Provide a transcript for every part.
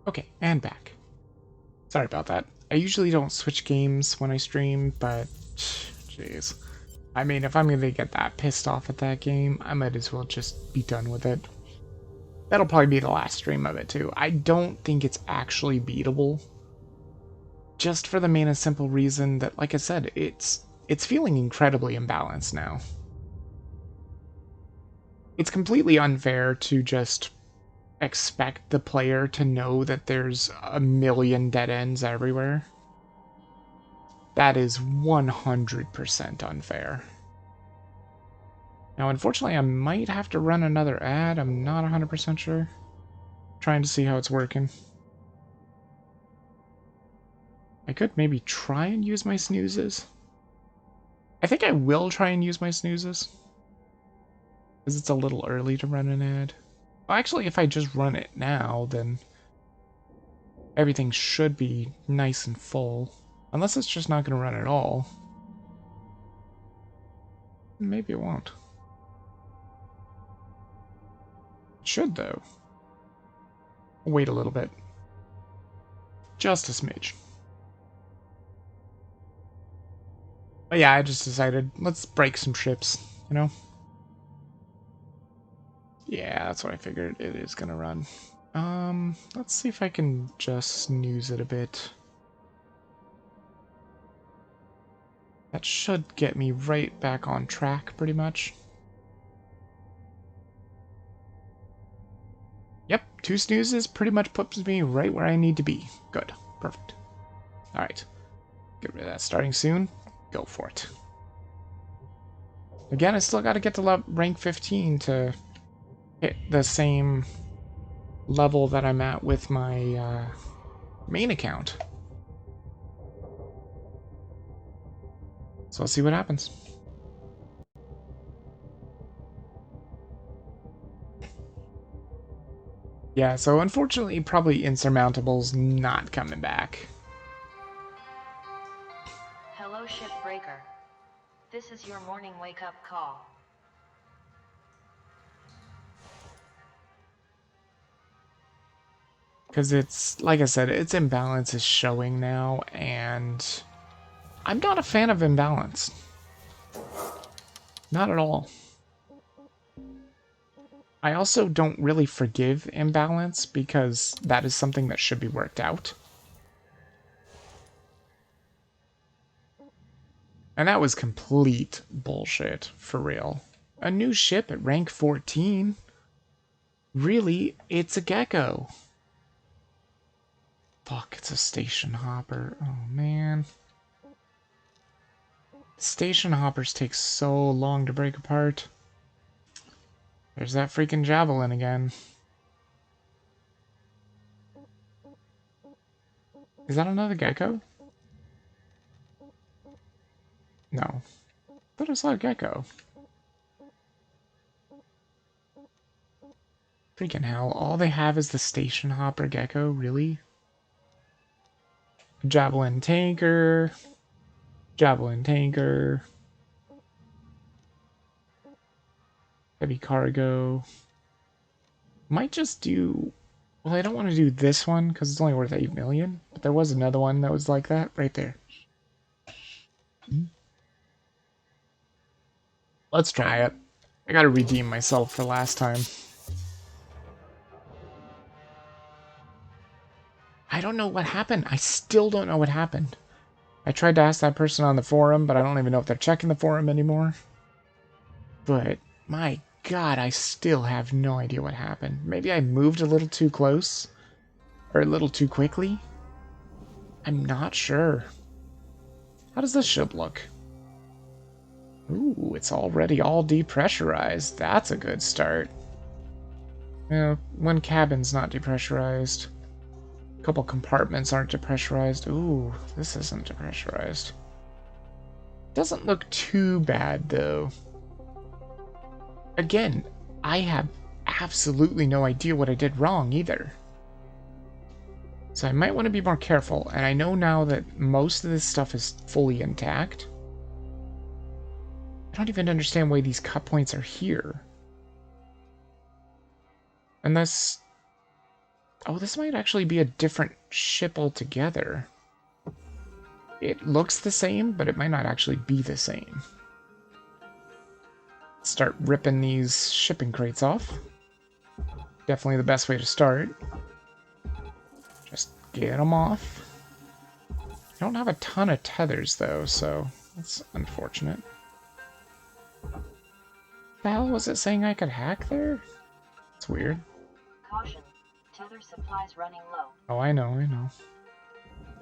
Okay, and back. Sorry about that. I usually don't switch games when I stream, but jeez. I mean, if I'm gonna get that pissed off at that game, I might as well just be done with it. That'll probably be the last stream of it too. I don't think it's actually beatable. Just for the main and simple reason that, like I said, it's feeling incredibly imbalanced now. It's completely unfair to just expect the player to know that there's a million dead ends everywhere. That is 100% unfair. Now, unfortunately, I might have to run another ad. I'm not 100% sure. Trying to see how it's working. I could maybe try and use my snoozes. I think I will try and use my snoozes. Because it's a little early to run an ad. Well, actually, if I just run it now, then everything should be nice and full. Unless it's just not going to run at all. Maybe it won't. It should, though. Wait a little bit. Just a smidge. But yeah, I just decided, let's break some ships, you know? Yeah, that's what I figured. It is gonna run. Let's see if I can just snooze it a bit. That should get me right back on track, pretty much. Yep, 2 snoozes pretty much puts me right where I need to be. Good. Perfect. Alright. Get rid of that starting soon. Go for it. Again, I still gotta get to rank 15 to hit the same level that I'm at with my main account. So let's see what happens. Yeah, so unfortunately, probably Insurmountable's not coming back. Hello, Shipbreaker. This is your morning wake-up call. Because it's, like I said, its imbalance is showing now, and I'm not a fan of imbalance. Not at all. I also don't really forgive imbalance because that is something that should be worked out. And that was complete bullshit, for real. A new ship at rank 14? Really? It's a gecko. Fuck, it's a station hopper. Oh, man. Station hoppers take so long to break apart. There's that freaking javelin again. Is that another gecko? No. I thought I saw a gecko. Freaking hell, all they have is the station hopper gecko, really? Javelin tanker. Javelin tanker. Heavy cargo. Might just do... Well, I don't want to do this one because it's only worth 8 million. But there was another one that was like that right there. Let's try it. I gotta redeem myself for last time. I don't know what happened. I still don't know what happened. I tried to ask that person on the forum, but I don't even know if they're checking the forum anymore. But, my god, I still have no idea what happened. Maybe I moved a little too close? Or a little too quickly? I'm not sure. How does this ship look? Ooh, it's already all depressurized. That's a good start. Yeah, one cabin's not depressurized. A couple compartments aren't depressurized. Ooh, this isn't depressurized. Doesn't look too bad, though. Again, I have absolutely no idea what I did wrong, either. So I might want to be more careful, and I know now that most of this stuff is fully intact. I don't even understand why these cut points are here. Unless... Oh, this might actually be a different ship altogether. It looks the same, but it might not actually be the same. Start ripping these shipping crates off. Definitely the best way to start. Just get them off. I don't have a ton of tethers, though, so that's unfortunate. The hell was it saying I could hack there? It's weird. Caution. Tether supplies running low. Oh, I know.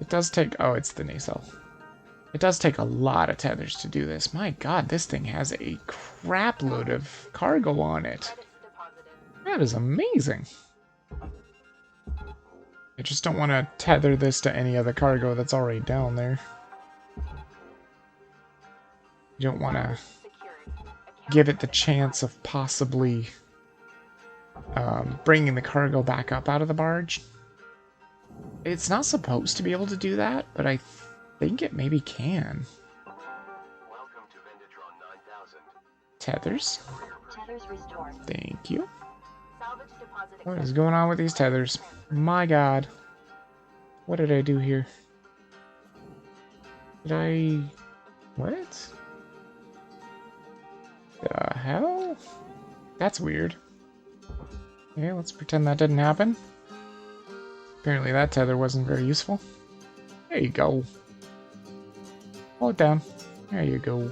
It does take... Oh, it's the nacelle. It does take a lot of tethers to do this. My god, this thing has a crap load of cargo on it. That is amazing. I just don't want to tether this to any other cargo that's already down there. You don't want to give it the chance of possibly bringing the cargo back up out of the barge. It's not supposed to be able to do that, but I think it maybe can. Welcome to Vendatron 9000. Tethers. Tethers restored. Thank you. Salvage deposit What is going on with these tethers? My god. What did I do here? Did I... What? The hell? That's weird. Okay, let's pretend that didn't happen. Apparently that tether wasn't very useful. There you go. Hold it down. There you go.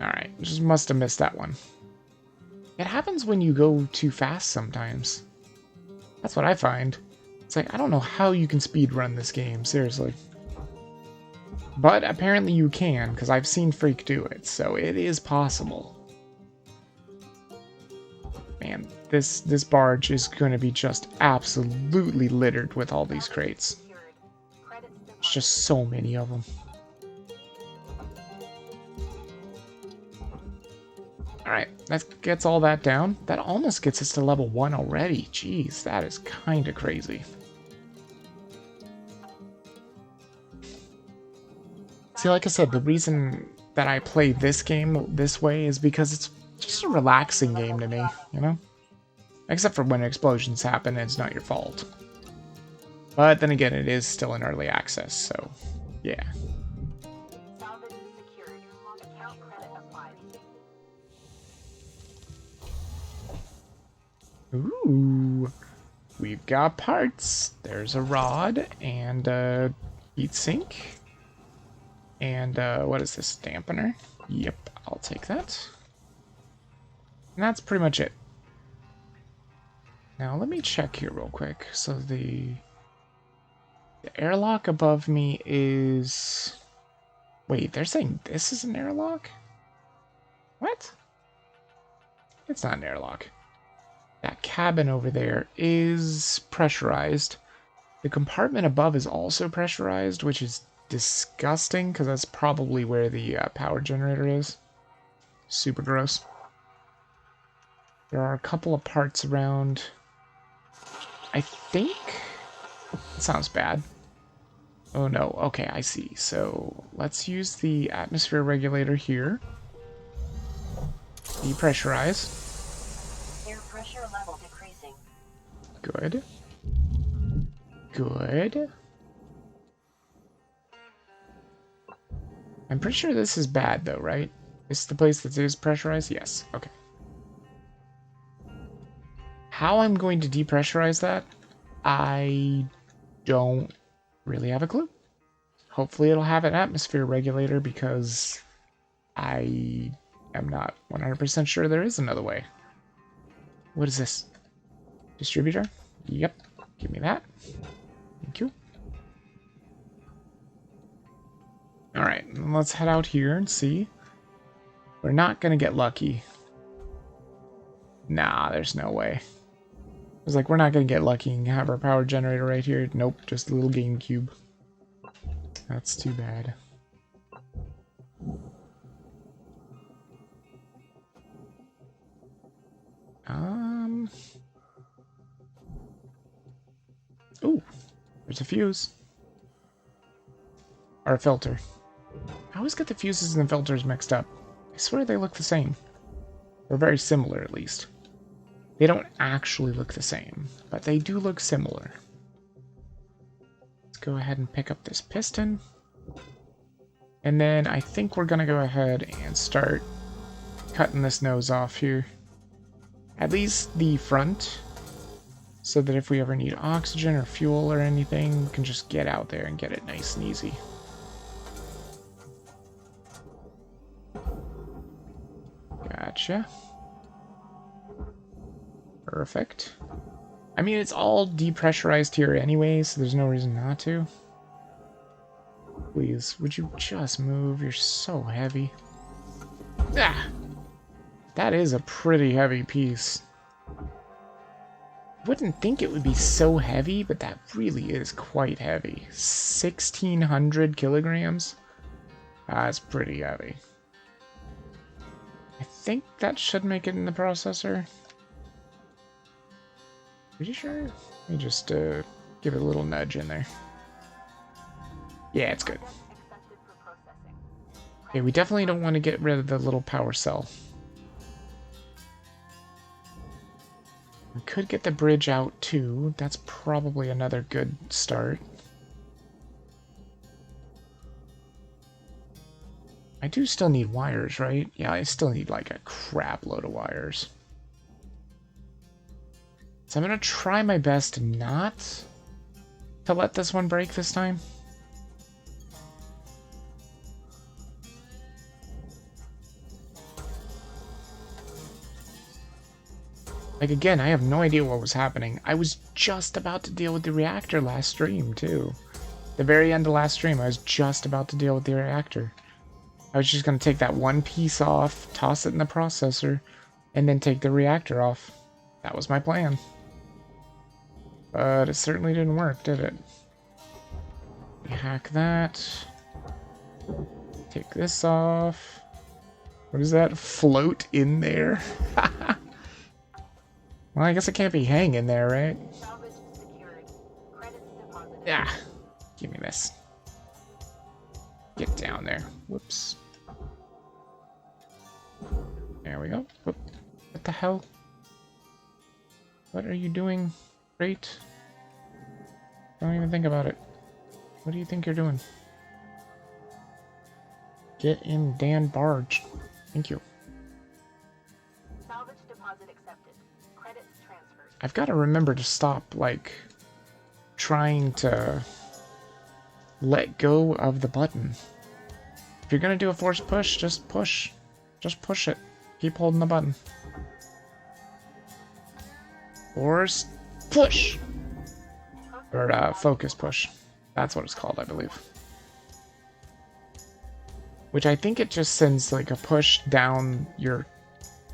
Alright, just must have missed that one. It happens when you go too fast sometimes. That's what I find. It's like, I don't know how you can speedrun this game, seriously. But apparently you can, because I've seen Freak do it, so it is possible. Man, this barge is going to be just absolutely littered with all these crates. There's just so many of them. Alright, that gets all that down. That almost gets us to level 1 already. Jeez, that is kind of crazy. See, like I said, the reason that I play this game this way is because it's just a relaxing game to me, you know? Except for when explosions happen, it's not your fault. But then again, it is still in early access, so yeah. Salvage secured. Account credit applied. Ooh, we've got parts. There's a rod and a heat sink. And what is this, dampener? Yep, I'll take that. And that's pretty much it. Now let me check here real quick. So the airlock above me is... Wait, they're saying this is an airlock? What? It's not an airlock. That cabin over there is pressurized. The compartment above is also pressurized, which is disgusting, because that's probably where the power generator is. Super gross. There are a couple of parts around. I think... That sounds bad. Oh no, okay, I see. So, let's use the atmosphere regulator here. Depressurize. Air pressure level decreasing. Good. Good. I'm pretty sure this is bad though, right? This is the place that is pressurized? Yes, okay. How I'm going to depressurize that, I don't really have a clue. Hopefully it'll have an atmosphere regulator, because I am not 100% sure there is another way. What is this? Distributor? Yep. Give me that. Thank you. Alright, let's head out here and see. We're not gonna get lucky. Nah, there's no way. I was like, we're not gonna get lucky and have our power generator right here. Nope, just a little GameCube. That's too bad. Ooh, there's a fuse. Or a filter. I always get the fuses and the filters mixed up. I swear they look the same. Or very similar, at least. They don't actually look the same, but they do look similar. Let's go ahead and pick up this piston. And then I think we're going to go ahead and start cutting this nose off here. At least the front, so that if we ever need oxygen or fuel or anything, we can just get out there and get it nice and easy. Gotcha. Perfect. I mean, it's all depressurized here anyway, so there's no reason not to. Please, would you just move? You're so heavy. Ah! That is a pretty heavy piece. Wouldn't think it would be so heavy, but that really is quite heavy. 1,600 kilograms? That's pretty heavy. I think that should make it in the processor. Pretty sure? Let me just give it a little nudge in there. Yeah, it's good. Okay, we definitely don't want to get rid of the little power cell. We could get the bridge out too. That's probably another good start. I do still need wires, right? Yeah, I still need like a crap load of wires. So I'm going to try my best not to let this one break this time. Like, again, I have no idea what was happening. I was just about to deal with the reactor last stream, too. The very end of last stream, I was just about to deal with the reactor. I was just going to take that one piece off, toss it in the processor, and then take the reactor off. That was my plan. But it certainly didn't work, did it? Hack that. Take this off. What is that? Float in there? Well, I guess it can't be hanging there, right? Yeah. Give me this. Get down there. Whoops. There we go. Whoop. What the hell? What are you doing? Great. Don't even think about it. What do you think you're doing? Get in, Dan Barge. Thank you. Salvage deposit accepted. Credits transferred. I've got to remember to stop, like, trying to let go of the button. If you're gonna do a forced push, just push. Just push it. Keep holding the button. Forced push! Or, focus push. That's what it's called, I believe. Which I think it just sends, like, a push down your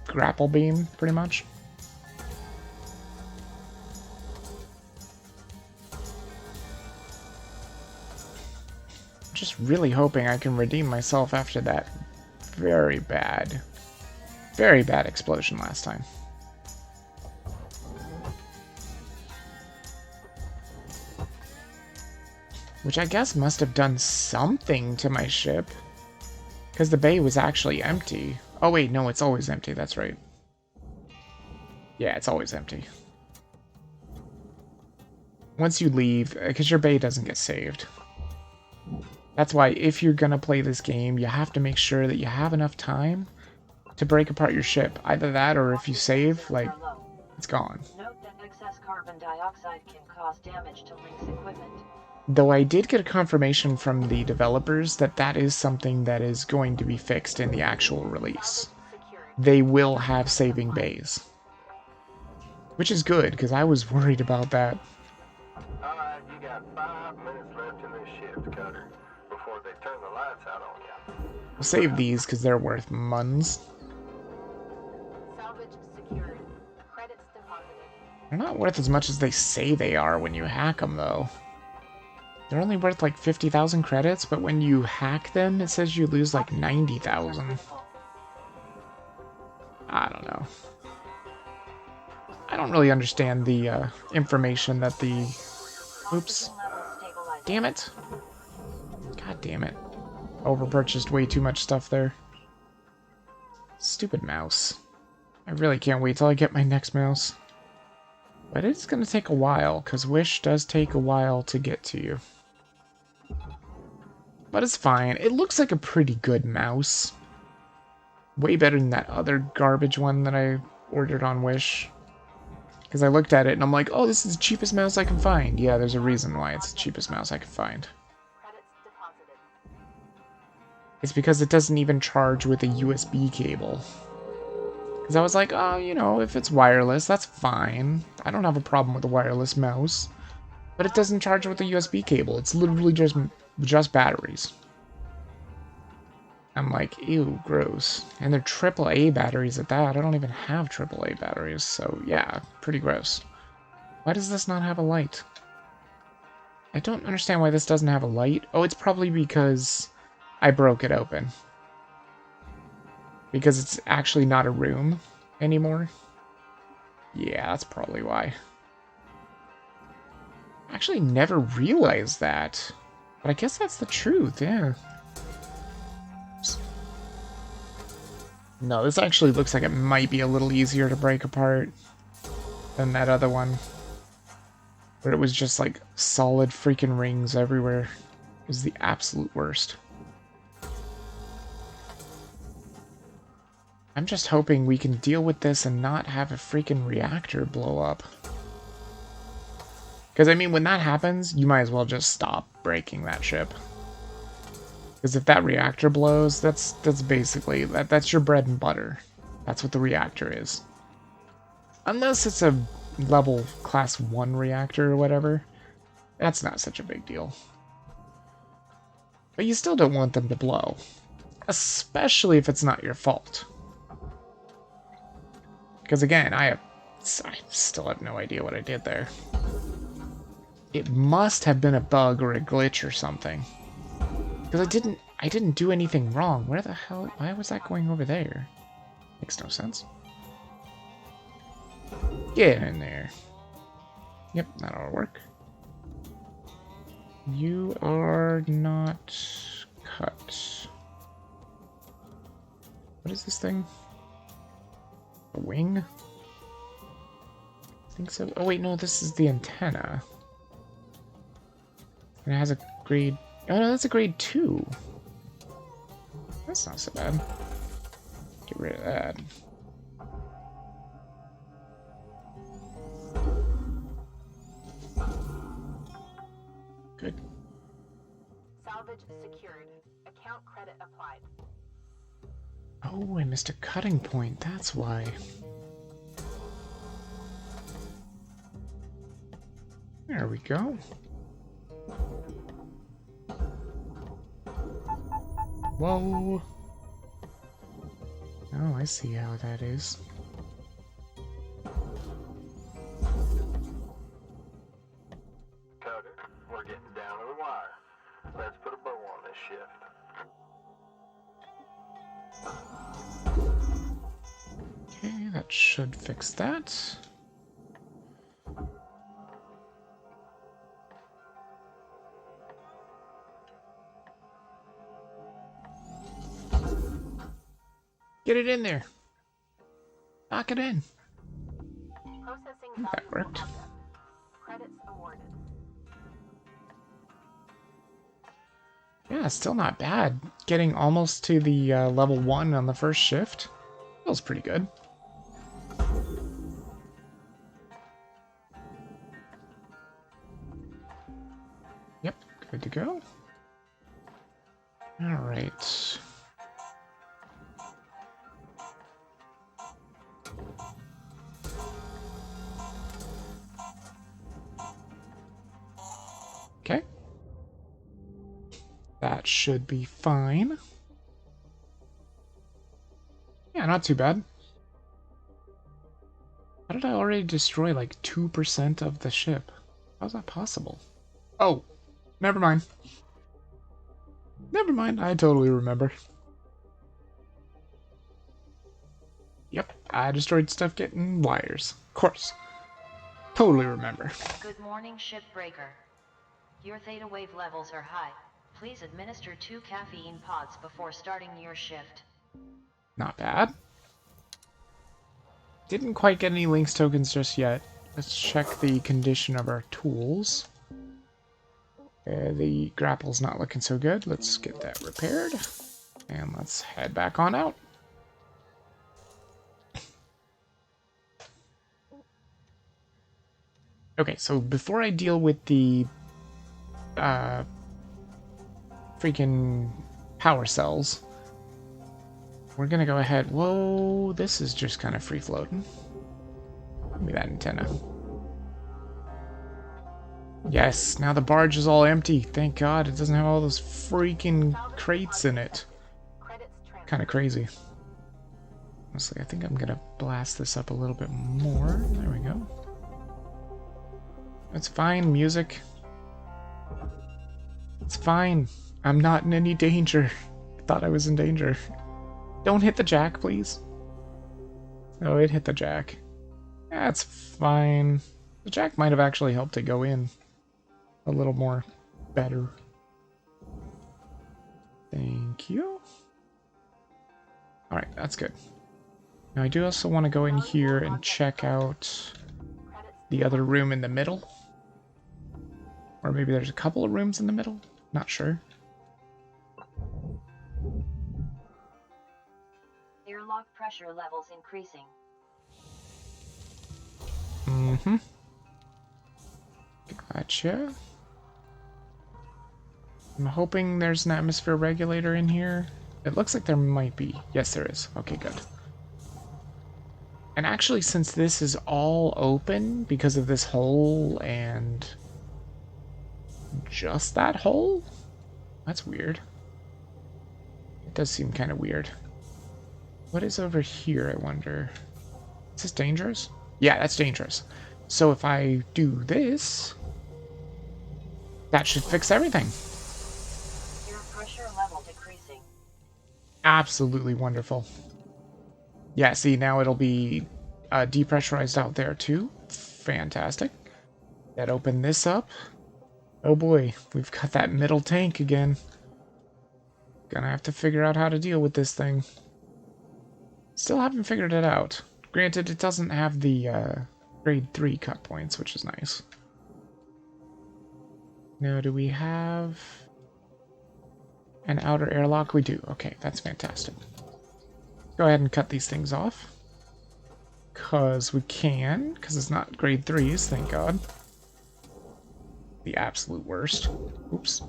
grapple beam, pretty much. Just really hoping I can redeem myself after that very bad explosion last time. Which I guess must have done something to my ship. Because the bay was actually empty. Oh wait, no, it's always empty, that's right. Yeah, it's always empty. Once you leave, because your bay doesn't get saved. That's why if you're gonna play this game, you have to make sure that you have enough time to break apart your ship. Either that, or if you save, like, it's gone. Note that excess carbon dioxide can cause damage to Link's equipment. Though I did get a confirmation from the developers that that is something that is going to be fixed in the actual release. They will have saving bays. Which is good, because I was worried about that. Alright, you got 5 minutes left in this shift, Cutter, before they turn the lights out on you. We'll save these because they're worth muns. Salvage secured. Credits deposited. They're not worth as much as they say they are when you hack them, though. They're only worth like 50,000 credits, but when you hack them, it says you lose like 90,000. I don't know. I don't really understand the information that the... Oops. Damn it. God damn it. Overpurchased way too much stuff there. Stupid mouse. I really can't wait till I get my next mouse. But it's gonna take a while, because Wish does take a while to get to you. But it's fine. It looks like a pretty good mouse. Way better than that other garbage one that I ordered on Wish. Because I looked at it and I'm like, oh, this is the cheapest mouse I can find. Yeah, there's a reason why it's the cheapest mouse I can find. Credits deposited. It's because it doesn't even charge with a USB cable. Because I was like, oh, you know, if it's wireless, that's fine. I don't have a problem with a wireless mouse. But it doesn't charge with a USB cable. It's literally just batteries. I'm like, ew, gross. And they're AAA batteries at that. I don't even have AAA batteries, so yeah, pretty gross. Why does this not have a light? I don't understand why this doesn't have a light. Oh, it's probably because I broke it open. Because it's actually not a room anymore. Yeah, that's probably why. I actually never realized that. But I guess that's the truth, yeah. No, this actually looks like it might be a little easier to break apart than that other one. Where it was just like solid freaking rings everywhere. It was the absolute worst. I'm just hoping we can deal with this and not have a freaking reactor blow up. Because, I mean, when that happens, you might as well just stop breaking that ship. Because if that reactor blows, that's basically, that's your bread and butter. That's what the reactor is. Unless it's a level class 1 reactor or whatever, that's not such a big deal. But you still don't want them to blow. Especially if it's not your fault. Because again, I still have no idea what I did there. It must have been a bug or a glitch or something. Because I didn't do anything wrong. Where the hell, why was that going over there? Makes no sense. Get in there. Yep, that'll work. You are not cut. What is this thing? A wing? I think so. Oh wait, no, this is the antenna. And it has a grade... Oh no, that's a grade 2. That's not so bad. Get rid of that. Good. Salvage secured. Account credit applied. Oh, I missed a cutting point. That's why. There we go. Whoa. Oh, I see how that is. Cutter, we're getting down to the wire. Let's put a bow on this shift. Okay, that should fix that. Get it in there. Knock it in. Processing That valuable worked. content. Credits awarded. Yeah, still not bad. Getting almost to the level 1 on the first shift. Feels pretty good. Yep, good to go. Alright. Okay. That should be fine. Yeah, not too bad. How did I already destroy like 2% of the ship? How's that possible? Oh, never mind. Never mind, I totally remember. Yep, I destroyed stuff getting wires. Of course. Totally remember. Good morning, shipbreaker. Your theta wave levels are high. Please administer 2 caffeine pods before starting your shift. Not bad. Didn't quite get any Lynx tokens just yet. Let's check the condition of our tools. The grapple's not looking so good. Let's get that repaired. And let's head back on out. Okay, so before I deal with the freaking power cells, we're gonna go ahead. Whoa, this is just kind of free floating. Give me that antenna. Yes, now the barge is all empty. Thank God it doesn't have all those freaking crates in it. Credits transferred. Kind of crazy. Honestly, I think I'm gonna blast this up a little bit more. There we go. It's fine, music. It's fine. I'm not in any danger. I thought I was in danger. Don't hit the jack, please. Oh, it hit the jack. That's fine. The jack might have actually helped it go in a little more better. Thank you. Alright, that's good. Now I do also want to go in here and check out the other room in the middle. Or maybe there's a couple of rooms in the middle. Not sure. Airlock pressure levels increasing. Mm-hmm. Gotcha. I'm hoping there's an atmosphere regulator in here. It looks like there might be. Yes, there is. Okay, good. And actually, since this is all open because of this hole and just that hole, that's weird. It does seem kind of weird. What is over here, I wonder? Is this dangerous? Yeah, that's dangerous. So if I do this, that should fix everything. Air pressure level decreasing. Absolutely wonderful. Yeah, see, now it'll be depressurized out there too. Fantastic. That open this up. Oh boy, we've got that middle tank again. Gonna have to figure out how to deal with this thing. Still haven't figured it out. Granted, it doesn't have the grade 3 cut points, which is nice. Now, do we have an outer airlock? We do. Okay, that's fantastic. Go ahead and cut these things off. Because we can. Because it's not grade 3s, thank God. The absolute worst. Oops.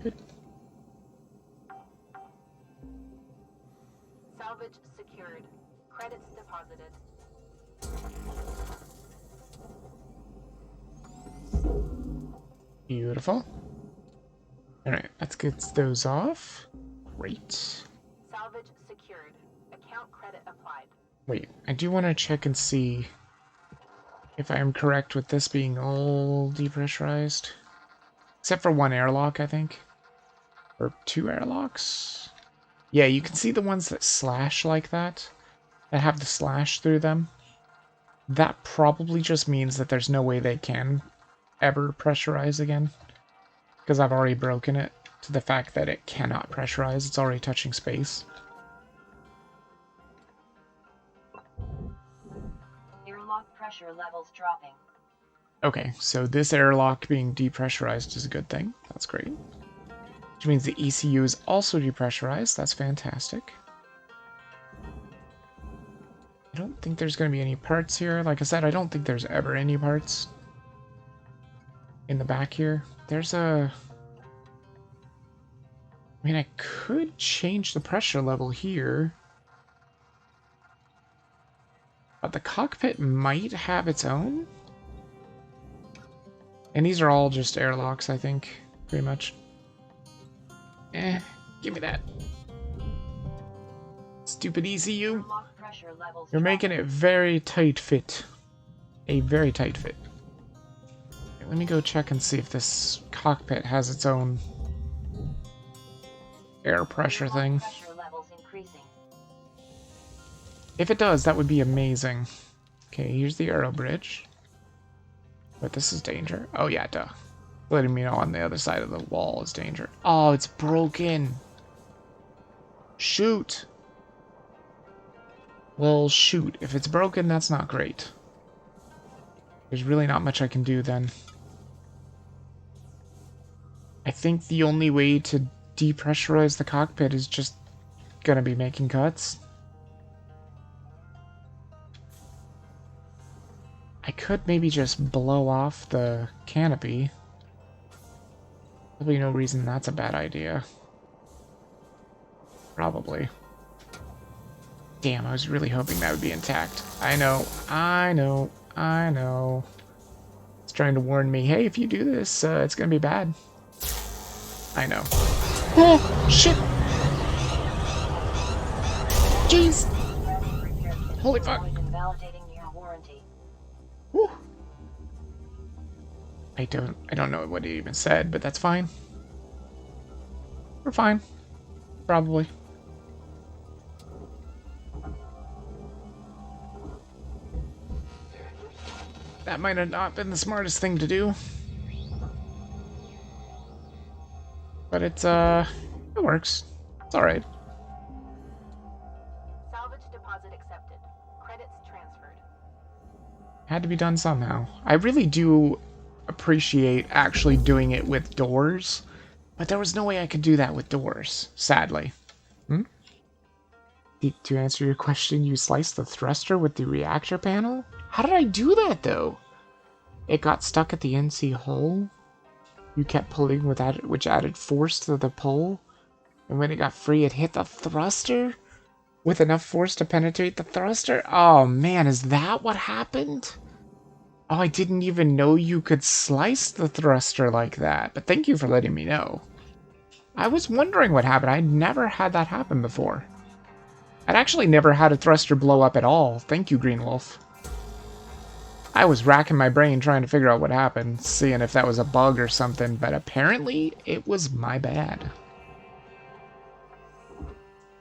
Good. Salvage secured. Credits deposited. Beautiful. Alright, let's get those off. Great. Salvage secured. Account credit applied. Wait, I do want to check and see if I am correct with this being all depressurized. Except for one airlock, I think. Or 2 airlocks? Yeah, you can see the ones that slash like that. That have the slash through them. That probably just means that there's no way they can ever pressurize again. Because I've already broken it to the fact that it cannot pressurize. It's already touching space. Airlock pressure levels dropping. Okay, so this airlock being depressurized is a good thing. That's great. Which means the ECU is also depressurized. That's fantastic. I don't think there's going to be any parts here. Like I said, I don't think there's ever any parts in the back here. There's a... I mean, I could change the pressure level here. But the cockpit might have its own. And these are all just airlocks, I think, pretty much. Give me that. Stupid ECU. Airlock pressure levels You're making it very tight fit. A very tight fit. Okay, let me go check and see if this cockpit has its own air pressure thing. Pressure levels increasing. If it does, that would be amazing. Okay, here's the aero bridge. But this is danger. Oh yeah, duh. Letting me know on the other side of the wall is danger. Oh, it's broken. Shoot! Well, shoot. If it's broken, that's not great. There's really not much I can do then. I think the only way to depressurize the cockpit is just gonna be making cuts. I could maybe just blow off the canopy. Probably no reason that's a bad idea. Probably. Damn, I was really hoping that would be intact. I know. It's trying to warn me, hey, if you do this, it's gonna be bad. I know. Oh, shit! Jeez! Holy fuck! Invalidating your warranty. Whew. I don't know what it even said, but that's fine. We're fine. Probably. That might have not been the smartest thing to do. But it works. It's alright. Salvage deposit accepted. Credits transferred. Had to be done somehow. I really do appreciate actually doing it with doors, but there was no way I could do that with doors, sadly. To answer your question, you sliced the thruster with the reactor panel? How did I do that, though? It got stuck at the NC hole. You kept pulling with that, which added force to the pull. And when it got free, it hit the thruster? With enough force to penetrate the thruster? Oh, man, is that what happened? Oh, I didn't even know you could slice the thruster like that. But thank you for letting me know. I was wondering what happened. I'd never had that happen before. I'd actually never had a thruster blow up at all. Thank you, Green Wolf. I was racking my brain trying to figure out what happened, seeing if that was a bug or something, but apparently it was my bad.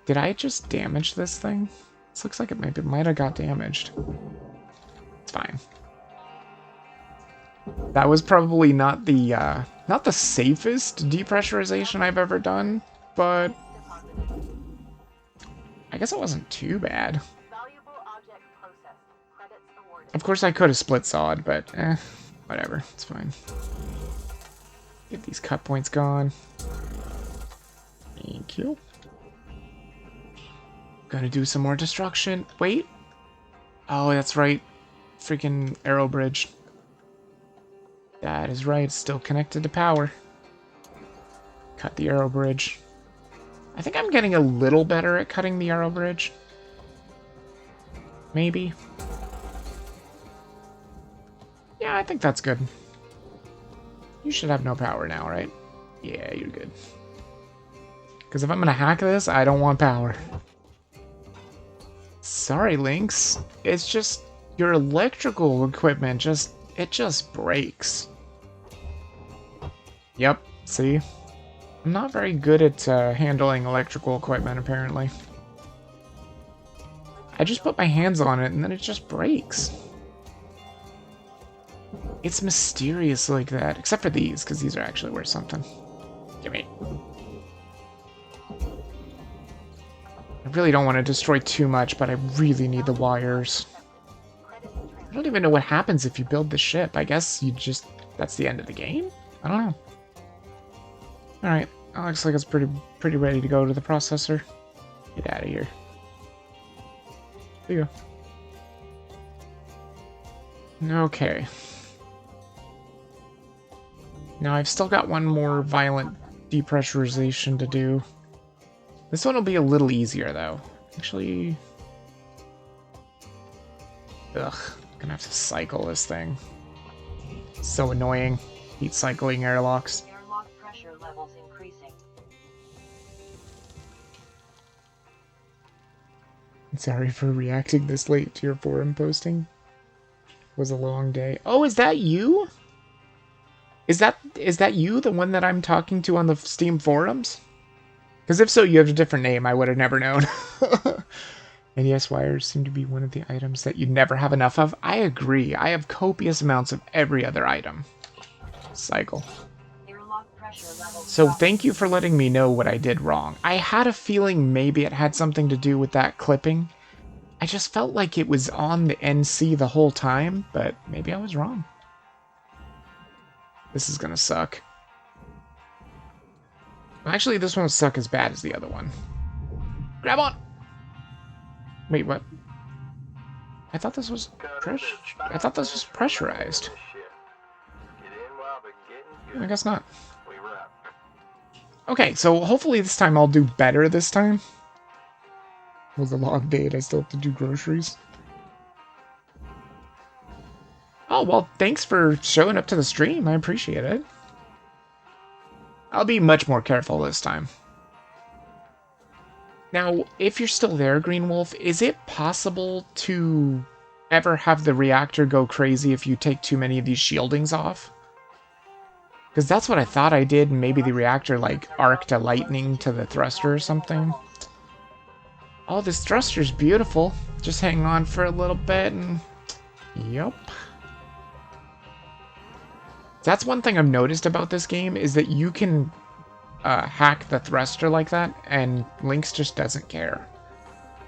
Did I just damage this thing? This looks like it might have got damaged. It's fine. That was probably not the safest depressurization I've ever done, but I guess it wasn't too bad. Valuable object processed. Credits awarded. Of course I could have split sawed, but whatever, it's fine. Get these cut points gone. Thank you. Gonna do some more destruction. Wait. Oh, that's right. Freaking arrow bridge. That is right, it's still connected to power. Cut the arrow bridge. I think I'm getting a little better at cutting the arrow bridge. Maybe. Yeah, I think that's good. You should have no power now, right? Yeah, you're good. Because if I'm gonna hack this, I don't want power. Sorry, Lynx. It's just your electrical equipment it just breaks. Yep, see? I'm not very good at handling electrical equipment, apparently. I just put my hands on it and then it just breaks. It's mysterious like that, except for these, because these are actually worth something. Gimme. I really don't want to destroy too much, but I really need the wires. I don't even know what happens if you build the ship. I guess that's the end of the game? I don't know. Alright, that looks like it's pretty ready to go to the processor. Get out of here. There you go. Okay. Now I've still got one more violent depressurization to do. This one will be a little easier, though. Actually... Ugh. I'm gonna have to cycle this thing. So annoying. Hate cycling airlocks. Airlock pressure levels increasing. Sorry for reacting this late to your forum posting. It was a long day. Oh, is that you? Is that you, the one that I'm talking to on the Steam forums? Because if so, you have a different name. I would have never known. And yes, wires seem to be one of the items that you never have enough of. I agree. I have copious amounts of every other item. Cycle. Airlock pressure pressure levels So dropping. thank you for letting me know what I did wrong. I had a feeling maybe it had something to do with that clipping. I just felt like it was on the NC the whole time, but maybe I was wrong. This is gonna suck. Actually, this one will suck as bad as the other one. Grab on! Wait, what? I thought this was I thought this was pressurized. Get in while the getting's good. I guess not. We wrap. Okay, so hopefully this time I'll do better this time. It was a long day and I still have to do groceries. Oh, well, thanks for showing up to the stream. I appreciate it. I'll be much more careful this time. Now, if you're still there, Green Wolf, is it possible to ever have the reactor go crazy if you take too many of these shieldings off? Because that's what I thought I did, and maybe the reactor, like, arced a lightning to the thruster or something. Oh, this thruster's beautiful. Just hang on for a little bit, and... Yup. That's one thing I've noticed about this game, is that you can hack the thruster like that, and Lynx just doesn't care.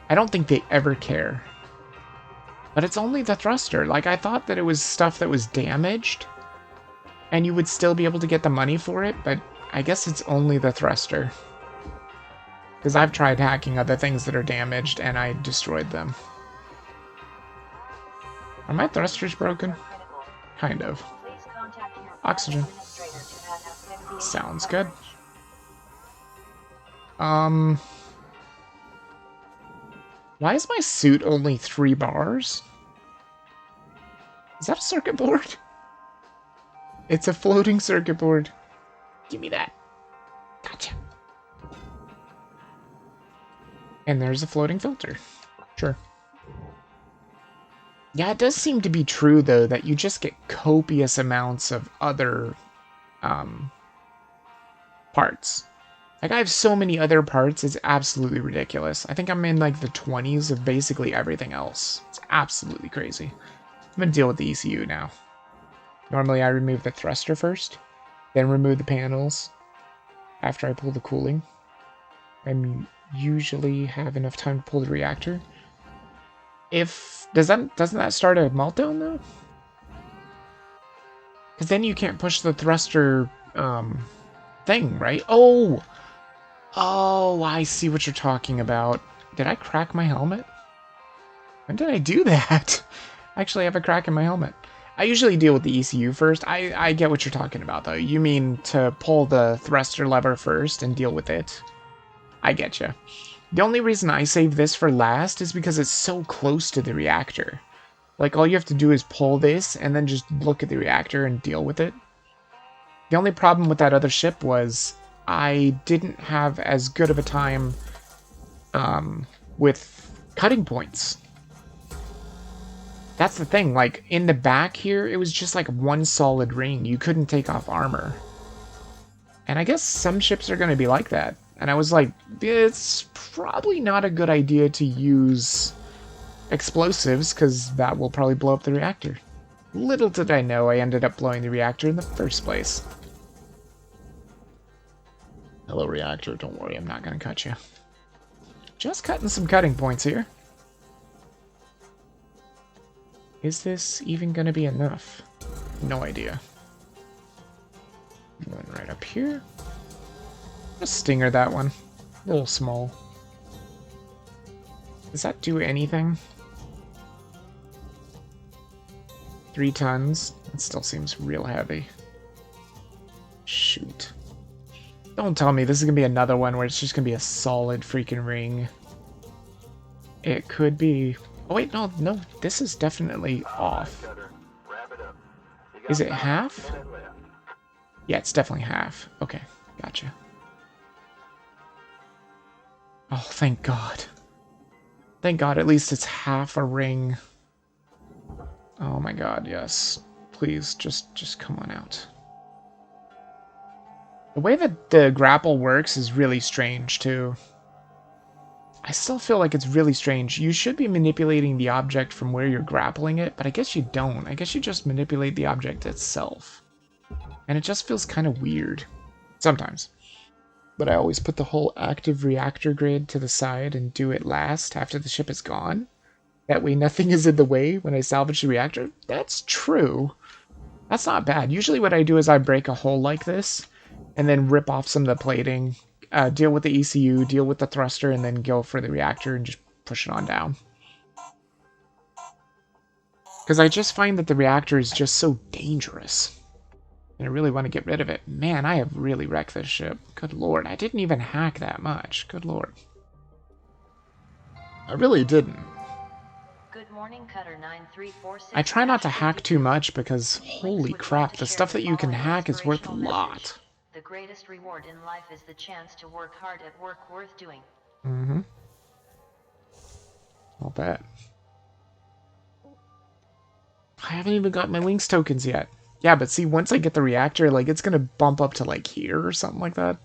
I don't think they ever care. But it's only the thruster. Like, I thought that it was stuff that was damaged, and you would still be able to get the money for it, but I guess it's only the thruster. Because I've tried hacking other things that are damaged, and I destroyed them. Are my thrusters broken? Kind of. Please contact your Oxygen. administrator to add asphyxiation Sounds good. coverage. Why is my suit only 3 bars? Is that a circuit board? It's a floating circuit board. Give me that. Gotcha. And there's a floating filter. Sure. Yeah, it does seem to be true, though, that you just get copious amounts of other parts. Like, I have so many other parts, it's absolutely ridiculous. I think I'm in, like, the 20s of basically everything else. It's absolutely crazy. I'm gonna deal with the ECU now. Normally, I remove the thruster first, then remove the panels after I pull the cooling. I usually have enough time to pull the reactor. Doesn't that start a meltdown, though? Because then you can't push the thruster thing, right? Oh, I see what you're talking about. Did I crack my helmet? When did I do that? I actually have a crack in my helmet. I usually deal with the ECU first. I get what you're talking about, though. You mean to pull the thruster lever first and deal with it. I get you. The only reason I saved this for last is because it's so close to the reactor. Like, all you have to do is pull this and then just look at the reactor and deal with it. The only problem with that other ship was I didn't have as good of a time with cutting points. That's the thing, like, in the back here, it was just like one solid ring. You couldn't take off armor. And I guess some ships are going to be like that. And I was like, it's probably not a good idea to use explosives, because that will probably blow up the reactor. Little did I know I ended up blowing the reactor in the first place. Hello, reactor. Don't worry, I'm not going to cut you. Just cutting some cutting points here. Is this even going to be enough? No idea. Going right up here. A stinger, that one. A little small. Does that do anything? 3 tons. That still seems real heavy. Shoot. Don't tell me this is going to be another one where it's just going to be a solid freaking ring. It could be... Oh wait, no. This is definitely off. Cutter, wrap it up. You got Is it about a half? minute left. Yeah, it's definitely half. Okay, gotcha. Oh, thank God. Thank God, at least it's half a ring. Oh my God, yes. Please, just come on out. The way that the grapple works is really strange, too. I still feel like it's really strange. You should be manipulating the object from where you're grappling it, but I guess you don't. I guess you just manipulate the object itself. And it just feels kind of weird. Sometimes. But I always put the whole active reactor grid to the side and do it last after the ship is gone. That way nothing is in the way when I salvage the reactor. That's true. That's not bad. Usually what I do is I break a hole like this and then rip off some of the plating, deal with the ECU, deal with the thruster, and then go for the reactor and just push it on down. Because I just find that the reactor is just so dangerous. And I really want to get rid of it. Man, I have really wrecked this ship. Good lord, I didn't even hack that much. Good lord. I really didn't. Good morning, Cutter 9346. I try not to hack too much because, holy crap, the stuff that you can hack is worth a lot. The greatest reward in life is the chance to work hard at work worth doing. Mm-hmm. I'll bet. I haven't even got my Lynx tokens yet. Yeah, but see, once I get the reactor, like, it's gonna bump up to, like, here or something like that.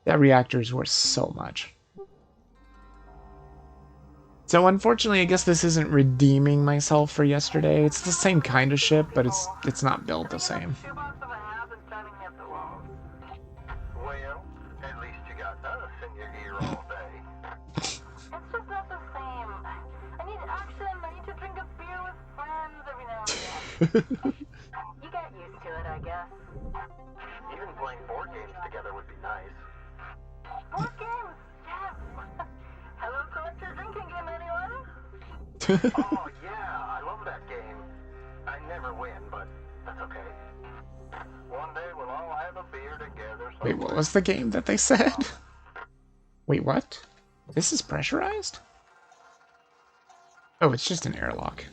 That reactor is worth so much. So, unfortunately, I guess this isn't redeeming myself for yesterday. It's the same kind of ship, but it's not built the same. Well, at least you got us in your ear all day. It's just not the same. I need action. I need to drink a beer with friends every now and then. You get used to it, I guess. Even playing board games together would be nice. Board games, yes. Hello, Collector drinking game, anyone? Oh, yeah, I love that game. I never win, but that's okay. One day we'll all have a beer together. Wait, what was the game that they said? Wait, what? This is pressurized? Oh, it's just an airlock.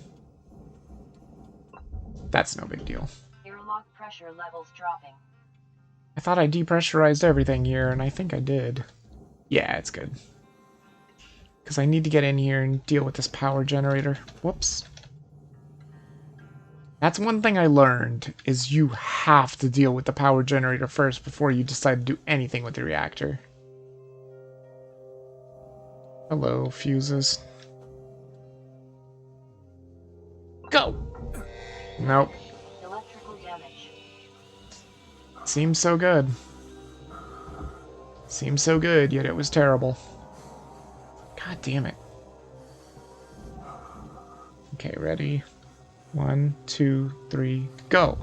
That's no big deal. Airlock pressure levels dropping. I thought I depressurized everything here, and I think I did. Yeah, it's good. Because I need to get in here and deal with this power generator. Whoops. That's one thing I learned, is you have to deal with the power generator first before you decide to do anything with the reactor. Hello, fuses. Go! Nope. Electrical damage. Seems so good. Seems so good, yet it was terrible. God damn it. Okay, ready? 1, 2, 3, go!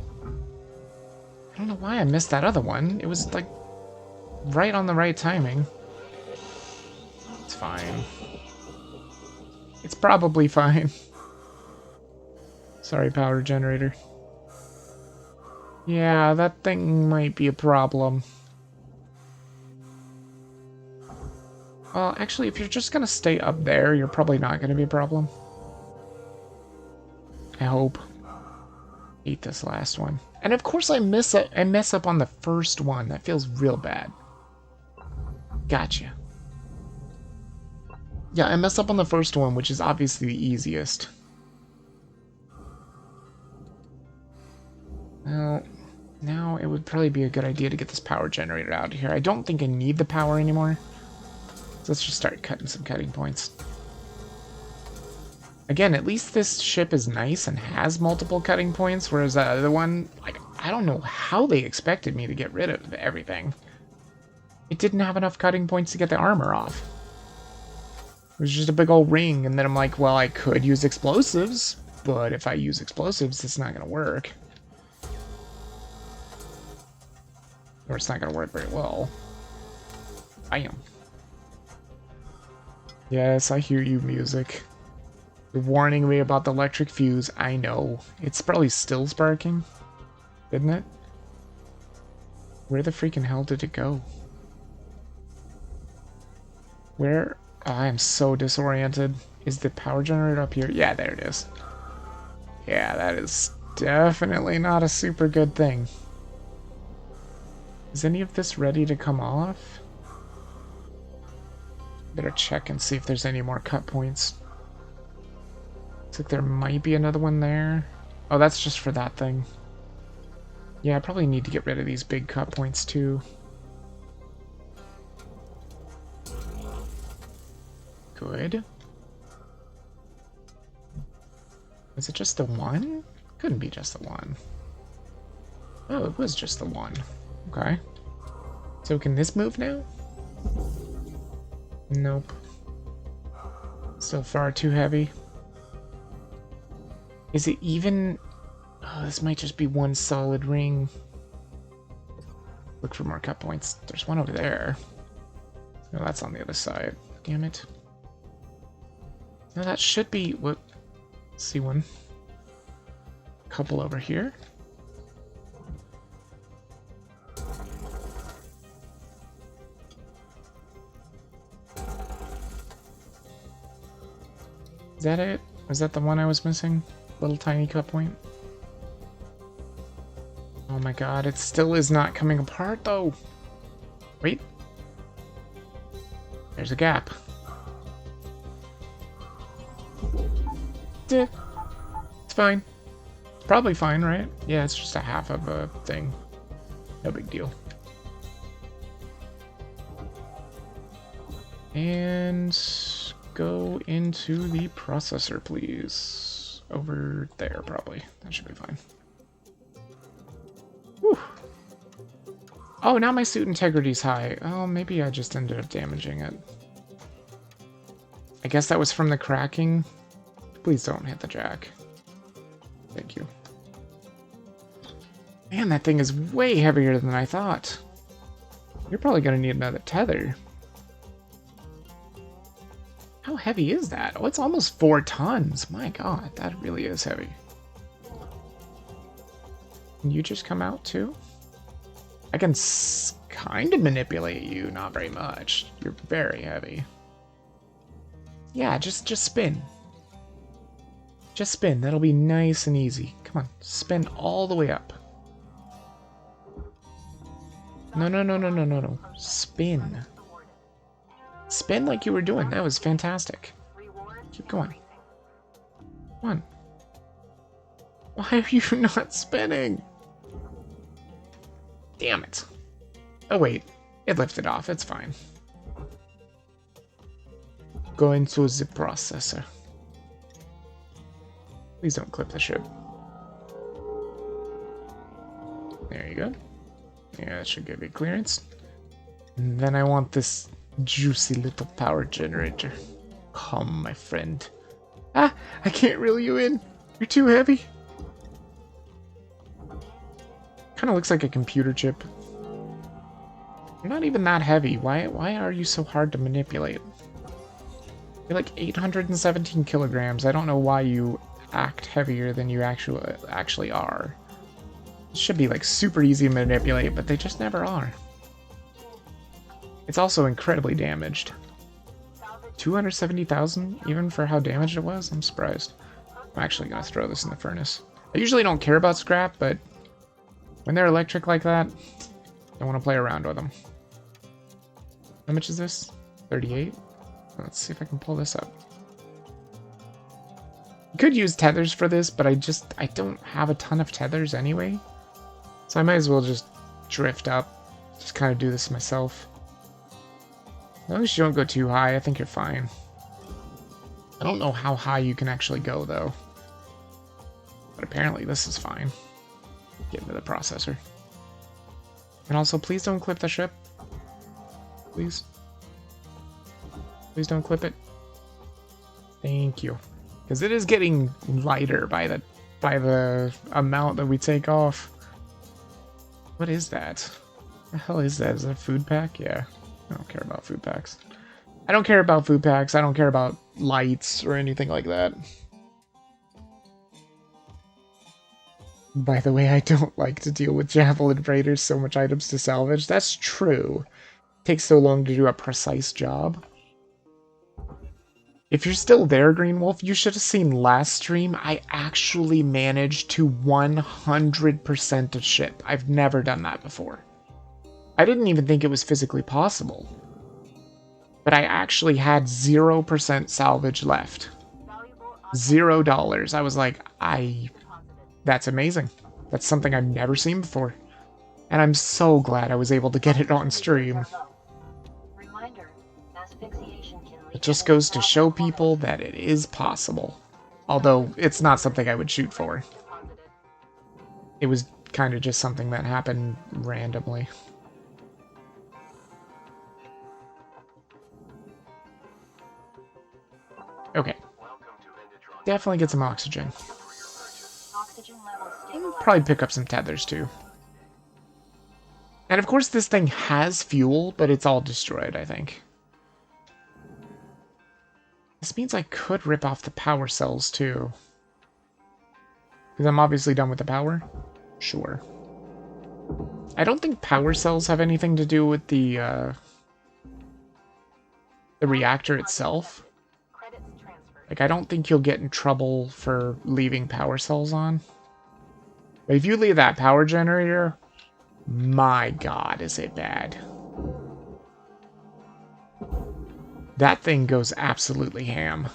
I don't know why I missed that other one. It was, like, right on the right timing. It's fine. It's probably fine. Sorry, power generator. Yeah, that thing might be a problem. Well, actually, if you're just gonna stay up there, you're probably not gonna be a problem. I hope. Hate this last one. And of course I mess up on the first one. That feels real bad. Gotcha. Yeah, I messed up on the first one, which is obviously the easiest. Well, now it would probably be a good idea to get this power generator out of here. I don't think I need the power anymore. So let's just start cutting some cutting points. Again, at least this ship is nice and has multiple cutting points, whereas the other one, like, I don't know how they expected me to get rid of everything. It didn't have enough cutting points to get the armor off. It was just a big old ring, and then I'm like, well, I could use explosives, but if I use explosives, it's not going to work. Or it's not going to work very well. Bam. Yes, I hear you, music. You're warning me about the electric fuse. I know. It's probably still sparking, isn't it? Where the freaking hell did it go? Where? Oh, I am so disoriented. Is the power generator up here? Yeah, there it is. Yeah, that is definitely not a super good thing. Is any of this ready to come off? Better check and see if there's any more cut points. Looks like there might be another one there. Oh, that's just for that thing. Yeah, I probably need to get rid of these big cut points too. Good. Was it just the one? Couldn't be just the one. Oh, it was just the one. Okay. So can this move now? Nope. Still far too heavy. Is it even... Oh, this might just be one solid ring. Look for more cut points. There's one over there. No, that's on the other side. Damn it. No, that should be... What? See one. Couple over here. Is that it? Was that the one I was missing? Little tiny cut point? Oh my god, it still is not coming apart though. Wait. There's a gap. It's fine. It's probably fine, right? Yeah, it's just a half of a thing. No big deal. And go into the processor, please. Over there, probably. That should be fine. Whew. Oh, now my suit integrity's high. Oh, maybe I just ended up damaging it. I guess that was from the cracking. Please don't hit the jack. Thank you. Man, that thing is way heavier than I thought. You're probably gonna need another tether. How heavy is that? Oh, it's almost 4 tons. My god, that really is heavy. Can you just come out too? I can kind of manipulate you, not very much. You're very heavy. Yeah, just spin. Just spin. That'll be nice and easy. Come on, spin all the way up. No. Spin. Spin like you were doing. That was fantastic. Keep going. Come on. Why are you not spinning? Damn it. Oh wait, it lifted off. It's fine. Go into the processor. Please don't clip the ship. There you go. Yeah, that should give you clearance. And then I want this juicy little power generator. Come, my friend. Ah, I can't reel you in. You're too heavy. Kind of looks like a computer chip. You're not even that heavy. Why are you so hard to manipulate? You're like 817 kilograms. I don't know why you act heavier than you actually are. It should be like super easy to manipulate, but they just never are. It's also incredibly damaged. 270,000 even for how damaged it was? I'm surprised. I'm actually gonna throw this in the furnace. I usually don't care about scrap, but when they're electric like that, I want to play around with them. How much is this? 38? Let's see if I can pull this up. I could use tethers for this, but I don't have a ton of tethers anyway. So I might as well just drift up. Just kind of do this myself. As long as you don't go too high, I think you're fine. I don't know how high you can actually go, though. But apparently this is fine. Get into the processor. And also, please don't clip the ship. Please. Please don't clip it. Thank you. Because it is getting lighter by the amount that we take off. What is that? What the hell is that? Is that a food pack? Yeah. I don't care about food packs. I don't care about food packs. I don't care about lights or anything like that. By the way, I don't like to deal with javelin freighters, so much items to salvage. That's true. It takes so long to do a precise job. If you're still there, Green Wolf, you should have seen last stream. I actually managed to 100% a ship. I've never done that before. I didn't even think it was physically possible. But I actually had 0% salvage left. $0. I was like, that's amazing. That's something I've never seen before. And I'm so glad I was able to get it on stream. It just goes to show people that it is possible. Although, it's not something I would shoot for. It was kind of just something that happened randomly. Okay. Definitely get some oxygen. Oxygen levels stabilized. Probably pick up some tethers too. And of course this thing has fuel, but it's all destroyed, I think. This means I could rip off the power cells too. Because I'm obviously done with the power. Sure. I don't think power cells have anything to do with the reactor itself. Credits transferred. Like, I don't think you'll get in trouble for leaving power cells on. But if you leave that power generator, my god, is it bad. That thing goes absolutely ham.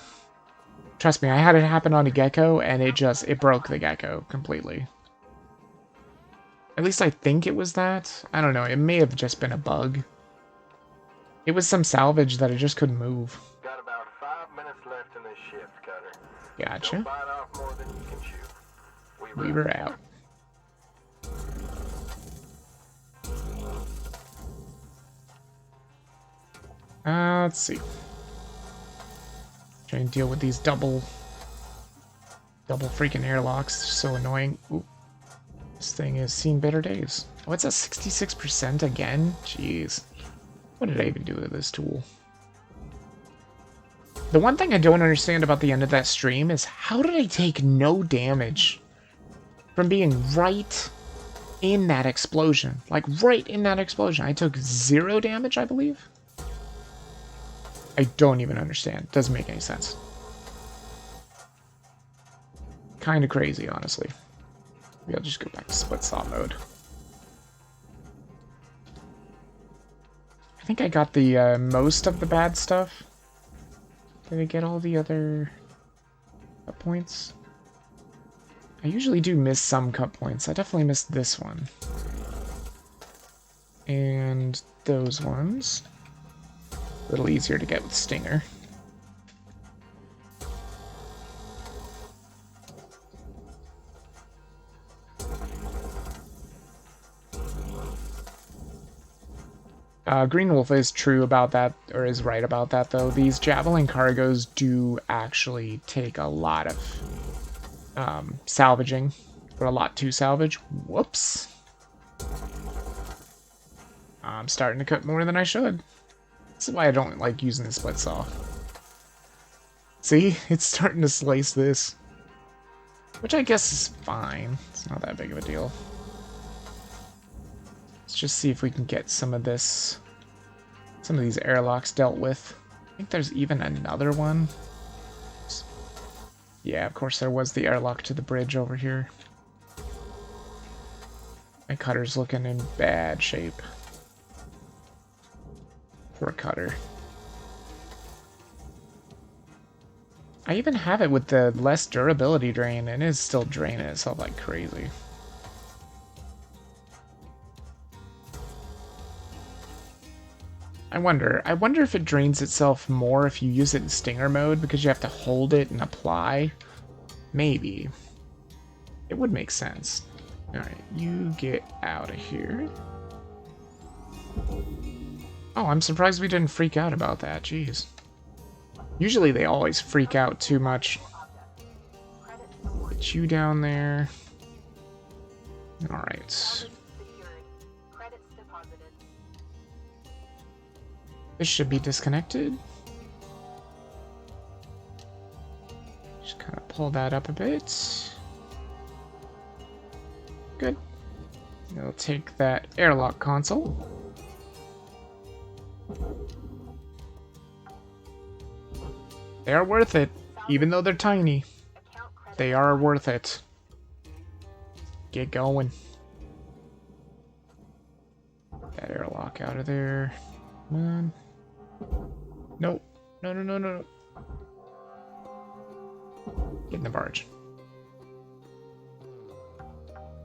Trust me, I had it happen on a gecko, and it broke the gecko completely. At least I think it was that. I don't know, it may have just been a bug. It was some salvage that I just couldn't move. Got about 5 minutes left in this shift, Cutter. Gotcha. Don't bite off more than you can chew. We were out. Let's see. Try and deal with these double freaking airlocks. They're so annoying. Ooh. This thing has seen better days. Oh, it's at 66% again? Jeez. What did I even do with this tool? The one thing I don't understand about the end of that stream is how did I take no damage from being right in that explosion? Like, right in that explosion. I took 0 damage, I believe? I don't even understand. Doesn't make any sense. Kind of crazy, honestly. Maybe I'll just go back to split saw mode. I think I got the most of the bad stuff. Did I get all the other cut points? I usually do miss some cut points. I definitely missed this one. And those ones. A little easier to get with Stinger. Green Wolf is true about that, or is right about that, though. These Javelin cargoes do actually take a lot of salvaging, but a lot to salvage. Whoops. I'm starting to cut more than I should. This is why I don't like using the split saw. See? It's starting to slice this. Which I guess is fine. It's not that big of a deal. Let's just see if we can get some of this, some of these airlocks dealt with. I think there's even another one. Yeah, of course there was the airlock to the bridge over here. My cutter's looking in bad shape. Poor cutter. I even have it with the less durability drain, and it is still draining itself like crazy. I wonder if it drains itself more if you use it in Stinger mode, because you have to hold it and apply. Maybe. It would make sense. Alright, you get out of here. Oh, I'm surprised we didn't freak out about that, jeez. Usually they always freak out too much. Get you down there. Alright. This should be disconnected. Just kind of pull that up a bit. Good. It'll take that airlock console. They are worth it, even though they're tiny. They are worth it. Get going. That airlock out of there. Come on. Nope. No, no, no, no, no. Get in the barge.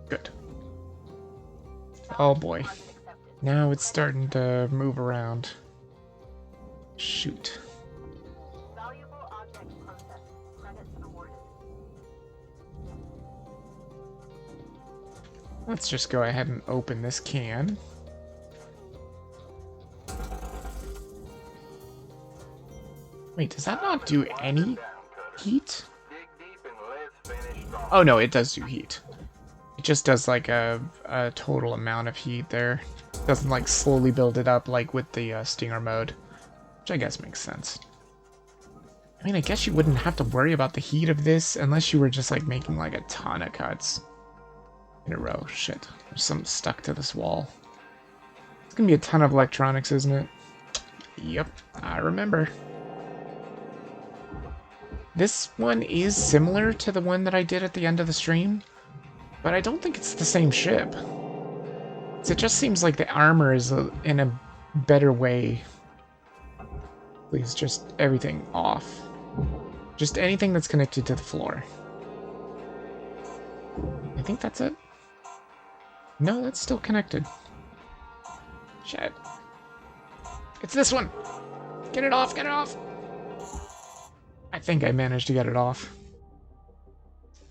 Good. Oh boy. Now it's starting to move around. Shoot. Valuable object processed. Credits awarded. Let's just go ahead and open this can. Wait, does that not do any heat? Dig deep and let's finish strong. Oh no, it does do heat. It just does like a total amount of heat there. It doesn't like slowly build it up like with the Stinger mode, which I guess makes sense. I mean, I guess you wouldn't have to worry about the heat of this unless you were just like making like a ton of cuts in a row. Shit, there's something stuck to this wall. It's gonna be a ton of electronics, isn't it? Yep, I remember. This one is similar to the one that I did at the end of the stream, but I don't think it's the same ship. It just seems like the armor is in a better way. Please, just everything off. Just anything that's connected to the floor. I think that's it. No, that's still connected. Shit. It's this one! Get it off, get it off! I think I managed to get it off.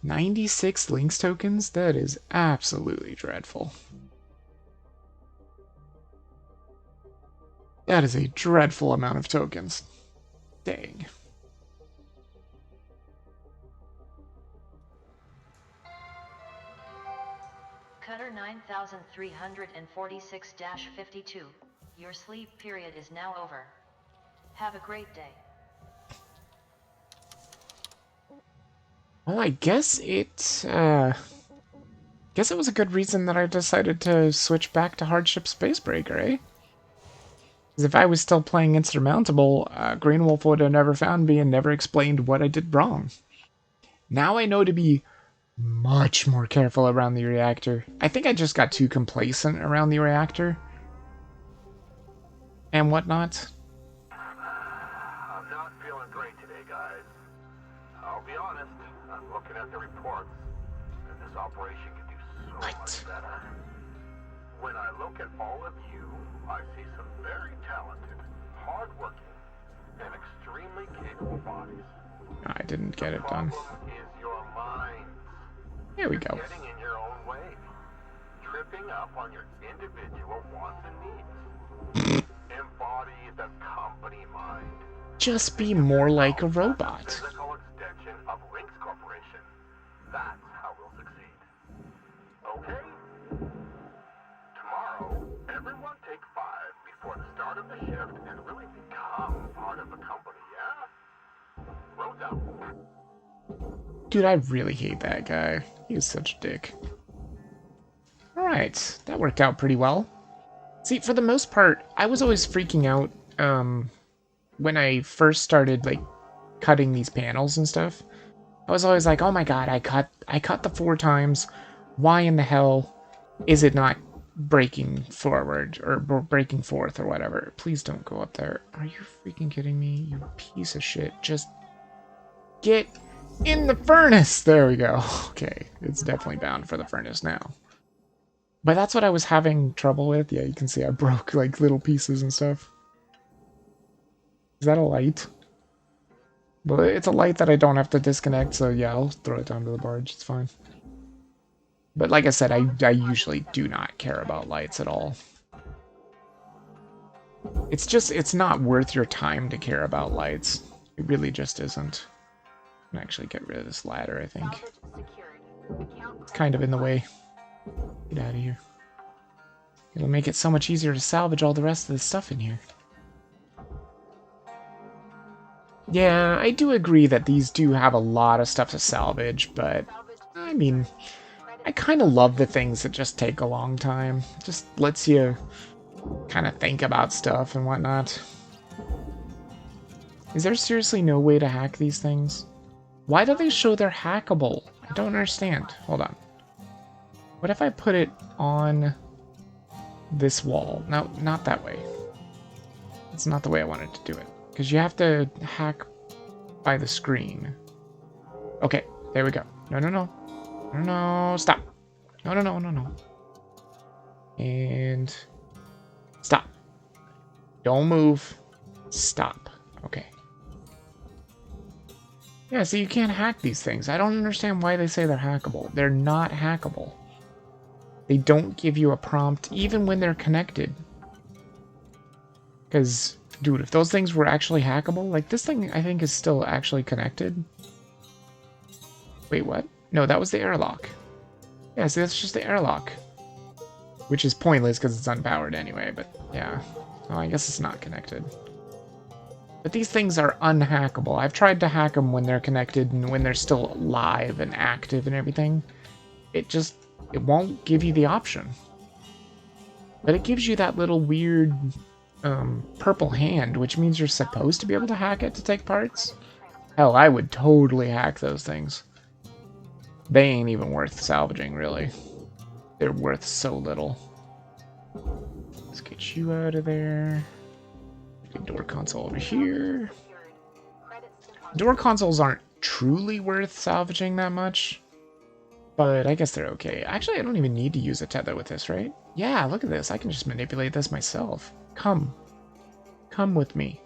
96 Lynx tokens? That is absolutely dreadful. That is a dreadful amount of tokens. Dang. Cutter 9346-52. Your sleep period is now over. Have a great day. Well, I guess it was a good reason that I decided to switch back to Hardship Spacebreaker, eh? Because if I was still playing Insurmountable, Green Wolf would have never found me and never explained what I did wrong. Now I know to be much more careful around the reactor. I think I just got too complacent around the reactor. And whatnot. I'm not feeling great today, guys. I'll be honest, I'm looking at the reports, and this operation could do so much better. When I look at all of you, I see some very talented, hardworking, and extremely capable bodies. I didn't get it done. The problem is your mind. Here we go. Getting in your own way. Tripping up on your individual wants and needs. Embody the company mind. Just be more like a robot. Physical extension of Lynx Corporation. That's how we'll succeed. Okay? Tomorrow, everyone take 5 before the start of the shift and really become part of the company, yeah? Roads out. Dude, I really hate that guy. He's such a dick. Alright, that worked out pretty well. See, for the most part, I was always freaking out when I first started like cutting these panels and stuff. I was always like, oh my god, I cut the 4 times. Why in the hell is it not breaking forward or breaking forth or whatever? Please don't go up there. Are you freaking kidding me? You piece of shit. Just get in the furnace. There we go. Okay, it's definitely bound for the furnace now. But that's what I was having trouble with. Yeah, you can see I broke like little pieces and stuff. Is that a light? Well, it's a light that I don't have to disconnect, so yeah, I'll throw it down to the barge. It's fine. But like I said, I usually do not care about lights at all. It's not worth your time to care about lights. It really just isn't. I can actually get rid of this ladder, I think. It's kind of in the way. Get out of here. It'll make it so much easier to salvage all the rest of the stuff in here. Yeah, I do agree that these do have a lot of stuff to salvage, but I mean, I kind of love the things that just take a long time. Just lets you kind of think about stuff and whatnot. Is there seriously no way to hack these things? Why do they show they're hackable? I don't understand. Hold on. What if I put it on this wall? No, not that way. It's not the way I wanted to do it. Because you have to hack by the screen. Okay, there we go. No, no, no. No, no, stop. No, no, no, no, no. And stop. Don't move. Stop. Okay. Yeah, so you can't hack these things. I don't understand why they say they're hackable. They're not hackable. They don't give you a prompt even when they're connected. Because Dude, if those things were actually hackable, like this thing I think is still actually connected. Wait, what? No, that was the airlock. Yeah, see, that's just the airlock. Which is pointless because it's unpowered anyway, but yeah. Oh, I guess it's not connected. But these things are unhackable. I've tried to hack them when they're connected and when they're still live and active and everything. It won't give you the option. But it gives you that little weird purple hand, which means you're supposed to be able to hack it to take parts. Hell, I would totally hack those things. They ain't even worth salvaging, really. They're worth so little. Let's get you out of there. Door console over here. Door consoles aren't truly worth salvaging that much, but I guess they're okay. Actually, I don't even need to use a tether with this, right? Yeah, look at this. I can just manipulate this myself. Come with me.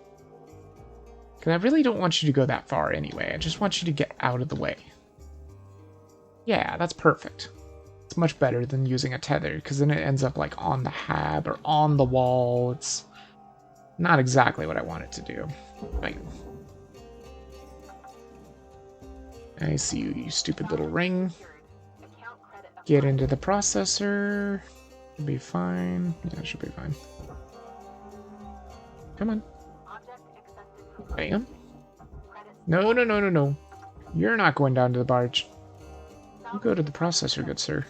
Because I really don't want you to go that far anyway. I just want you to get out of the way. Yeah, that's perfect. It's much better than using a tether, because then it ends up like on the hab or on the wall. It's not exactly what I want it to do. Right. I see you, you stupid little ring. Get into the processor. Should be fine. Yeah, it should be fine. Come on. Bam. No, no, no, no, no. You're not going down to the barge. You go to the processor, good sir.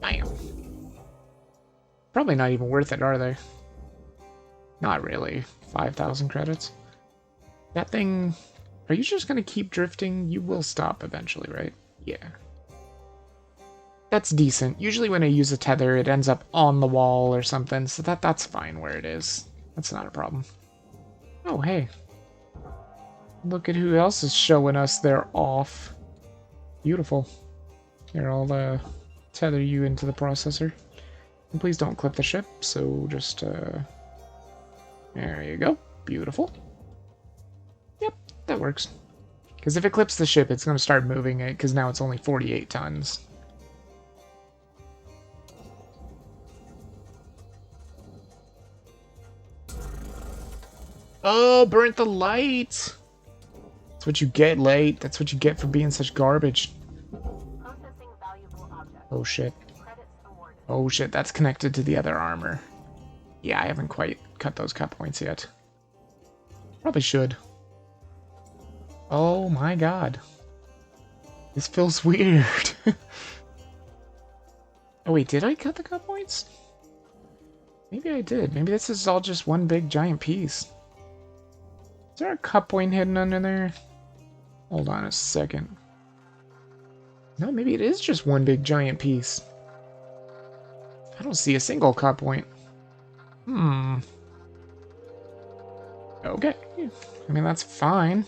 Bam. Probably not even worth it, are they? Not really. 5,000 credits. That thing... Are you just gonna keep drifting? You will stop eventually, right? Yeah. That's decent. Usually when I use a tether, it ends up on the wall or something, so that's fine where it is. That's not a problem. Oh, hey. Look at who else is showing us they're off. Beautiful. Here, I'll tether you into the processor. And please don't clip the ship, so just, there you go. Beautiful. Yep, that works. Because if it clips the ship, it's going to start moving it, because now it's only 48 tons. Oh, burnt the light! That's what you get, Late. That's what you get for being such garbage. Oh, shit. Oh shit, that's connected to the other armor. Yeah, I haven't quite cut those cut points yet. Probably should. Oh my god. This feels weird. Oh wait, did I cut the cut points? Maybe I did. Maybe this is all just one big giant piece. Is there a cut point hidden under there? Hold on a second. No, maybe it is just one big giant piece. I don't see a single cut point. Okay. I mean, that's fine.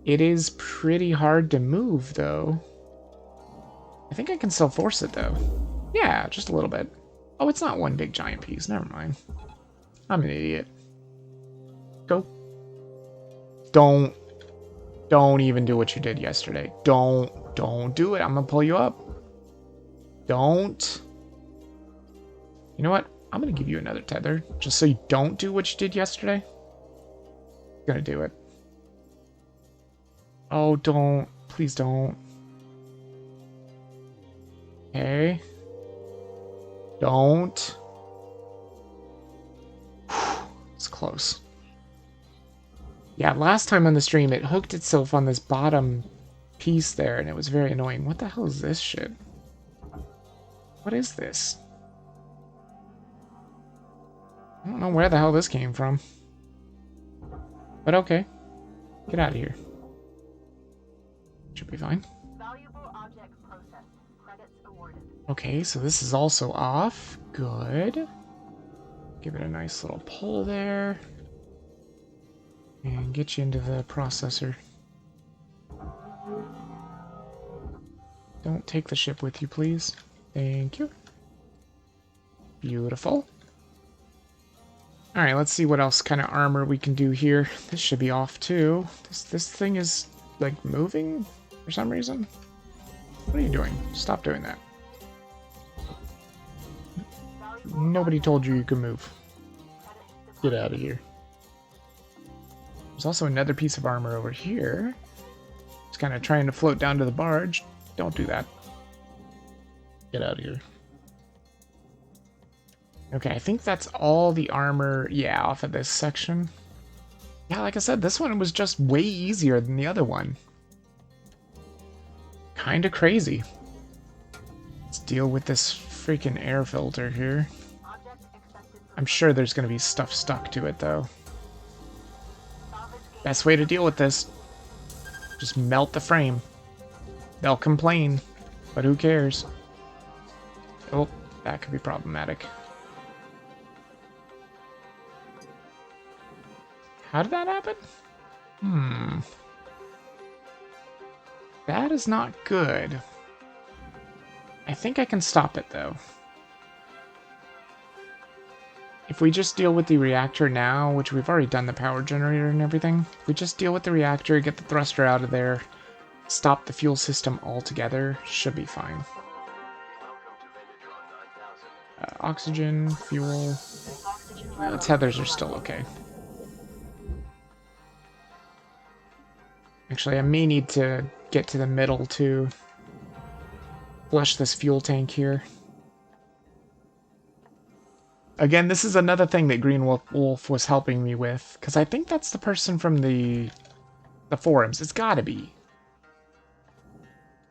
It is pretty hard to move, though. I think I can still force it, though. Yeah, just a little bit. Oh, it's not one big giant piece. Never mind. I'm an idiot. Go. Don't even do what you did yesterday. Don't do it. I'm gonna pull you up. Don't. You know what? I'm gonna give you another tether, just so you don't do what you did yesterday. I'm gonna do it. Oh, don't. Please don't. Okay. Don't. It's close. Yeah, last time on the stream, it hooked itself on this bottom piece there, and it was very annoying. What the hell is this shit? What is this? I don't know where the hell this came from. But okay. Get out of here. Should be fine. Valuable object processed. Credits awarded. Okay, so this is also off. Good. Give it a nice little pull there. And get you into the processor. Don't take the ship with you, please. Thank you. Beautiful. Alright, let's see what else kind of armor we can do here. This should be off too. This thing is, like, moving for some reason. What are you doing? Stop doing that. Nobody told you you could move. Get out of here. There's also another piece of armor over here. It's kind of trying to float down to the barge. Don't do that. Get out of here. Okay, I think that's all the armor, yeah, off of this section. Yeah, like I said, this one was just way easier than the other one. Kinda crazy. Let's deal with this freaking air filter here. I'm sure there's gonna be stuff stuck to it, though. Best way to deal with this, just melt the frame. They'll complain, but who cares? Oh, that could be problematic. How did that happen? That is not good. I think I can stop it, though. If we just deal with the reactor now, which we've already done the power generator and everything, if we just deal with the reactor, get the thruster out of there, stop the fuel system altogether, should be fine. Oxygen, fuel... tethers are still okay. Actually, I may need to get to the middle to flush this fuel tank here. Again, this is another thing that Green Wolf was helping me with, because I think that's the person from the forums. It's gotta be.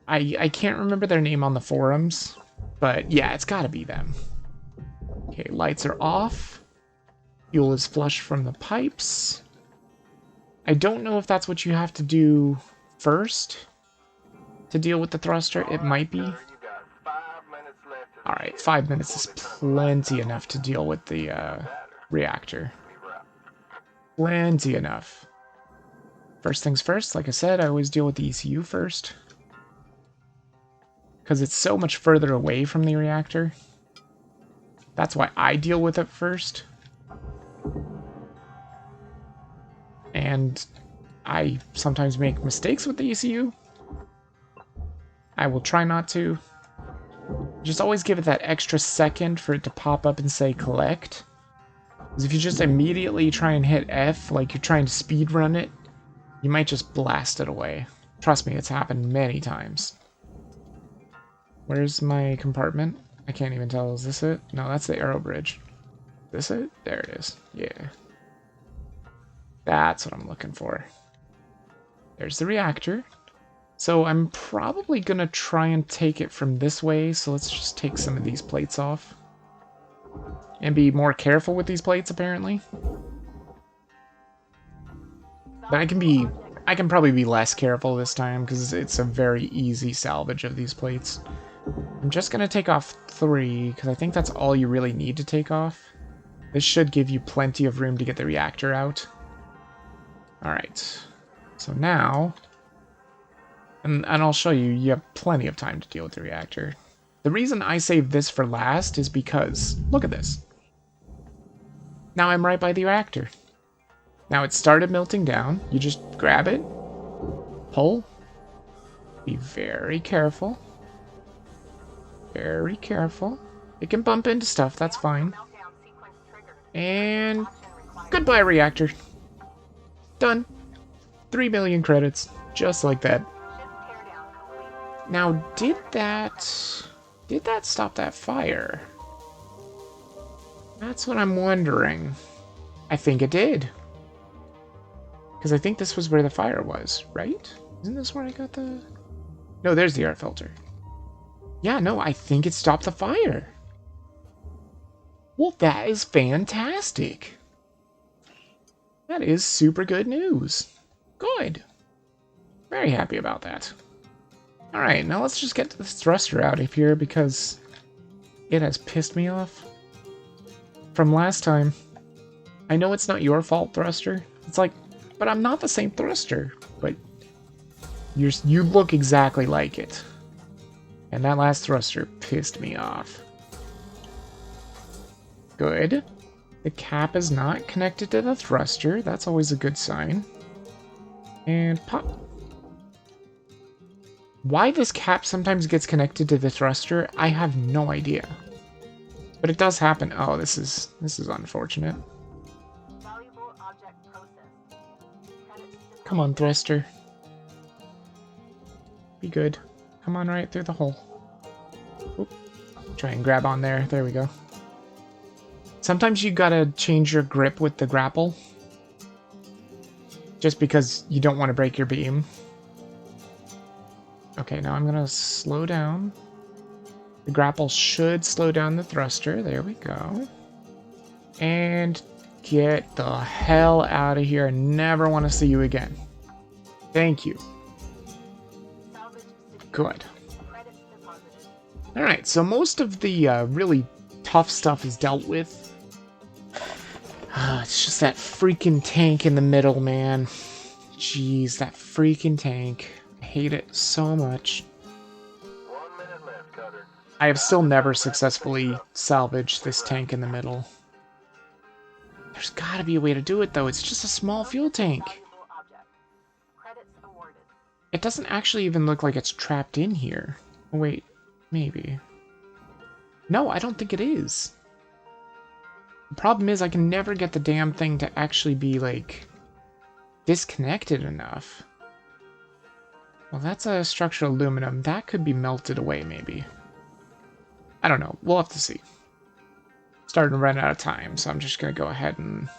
I can't remember their name on the forums, but yeah, it's gotta be them. Okay, lights are off. Fuel is flushed from the pipes. I don't know if that's what you have to do first to deal with the thruster. It might be. Alright, 5 minutes is plenty enough to deal with the reactor. Plenty enough. First things first, like I said, I always deal with the ECU first. Because it's so much further away from the reactor. That's why I deal with it first. And I sometimes make mistakes with the ECU. I will try not to. Just always give it that extra second for it to pop up and say collect. Because if you just immediately try and hit F, like you're trying to speed run it, you might just blast it away. Trust me, it's happened many times. Where's my compartment? I can't even tell. Is this it? No, that's the aero bridge. Is this it? There it is. Yeah. That's what I'm looking for. There's the reactor. So I'm probably going to try and take it from this way. So let's just take some of these plates off. And be more careful with these plates, apparently. But I can probably be less careful this time because it's a very easy salvage of these plates. I'm just going to take off 3 because I think that's all you really need to take off. This should give you plenty of room to get the reactor out. Alright, so now, and I'll show you, you have plenty of time to deal with the reactor. The reason I saved this for last is because, look at this. Now I'm right by the reactor. Now it started melting down, you just grab it, pull, be very careful. Very careful. It can bump into stuff, that's fine. And goodbye, reactor. Done. 3 million credits. Just like that. Now, did that stop that fire? That's what I'm wondering. I think it did. Because I think this was where the fire was, right? Isn't this where I got the... No, there's the air filter. Yeah, no, I think it stopped the fire. Well, that is fantastic. That is super good news. Good. Very happy about that. Alright, now let's just get the thruster out of here because it has pissed me off. From last time. I know it's not your fault, thruster. It's like, but I'm not the same thruster. But you look exactly like it. And that last thruster pissed me off. Good. The cap is not connected to the thruster. That's always a good sign. And pop. Why this cap sometimes gets connected to the thruster, I have no idea. But it does happen. Oh, this is unfortunate. Valuable object processed. Credits to Come on, Thruster. Be good. Come on right through the hole. Oop. Try and grab on there. There we go. Sometimes you gotta change your grip with the grapple. Just because you don't want to break your beam. Okay, now I'm gonna slow down. The grapple should slow down the thruster. There we go. And get the hell out of here. I never want to see you again. Thank you. salvage city. Good. Credits deposited. Alright, so most of the really tough stuff is dealt with. It's just that freaking tank in the middle, man. Jeez, that freaking tank. I hate it so much. 1 minute left, Cutter. I have still never successfully salvaged this tank in the middle. There's gotta be a way to do it, though. It's just a small fuel tank. Valuable object. Credits awarded. It doesn't actually even look like it's trapped in here. Oh, wait, maybe. No, I don't think it is. The problem is I can never get the damn thing to actually be, like, disconnected enough. Well, that's a structural aluminum. That could be melted away, maybe. I don't know. We'll have to see. Starting to run out of time, so I'm just gonna go ahead and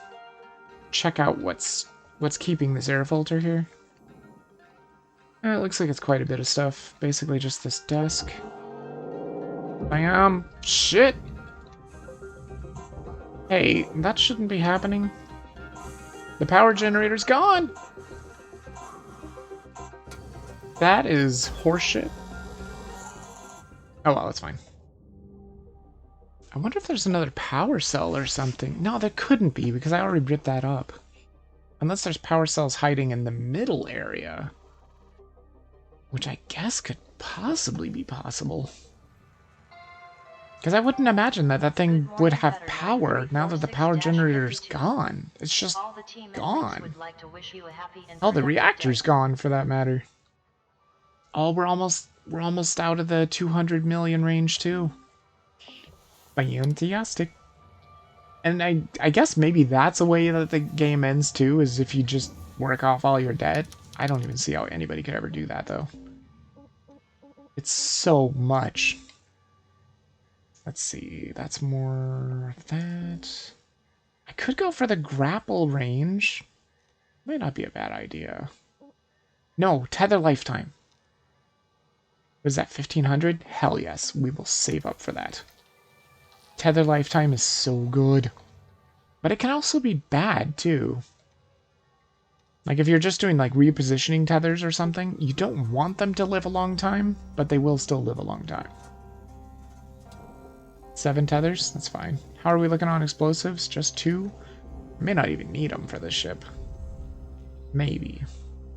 check out what's keeping this air filter here. It looks like it's quite a bit of stuff. Basically just this desk. Bam! Shit! Hey, that shouldn't be happening. The power generator's gone! That is horseshit. Oh well, that's fine. I wonder if there's another power cell or something. No, there couldn't be, because I already ripped that up. Unless there's power cells hiding in the middle area. Which I guess could possibly be possible. Because I wouldn't imagine that that thing would have power now that the power generator's gone. It's just All the team members gone. would like to wish you a happy and Oh, the productive reactor's day. gone, for that matter. Oh, we're almost out of the 200 million range, too. Fantastic. And I guess maybe that's a way that the game ends, too, is if you just work off all your debt. I don't even see how anybody could ever do that, though. It's so much. Let's see, that's more of that. I could go for the grapple range. Might not be a bad idea. No, tether lifetime. Was that 1500? Hell yes, we will save up for that. Tether lifetime is so good. But it can also be bad, too. Like, if you're just doing, like, repositioning tethers or something, you don't want them to live a long time, but they will still live a long time. 7 tethers? That's fine. How are we looking on explosives? Just 2? I may not even need them for this ship. Maybe.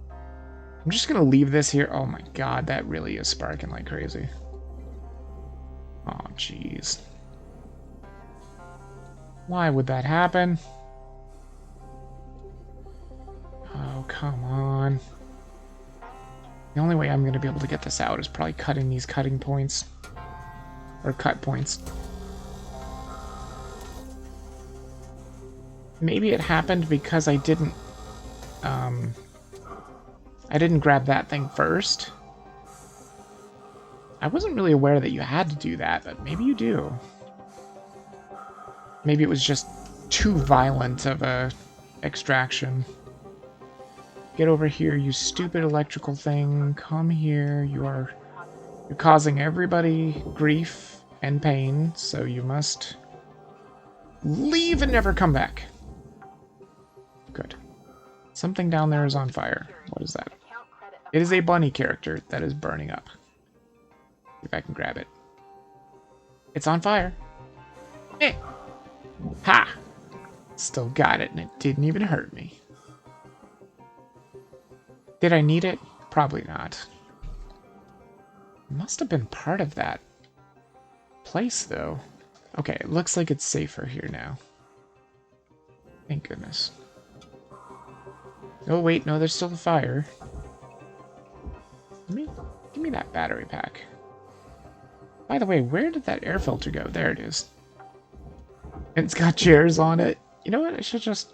I'm just gonna leave this here. Oh my god, that really is sparking like crazy. Oh, jeez. Why would that happen? Oh, come on. The only way I'm going to be able to get this out is probably cutting these cutting points. Or cut points. Maybe it happened because I didn't grab that thing first. I wasn't really aware that you had to do that, but maybe you do. Maybe it was just too violent of a extraction. Get over here, you stupid electrical thing. Come here. You're causing everybody grief and pain, so you must leave and never come back. Good. Something down there is on fire. What is that? Account credit. It is a bunny character that is burning up. If I can grab it. It's on fire. Eh. Ha! Still got it, and it didn't even hurt me. Did I need it? Probably not. Must have been part of that place, though. Okay, it looks like it's safer here now. Thank goodness. Oh, wait, no, there's still a fire. Give me that battery pack. By the way, where did that air filter go? There it is. And it's got chairs on it. You know what? I should just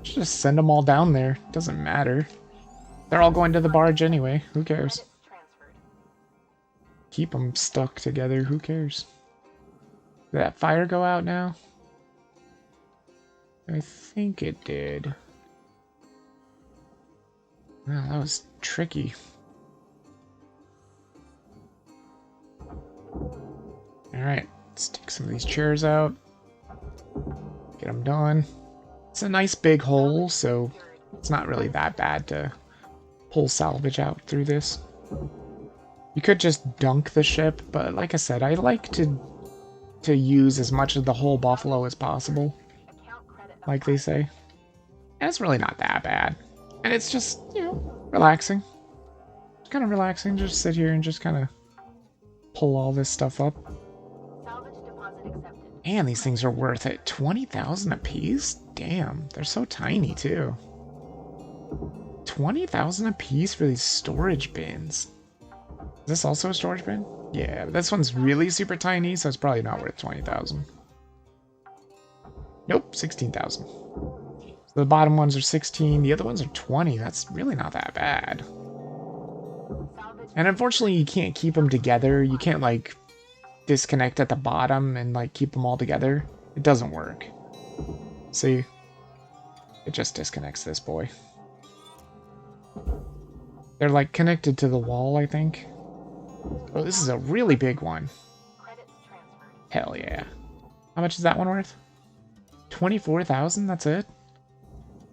send them all down there. Doesn't matter. They're all going to the barge anyway. Who cares? Credits transferred. Keep them stuck together. Who cares? Did that fire go out now? I think it did. Well, that was tricky. Alright, let's take some of these chairs out. Get them done. It's a nice big hole, so it's not really that bad to pull salvage out through this. You could just dunk the ship, but like I said, I like to use as much of the whole Buffalo as possible, Account credit. like they say. And it's really not that bad. And it's just, you know, relaxing. It's kind of relaxing, just sit here and just kind of pull all this stuff up. Salvage deposit accepted. And these things are worth it. 20,000 a piece? Damn, they're so tiny too. 20,000 a piece for these storage bins. Is this also a storage bin? Yeah, but this one's really super tiny, so it's probably not worth 20,000. Nope, 16,000. So the bottom ones are 16, the other ones are 20. That's really not that bad. Salvage. And unfortunately, you can't keep them together. You can't, like, disconnect at the bottom and, like, keep them all together. It doesn't work. See? It just disconnects this boy. They're, like, connected to the wall, I think. Oh, this is a really big one. Credits transferred. Hell yeah. How much is that one worth? 24,000? That's it?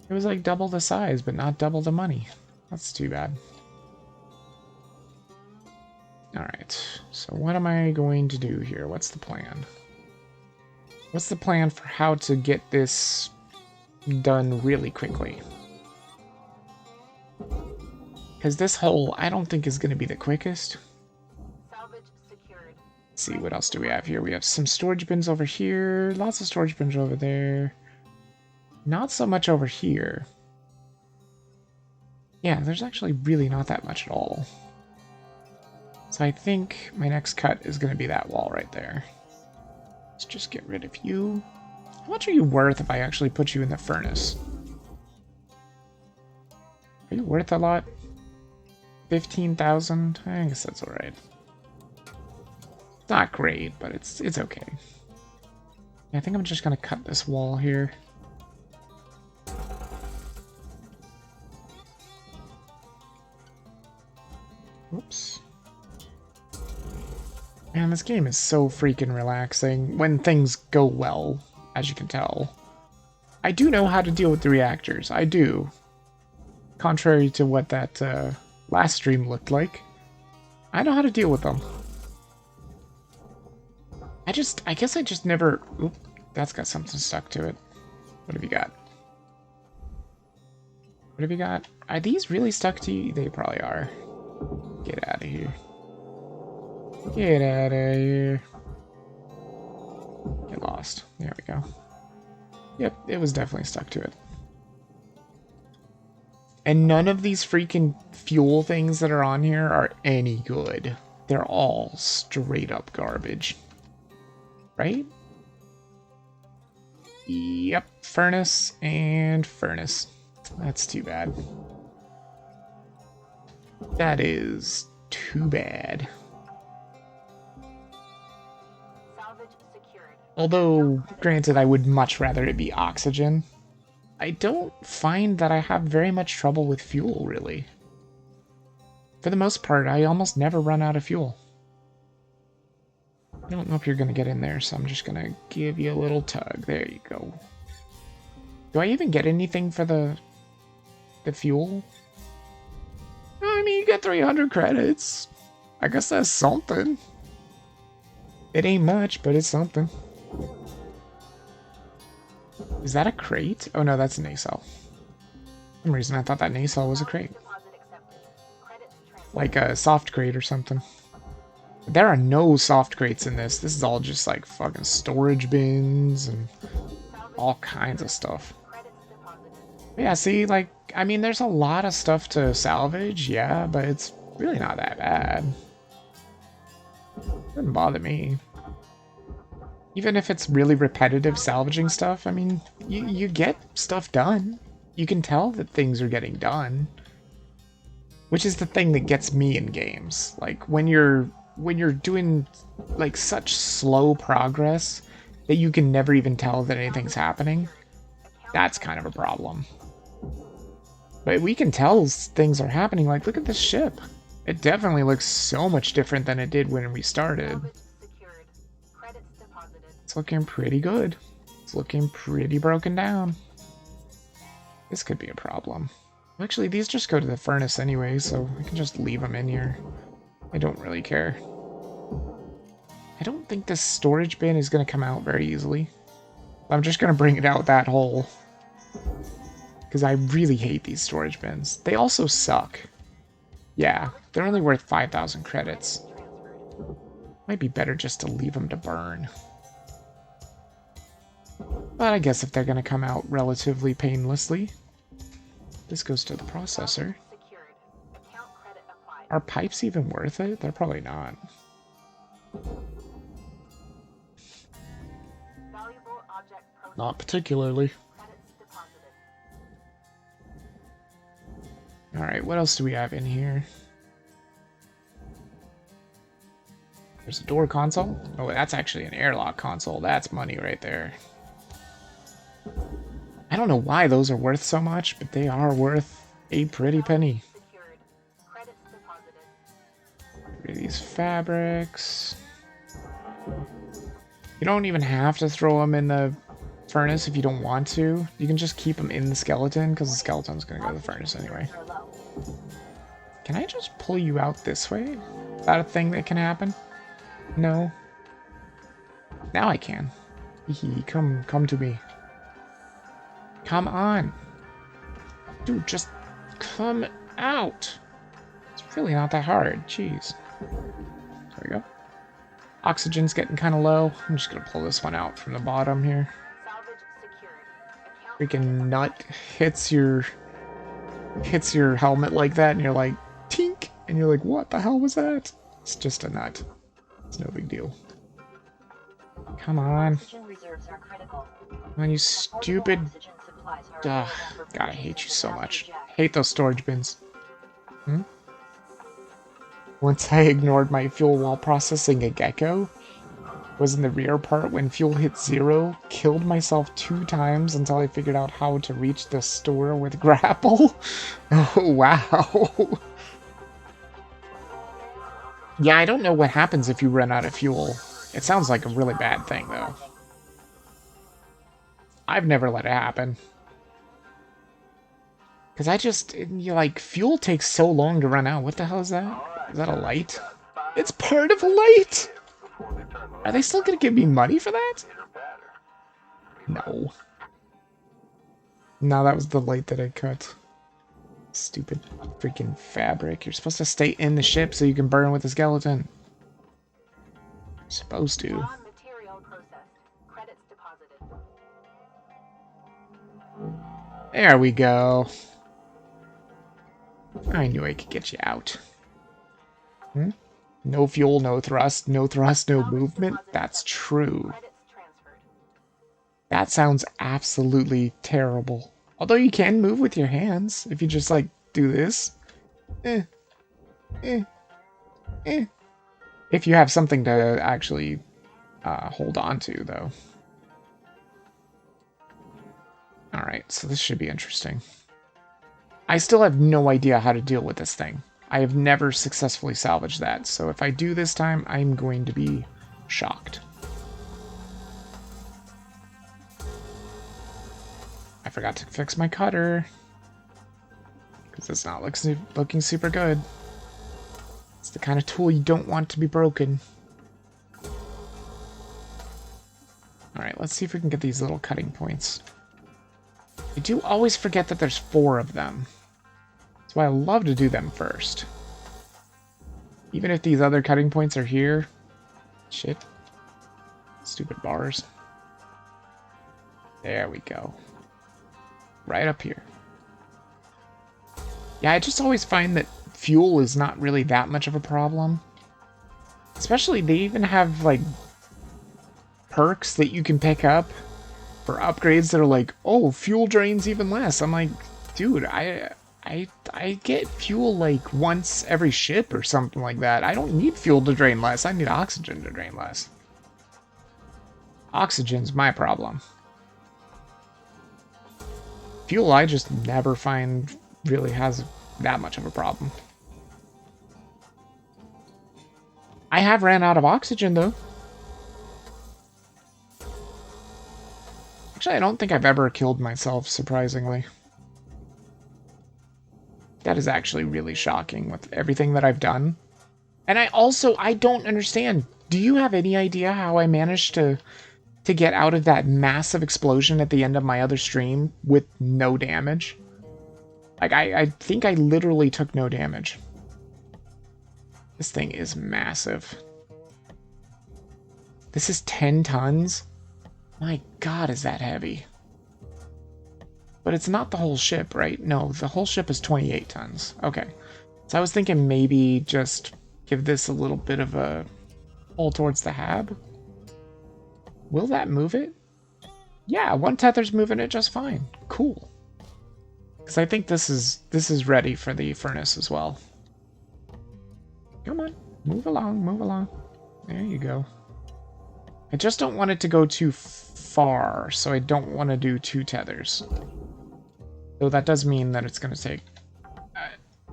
It was like double the size, but not double the money. That's too bad. Alright, so what am I going to do here? What's the plan? What's the plan for how to get this done really quickly? Because this hole, I don't think is going to be the quickest. Salvage secured. Let's see, what else do we have here? We have some storage bins over here. Lots of storage bins over there. Not so much over here. Yeah, there's actually really not that much at all. So I think my next cut is going to be that wall right there. Let's just get rid of you. How much are you worth if I actually put you in the furnace? Are you worth a lot? 15,000? I guess that's alright. It's not great, but it's okay. Yeah, I think I'm just going to cut this wall here. Oops. Man, this game is so freaking relaxing when things go well, as you can tell. I do know how to deal with the reactors. I do. Contrary to what that last stream looked like. I know how to deal with them. I guess I just never... Oop, that's got something stuck to it. What have you got? What have you got? Are these really stuck to you? They probably are. Get out of here. Get out of here. Get lost. There we go. Yep, it was definitely stuck to it. And none of these freaking fuel things that are on here are any good. They're all straight up garbage. Right? Yep, furnace and furnace. That's too bad. That is too bad. Salvage secured. Although, granted, I would much rather it be oxygen. I don't find that I have very much trouble with fuel, really. For the most part, I almost never run out of fuel. I don't know if you're going to get in there, so I'm just going to give you a little tug. There you go. Do I even get anything for the fuel? I mean, you get 300 credits. I guess that's something. It ain't much, but it's something. Is that a crate? Oh no, that's a nacelle. For some reason I thought that nacelle was a crate. Deposit accepted. Credits transferred. Like a soft crate or something. There are no soft crates in this. This is all just like fucking storage bins and all kinds of stuff. Credits deposited. Yeah, see, like, I mean, there's a lot of stuff to salvage, yeah, but it's really not that bad. Doesn't bother me. Even if it's really repetitive salvaging stuff, I mean, you get stuff done. You can tell that things are getting done. Which is the thing that gets me in games. Like, when you're doing, like, such slow progress that you can never even tell that anything's happening, that's kind of a problem. But we can tell things are happening. Like, look at this ship. It definitely looks so much different than it did when we started. It's looking pretty good. It's looking pretty broken down. This could be a problem. Actually, these just go to the furnace anyway, so I can just leave them in here. I don't really care. I don't think this storage bin is going to come out very easily. I'm just going to bring it out that hole. Because I really hate these storage bins. They also suck. Yeah, they're only worth 5,000 credits. Might be better just to leave them to burn. But I guess if they're going to come out relatively painlessly, this goes to the processor. Are pipes even worth it? They're probably not. Not particularly. Alright, what else do we have in here? There's a door console. Oh, that's actually an airlock console. That's money right there. I don't know why those are worth so much, but they are worth a pretty penny. These fabrics. You don't even have to throw them in the furnace if you don't want to. You can just keep them in the skeleton, because the skeleton's going to go to the furnace anyway. Can I just pull you out this way? Is that a thing that can happen? No. Now I can. Come to me. Come on. Dude, just come out. It's really not that hard. Jeez. There we go. Oxygen's getting kind of low. I'm just going to pull this one out from the bottom here. Freaking nut hits your helmet like that, and you're like, tink! And you're like, what the hell was that? It's just a nut. It's no big deal. Come on. Come on, you stupid... Ugh, God, I hate you so much. Hate those storage bins. Once I ignored my fuel while processing a gecko, was in the rear part when fuel hit 0, killed myself 2 times until I figured out how to reach the store with grapple. Oh, wow. Yeah, I don't know what happens if you run out of fuel. It sounds like a really bad thing, though. I've never let it happen. Because like, fuel takes so long to run out. What the hell is that? Is that a light? It's part of a light! Are they still gonna give me money for that? No. No, that was the light that I cut. Stupid freaking fabric. You're supposed to stay in the ship so you can burn with the skeleton. You're supposed to. There we go. I knew I could get you out. No fuel, no thrust, no movement. That's true. That sounds absolutely terrible. Although you can move with your hands if you just, like, do this. If you have something to actually hold on to, though. Alright, so this should be interesting. I still have no idea how to deal with this thing. I have never successfully salvaged that, so if I do this time, I'm going to be shocked. I forgot to fix my cutter. Because it's not looking super good. It's the kind of tool you don't want to be broken. Alright, let's see if we can get these little cutting points. I do always forget that there's 4 of them. That's why I love to do them first. Even if these other cutting points are here. Shit. Stupid bars. There we go. Right up here. Yeah, I just always find that fuel is not really that much of a problem. Especially, they even have, like, perks that you can pick up for upgrades that are like, oh, fuel drains even less. I'm like, dude, I get fuel like once every ship or something like that. I don't need fuel to drain less. I need oxygen to drain less. Oxygen's my problem. Fuel I just never find really has that much of a problem. I have ran out of oxygen though. Actually, I don't think I've ever killed myself, surprisingly. That is actually really shocking with everything that I've done. And I don't understand. Do you have any idea how I managed to get out of that massive explosion at the end of my other stream with no damage? Like, I think I literally took no damage. This thing is massive. This is 10 tons? My god, is that heavy. But it's not the whole ship, right? No, the whole ship is 28 tons. Okay. So I was thinking maybe just give this a little bit of a pull towards the hab. Will that move it? Yeah, one tether's moving it just fine. Cool. Because I think this is ready for the furnace as well. Come on, move along, move along. There you go. I just don't want it to go too far, so I don't want to do 2 tethers. Though that does mean that it's going to take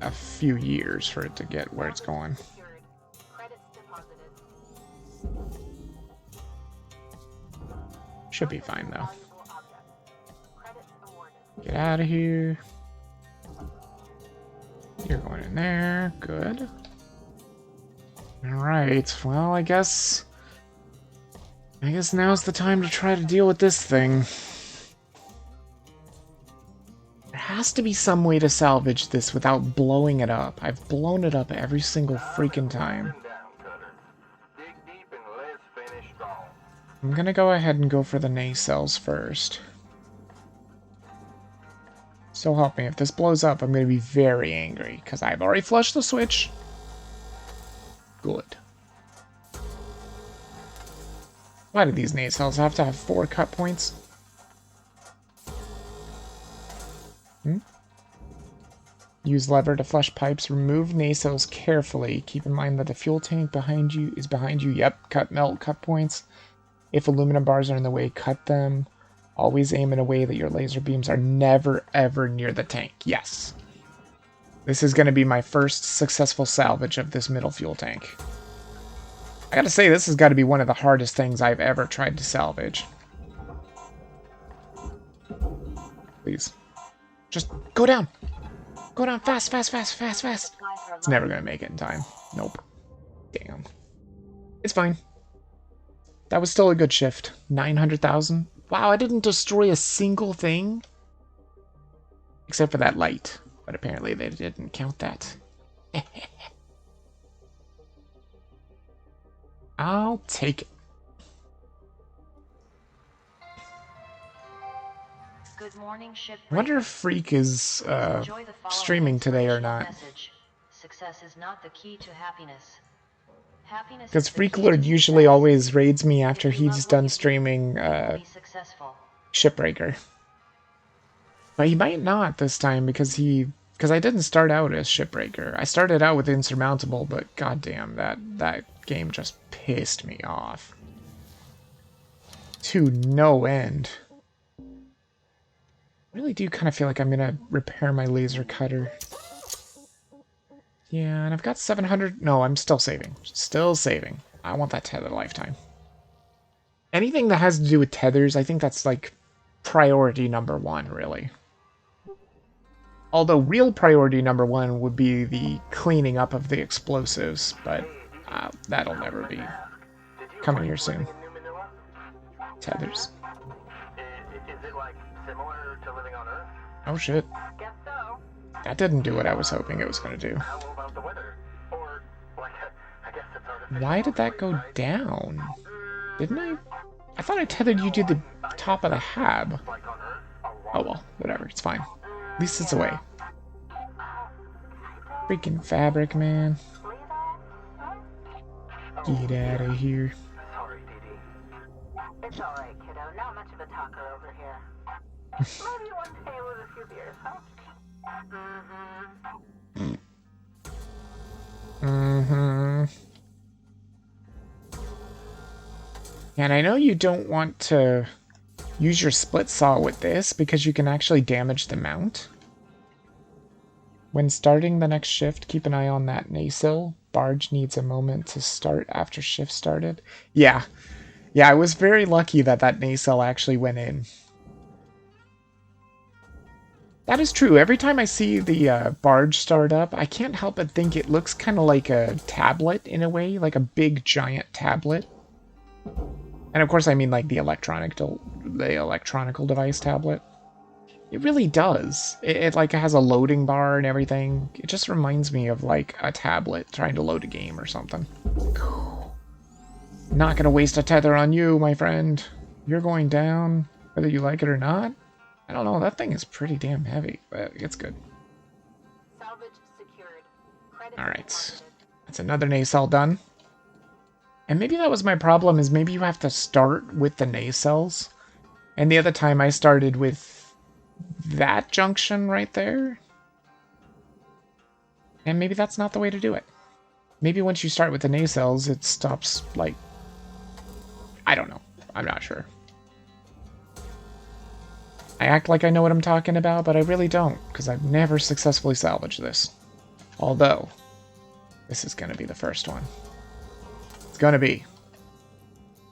a few years for it to get where it's going. Should be fine, though. Get out of here. You're going in there. Good. Alright, well, I guess now's the time to try to deal with this thing. There has to be some way to salvage this without blowing it up. I've blown it up every single freaking time. I'm gonna go ahead and go for the nacelles first. So help me, if this blows up, I'm gonna be very angry, because I've already flushed the switch. Good. Why do these nacelles have to have 4 cut points? Use lever to flush pipes. Remove nacelles carefully. Keep in mind that the fuel tank behind you is behind you. Yep, cut melt, cut points. If aluminum bars are in the way, cut them. Always aim in a way that your laser beams are never, ever near the tank. Yes. This is going to be my first successful salvage of this middle fuel tank. I gotta say, this has got to be one of the hardest things I've ever tried to salvage. Please. Just go down. Go down fast, fast, fast, fast, fast. It's never going to make it in time. Nope. Damn. It's fine. That was still a good shift. 900,000. Wow, I didn't destroy a single thing. Except for that light. But apparently they didn't count that. I'll take it. Good morning, ship. I wonder if Freak is streaming today or not. Success is not the key to happiness. Because Freak Lord usually always raids me after he's done streaming Shipbreaker. But he might not this time because I didn't start out as Shipbreaker. I started out with Insurmountable, but goddamn, that game just pissed me off. To no end. I really do kind of feel like I'm gonna repair my laser cutter. Yeah, and I've got 700... No, I'm still saving. Still saving. I want that tether lifetime. Anything that has to do with tethers, I think that's, like, priority number 1, really. Although real priority number 1 would be the cleaning up of the explosives, but that'll never be coming here soon. Tethers. Is it, like, similar to living on Earth? Oh, shit. Guess so. That didn't do what I was hoping it was going to do. How about the weather? Or, like, I guess it's artificial. Why did that go down? Didn't I? I thought I tethered you to the top of the hab. Like on Earth, a Oh well, whatever, it's fine. At least it's away. Freaking fabric, man. Get out of here. Sorry, DD. It's alright, kiddo. Not much of a talker over here. Maybe one day with a few beers, huh? And I know you don't want to use your split saw with this because you can actually damage the mount. When starting the next shift, keep an eye on that nacelle. Barge needs a moment to start after shift started. Yeah, I was very lucky that that nacelle actually went in. That is true. Every time I see the barge start up, I can't help but think it looks kind of like a tablet in a way, like a big giant tablet. And of course I mean like the electronical device tablet. It really does. It like has a loading bar and everything. It just reminds me of like a tablet trying to load a game or something. Not gonna waste a tether on you, my friend. You're going down, whether you like it or not. I don't know, that thing is pretty damn heavy, but it's good. Alright, that's another nacelle done. And maybe that was my problem, is maybe you have to start with the nacelles. And the other time I started with that junction right there. And maybe that's not the way to do it. Maybe once you start with the nacelles, it stops, like... I don't know. I'm not sure. I act like I know what I'm talking about, but I really don't, because I've never successfully salvaged this. Although, this is going to be the first one. It's going to be.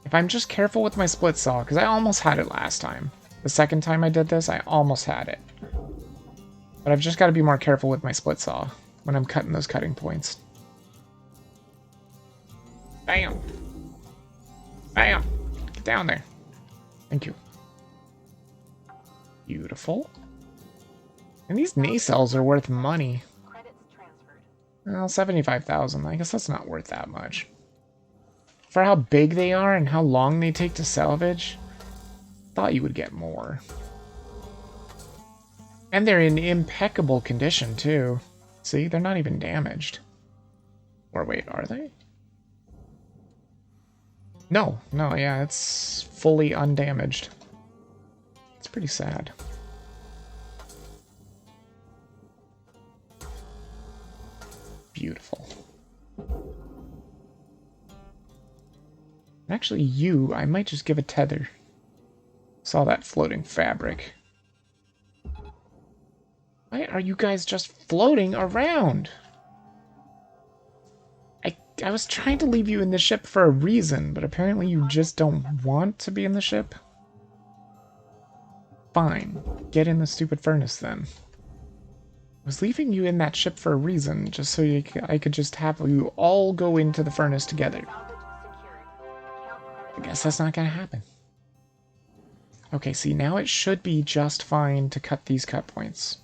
If I'm just careful with my split saw, because I almost had it last time. The second time I did this, I almost had it. But I've just got to be more careful with my split saw when I'm cutting those cutting points. Bam! Bam! Get down there. Thank you. Beautiful. And these nacelles are worth money. Well, 75,000. I guess that's not worth that much. For how big they are and how long they take to salvage, thought you would get more. And they're in impeccable condition, too. See, they're not even damaged. Or wait, are they? No, yeah, it's fully undamaged. It's pretty sad. Beautiful. Actually, I might just give a tether. Saw that floating fabric. Why are you guys just floating around? I was trying to leave you in the ship for a reason, but apparently you just don't want to be in the ship. Fine. Get in the stupid furnace then. I was leaving you in that ship for a reason, just so I could just have you all go into the furnace together. I guess that's not gonna happen. Okay, see, now it should be just fine to cut these cut points.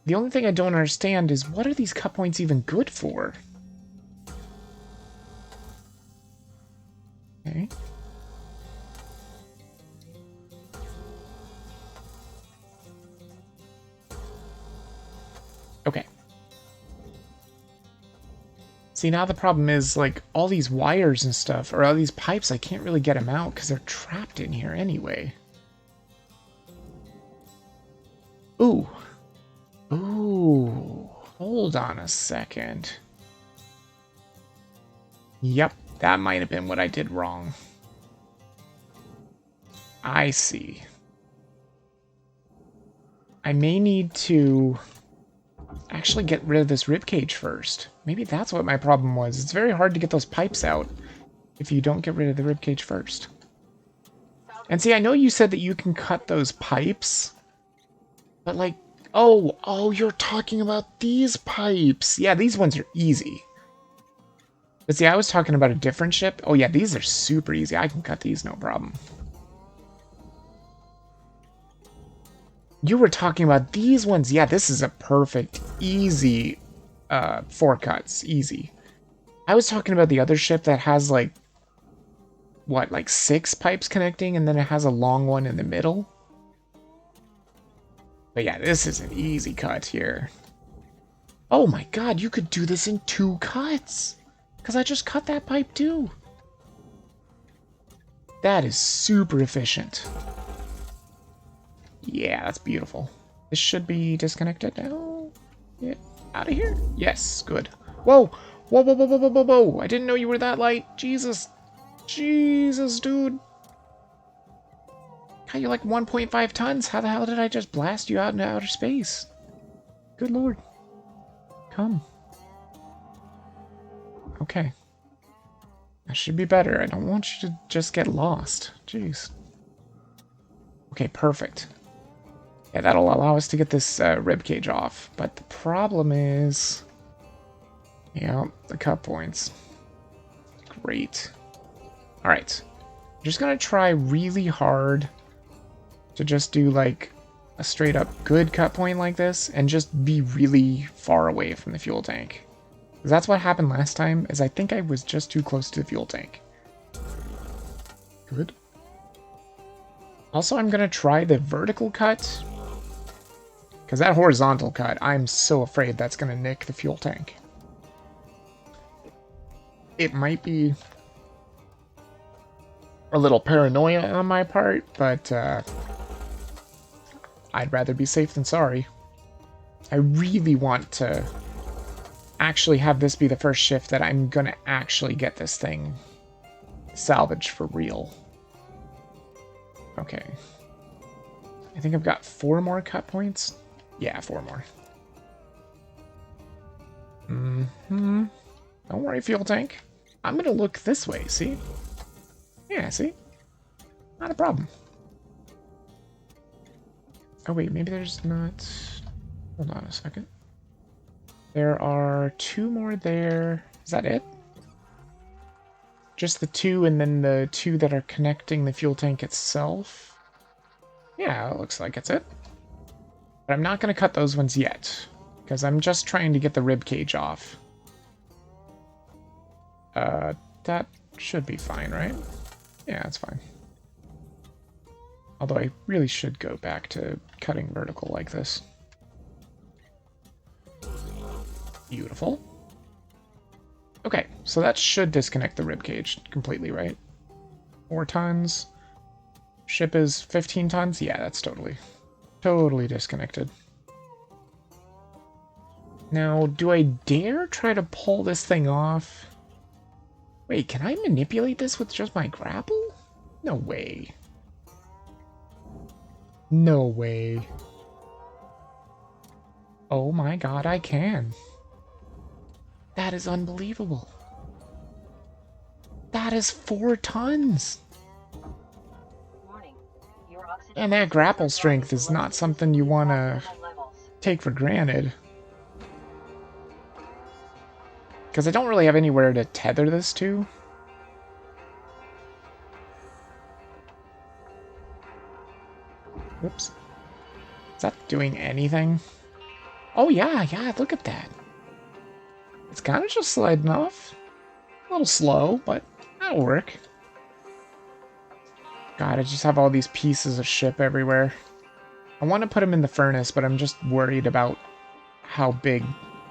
The only thing I don't understand is, what are these cut points even good for? Okay. Okay. See, now the problem is, like, all these wires and stuff, or all these pipes, I can't really get them out because they're trapped in here anyway. Ooh. Ooh. Hold on a second. Yep, that might have been what I did wrong. I see. I may need to actually get rid of this ribcage first. Maybe that's what my problem was. It's very hard to get those pipes out if you don't get rid of the ribcage first. And see, I know you said that you can cut those pipes, but like, oh, you're talking about these pipes. Yeah, these ones are easy. But see, I was talking about a different ship. Oh yeah, these are super easy. I can cut these, no problem. You were talking about these ones. Yeah, this is a perfect, easy 4 cuts. Easy. I was talking about the other ship that has like, what, like 6 pipes connecting, and then it has a long one in the middle. But yeah, this is an easy cut here. Oh my god, you could do this in 2 cuts! Because I just cut that pipe too. That is super efficient. Yeah, that's beautiful. This should be disconnected now. Get out of here. Yes, good. Whoa! Whoa, whoa, whoa, whoa, whoa, whoa, whoa! I didn't know you were that light. Jesus. Jesus, dude. God, you're like 1.5 tons. How the hell did I just blast you out into outer space? Good lord. Come. Okay. That should be better. I don't want you to just get lost. Jeez. Okay, perfect. Yeah, that'll allow us to get this ribcage off. But the problem is... yeah, the cut points. Great. Alright. I'm just gonna try really hard to just do, like, a straight-up good cut point like this, and just be really far away from the fuel tank. Because that's what happened last time, is I think I was just too close to the fuel tank. Good. Also, I'm gonna try the vertical cut. Because that horizontal cut, I'm so afraid that's gonna nick the fuel tank. It might be a little paranoia on my part, but I'd rather be safe than sorry. I really want to actually have this be the first shift that I'm gonna actually get this thing salvaged for real. Okay. I think I've got 4 more cut points. Yeah, 4 more. Don't worry, fuel tank. I'm gonna look this way, see? Yeah, see? Not a problem. Oh wait, maybe there's not... hold on a second. There are 2 more there. Is that it? Just the 2 and then the 2 that are connecting the fuel tank itself? Yeah, it looks like it's it. But I'm not going to cut those ones yet, because I'm just trying to get the rib cage off. That should be fine, right? Yeah, that's fine. Although I really should go back to cutting vertical like this. Beautiful. Okay, so that should disconnect the rib cage completely, right? 4 tons. Ship is 15 tons? Yeah, that's totally disconnected. Now, do I dare try to pull this thing off? Wait, can I manipulate this with just my grapple? No way. No way. Oh my god, I can. That is unbelievable. That is 4 tons. And that grapple strength is not something you want to take for granted. Because I don't really have anywhere to tether this to. Whoops. Is that doing anything? Oh yeah, look at that. It's kind of just sliding off. A little slow, but that'll work. God, I just have all these pieces of ship everywhere. I want to put them in the furnace, but I'm just worried about how big,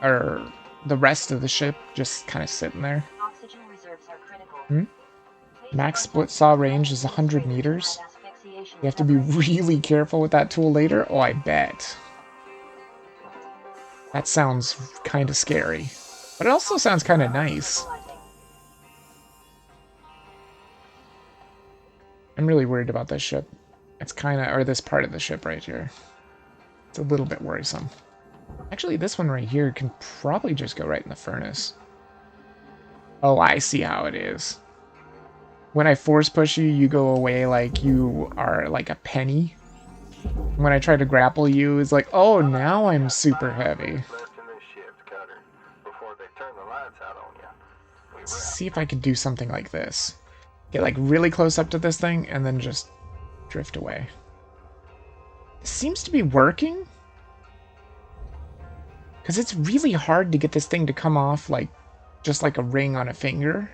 or the rest of the ship just kind of sitting there. Oxygen reserves are critical. Max split saw range is 100 meters. You have to be really careful with that tool later. Oh, I bet. That sounds kind of scary. But it also sounds kind of nice. I'm really worried about this ship. It's kind of, or this part of the ship right here. It's a little bit worrisome. Actually, this one right here can probably just go right in the furnace. Oh, I see how it is. When I force push you, you go away like you are like a penny. When I try to grapple you, it's like, oh, now I'm super heavy. Let's see if I can do something like this. Get like really close up to this thing and then just drift away. It seems to be working. Because it's really hard to get this thing to come off like just like a ring on a finger.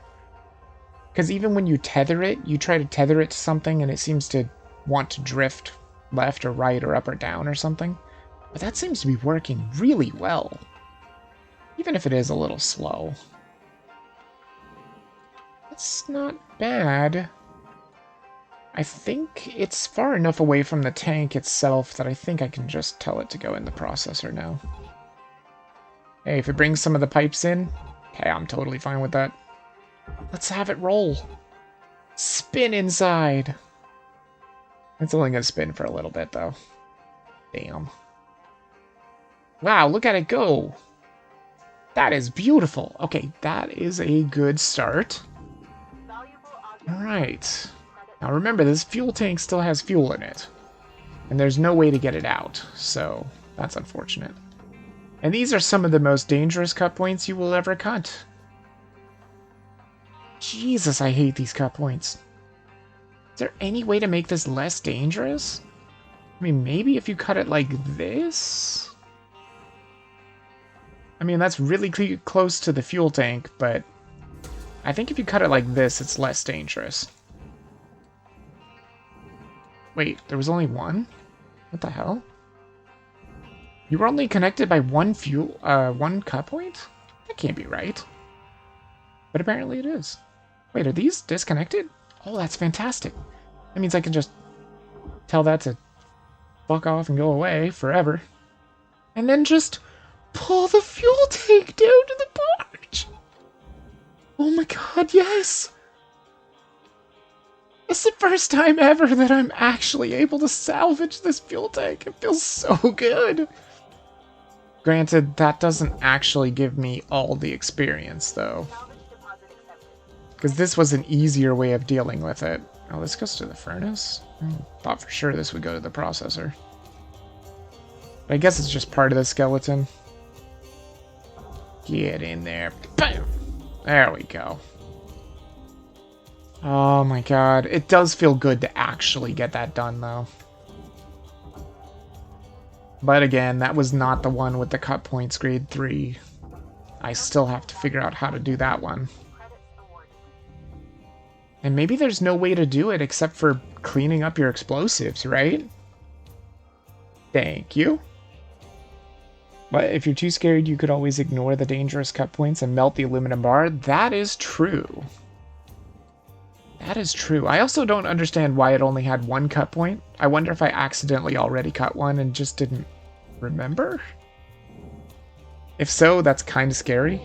Because even when you tether it, you try to tether it to something and it seems to want to drift left or right or up or down or something. But that seems to be working really well. Even if it is a little slow. That's not bad. I think it's far enough away from the tank itself that I think I can just tell it to go in the processor now. Hey, if it brings some of the pipes in, hey, I'm totally fine with that. Let's have it roll. Spin inside. It's only going to spin for a little bit, though. Damn. Wow, look at it go. That is beautiful. Okay, that is a good start. Alright. Now remember, this fuel tank still has fuel in it. And there's no way to get it out, so that's unfortunate. And these are some of the most dangerous cut points you will ever cut. Jesus, I hate these cut points. Is there any way to make this less dangerous? I mean, maybe if you cut it like this? I mean, that's really close to the fuel tank, but I think if you cut it like this, it's less dangerous. Wait, there was only one? What the hell? You were only connected by one cut point? That can't be right. But apparently it is. Wait, are these disconnected? Oh, that's fantastic. That means I can just tell that to fuck off and go away forever. And then just pull the fuel tank down to the barge. Oh my god, yes! It's the first time ever that I'm actually able to salvage this fuel tank. It feels so good. Granted, that doesn't actually give me all the experience, though. Because this was an easier way of dealing with it. Oh, this goes to the furnace? I thought for sure this would go to the processor. But I guess it's just part of the skeleton. Get in there. Bam! There we go. Oh my god. It does feel good to actually get that done, though. But again, that was not the one with the cut points grade 3. I still have to figure out how to do that one. And maybe there's no way to do it except for cleaning up your explosives, right? Thank you. But if you're too scared, you could always ignore the dangerous cut points and melt the aluminum bar. That is true. That is true. I also don't understand why it only had one cut point. I wonder if I accidentally already cut one and just didn't remember? If so, that's kind of scary.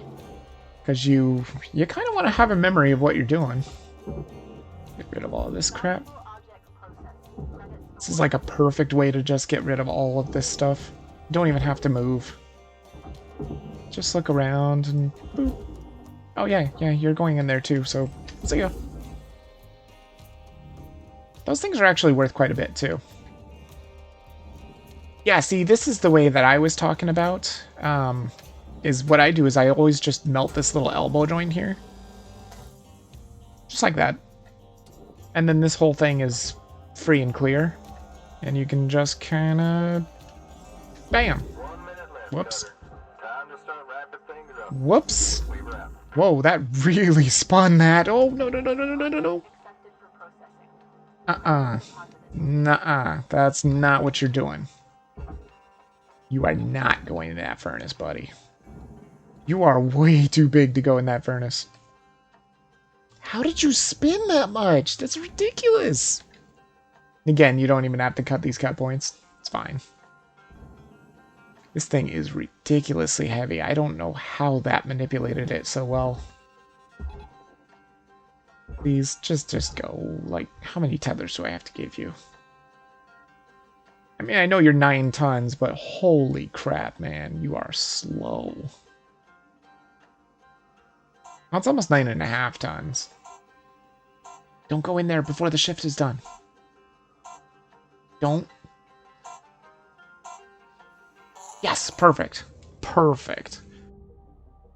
Because you kind of want to have a memory of what you're doing. Get rid of all of this crap. This is like a perfect way to just get rid of all of this stuff. You don't even have to move. Just look around and boop. Oh yeah, you're going in there too, so see ya. Those things are actually worth quite a bit too. Yeah, see, this is the way that I was talking about. Is what I do is I always just melt this little elbow joint here. Just like that. And then this whole thing is free and clear. And you can just kind of... Bam! Whoops. Whoops! Whoa, that really spun that. Oh, no. Nuh-uh. That's not what you're doing. You are not going in that furnace, buddy. You are way too big to go in that furnace. How did you spin that much? That's ridiculous. Again, you don't even have to cut these cut points. It's fine. This thing is ridiculously heavy. I don't know how that manipulated it so well. Please, just go. Like, how many tethers do I have to give you? I mean, I know you're 9 tons, but holy crap, man. You are slow. Well, it's almost 9.5 tons. Don't go in there before the shift is done. Don't. Yes, perfect. Perfect.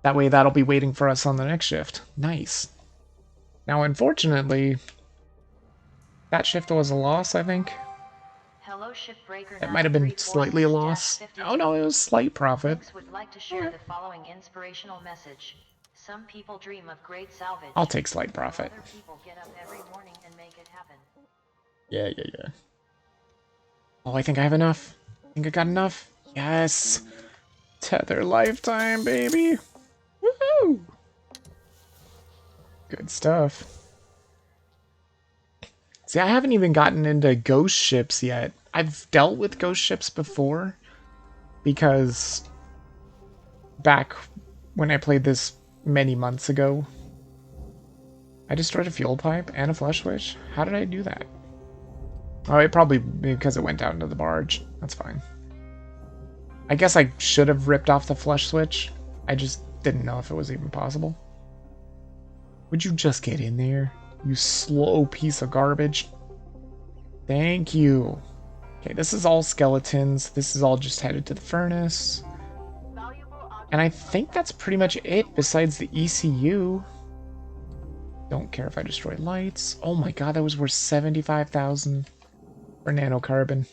That way that'll be waiting for us on the next shift. Nice. Now, unfortunately, that shift was a loss, I think. Hello, Shipbreaker. That might have been slightly a loss. Oh no, it was slight profit. Would like to share the following inspirational message. Some people dream of great salvage. I'll take slight profit. Other people get up every morning and make it happen. Yeah. Oh, I think I have enough. I think I got enough. Yes. Tether lifetime, baby. Woohoo! Good stuff. See, I haven't even gotten into ghost ships yet. I've dealt with ghost ships before because back when I played this many months ago, I destroyed a fuel pipe and a flush switch. How did I do that? Oh, it probably because it went down to the barge. That's fine. I guess I should have ripped off the flush switch. I just didn't know if it was even possible. Would you just get in there, you slow piece of garbage? Thank you. Okay, this is all skeletons. This is all just headed to the furnace. And I think that's pretty much it besides the ECU. Don't care if I destroy lights. Oh my god, that was worth 75,000 for nanocarbon.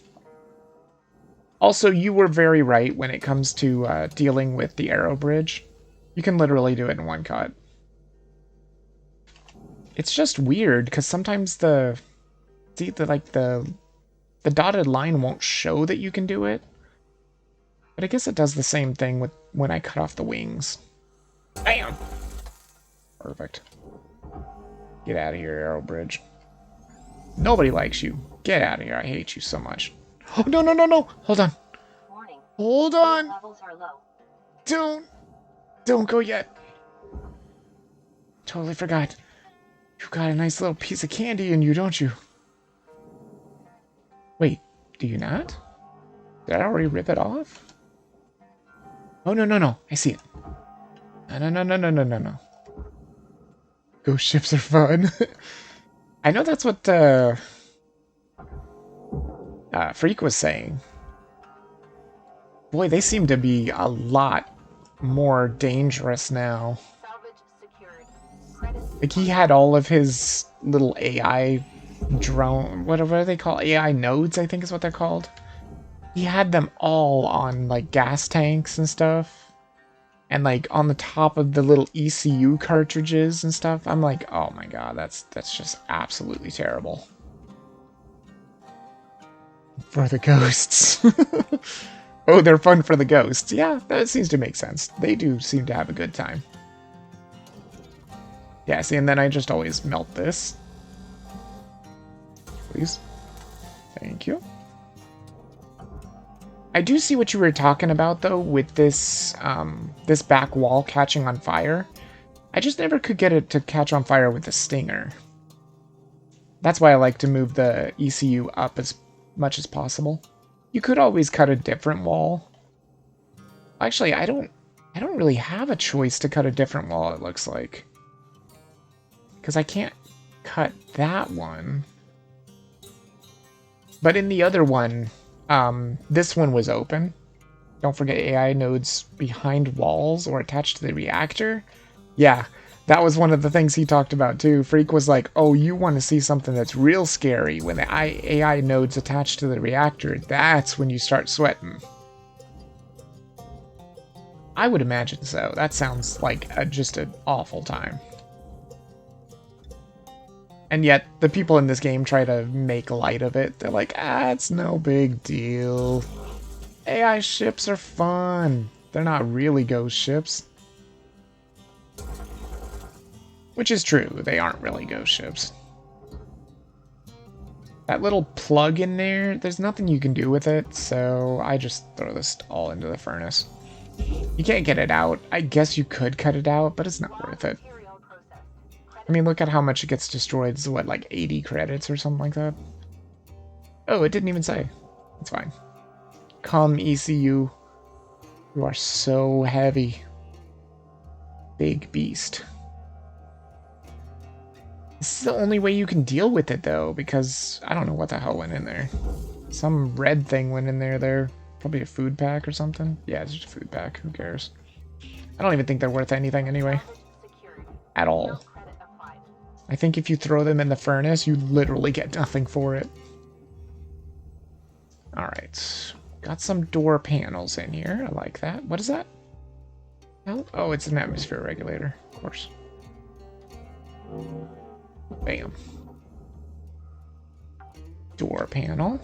Also, you were very right when it comes to dealing with the arrow bridge. You can literally do it in one cut. It's just weird because sometimes the dotted line won't show that you can do it. But I guess it does the same thing with when I cut off the wings. Bam! Perfect. Get out of here, arrow bridge. Nobody likes you. Get out of here. I hate you so much. Oh, no, no, no, no. Hold on. Warning. Hold on. Levels are low. Don't go yet. Totally forgot. You've got a nice little piece of candy in you, don't you? Wait, do you not? Did I already rip it off? Oh, no, no, no. I see it. No, no, no, no, no, no, no. Ghost ships are fun. I know that's what Freak was saying. Boy, they seem to be a lot more dangerous now. Like, he had all of his little AI drone... Whatever they call AI nodes, I think is what they're called. He had them all on, like, gas tanks and stuff. And, like, on the top of the little ECU cartridges and stuff. I'm like, oh my god, that's just absolutely terrible. For the ghosts. Oh, they're fun for the ghosts. Yeah, that seems to make sense. They do seem to have a good time. Yeah, see, and then I just always melt this. Please. Thank you. I do see what you were talking about, though, with this, this back wall catching on fire. I just never could get it to catch on fire with the stinger. That's why I like to move the ECU up as much as possible. You could always cut a different wall. Actually, I don't really have a choice to cut a different wall, it looks like. Because I can't cut that one. But in the other one, this one was open. Don't forget AI nodes behind walls or attached to the reactor. Yeah, that was one of the things he talked about too. Freak was like, oh, you want to see something that's real scary. When the AI node's attached to the reactor, that's when you start sweating. I would imagine so. That sounds like just an awful time. And yet, the people in this game try to make light of it. They're like, it's no big deal. AI ships are fun. They're not really ghost ships. Which is true, they aren't really ghost ships. That little plug in there, there's nothing you can do with it, so I just throw this all into the furnace. You can't get it out. I guess you could cut it out, but it's not worth it. I mean, look at how much it gets destroyed. It's what, like 80 credits or something like that? Oh, it didn't even say. It's fine. Come, ECU. You are so heavy. Big beast. This is the only way you can deal with it, though, because I don't know what the hell went in there. Some red thing went in there. Probably a food pack or something. Yeah, it's just a food pack. Who cares? I don't even think they're worth anything anyway. At all. I think if you throw them in the furnace, you literally get nothing for it. Alright. Got some door panels in here. I like that. What is that? Oh, it's an atmosphere regulator. Of course. Bam. Door panel.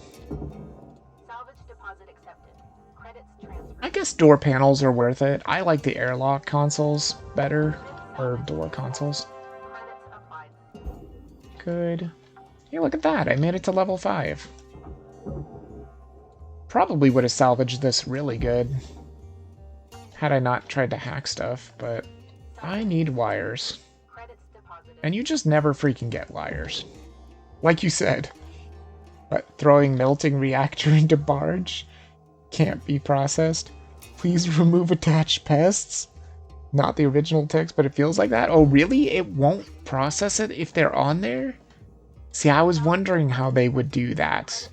Salvage deposit accepted. Credits transferred. I guess door panels are worth it. I like the airlock consoles better. Or door consoles. Credits applied. Good. Hey, look at that. I made it to level 5. Probably would have salvaged this really good had I not tried to hack stuff, but I need wires. And you just never freaking get wires. Like you said. But throwing melting reactor into barge can't be processed. Please remove attached pests. Not the original text, but it feels like that. Oh, really? It won't process it if they're on there? See, I was wondering how they would do that.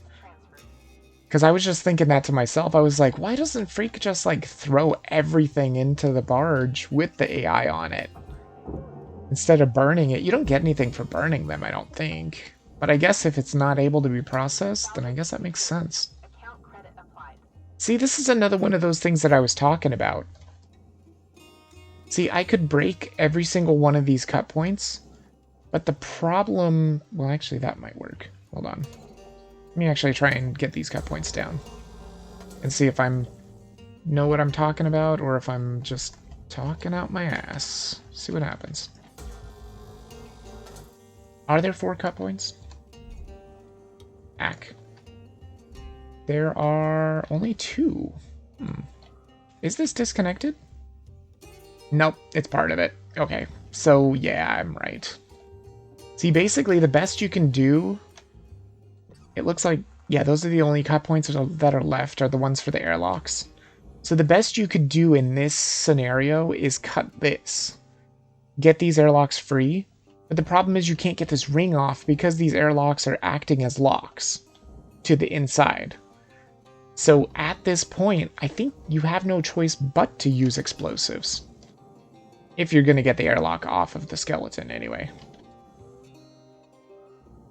Because I was just thinking that to myself. I was like, why doesn't Freak just, like, throw everything into the barge with the AI on it? Instead of burning it. You don't get anything for burning them, I don't think. But I guess if it's not able to be processed, then I guess that makes sense. See, this is another one of those things that I was talking about. See, I could break every single one of these cut points, but the problem... Well, actually, that might work. Hold on. Let me actually try and get these cut points down and see if I'm know what I'm talking about or if I'm just talking out my ass. See what happens. Are there 4 cut points? Ack. There are only 2. Is this disconnected? Nope, it's part of it. Okay, so yeah, I'm right. See, basically the best you can do... It looks like, yeah, those are the only cut points that are left are the ones for the airlocks. So the best you could do in this scenario is cut this. Get these airlocks free. But the problem is you can't get this ring off because these airlocks are acting as locks to the inside. So at this point, I think you have no choice but to use explosives. If you're going to get the airlock off of the skeleton anyway.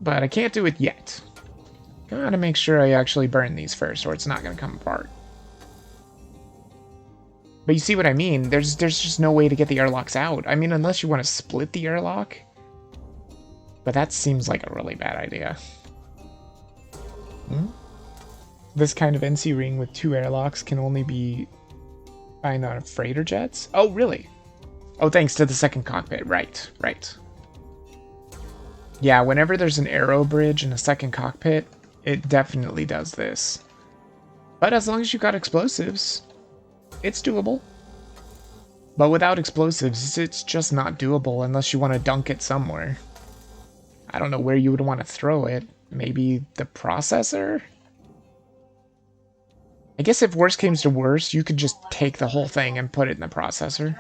But I can't do it yet. Gotta make sure I actually burn these first, or it's not gonna come apart. But you see what I mean? There's just no way to get the airlocks out. I mean, unless you want to split the airlock. But that seems like a really bad idea. This kind of NC ring with 2 airlocks can only be found on freighter jets? Oh, really? Oh, thanks to the second cockpit. Right, right. Yeah, whenever there's an aero bridge and a second cockpit, it definitely does this. But as long as you got explosives, it's doable. But without explosives, it's just not doable unless you want to dunk it somewhere. I don't know where you would want to throw it. Maybe the processor? I guess if worst comes to worst, you could just take the whole thing and put it in the processor.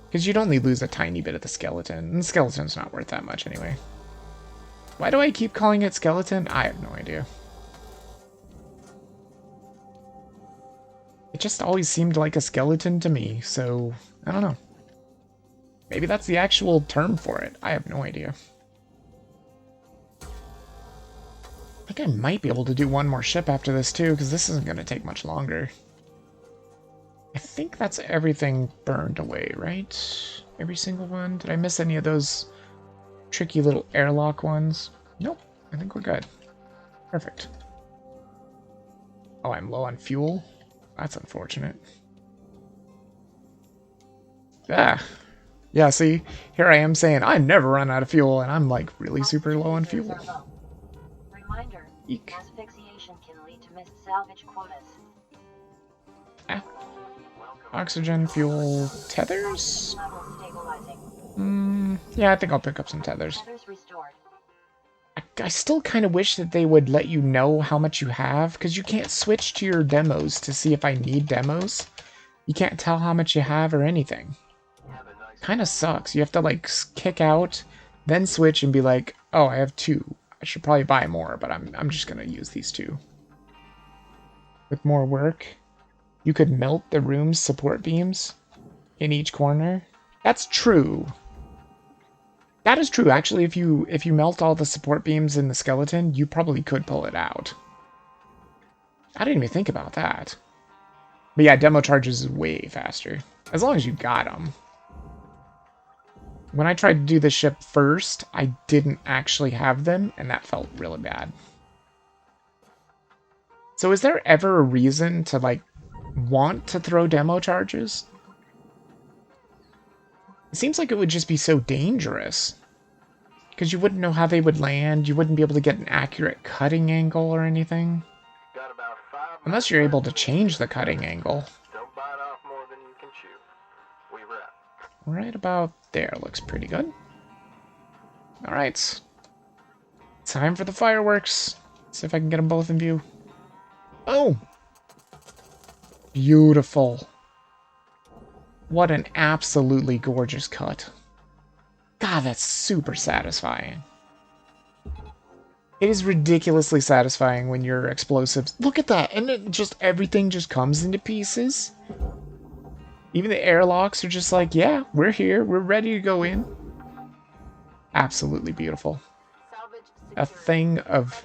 Because you'd only lose a tiny bit of the skeleton, and the skeleton's not worth that much anyway. Why do I keep calling it skeleton? I have no idea. It just always seemed like a skeleton to me, so I don't know. Maybe that's the actual term for it. I have no idea. I think I might be able to do one more ship after this too, because this isn't going to take much longer. I think that's everything burned away, right? Every single one? Did I miss any of those tricky little airlock ones? Nope. I think we're good. Perfect. Oh, I'm low on fuel? That's unfortunate. Ah. Yeah, see? Here I am saying I never run out of fuel, and I'm like really super low on fuel. Reminder, Eek. asphyxiation can lead to missed salvage quotas. Ah. Oxygen, fuel, tethers? Level stabilizing. Yeah, I think I'll pick up some tethers. Tethers restored. I still kind of wish that they would let you know how much you have, because you can't switch to your demos to see if I need demos. You can't tell how much you have or anything. Kind of sucks. You have to, like, kick out, then switch and be like, oh, I have 2. I should probably buy more, but I'm just going to use these 2. With more work, you could melt the room's support beams in each corner. That's true. That is true. Actually, if you melt all the support beams in the skeleton, you probably could pull it out. I didn't even think about that. But yeah, demo charges is way faster. As long as you got them. When I tried to do this ship first, I didn't actually have them, and that felt really bad. So is there ever a reason to, like, want to throw demo charges? It seems like it would just be so dangerous. Because you wouldn't know how they would land. You wouldn't be able to get an accurate cutting angle or anything. Got about 5 Unless you're able to change the cutting angle. Don't bite off more than you can chew. We wrap. Right about there looks pretty good. Alright. Time for the fireworks. See if I can get them both in view. Oh! Beautiful. What an absolutely gorgeous cut. God, that's super satisfying. It is ridiculously satisfying when your explosives... Look at that! And it just everything just comes into pieces. Even the airlocks are just like, yeah, we're here. We're ready to go in. Absolutely beautiful. A thing of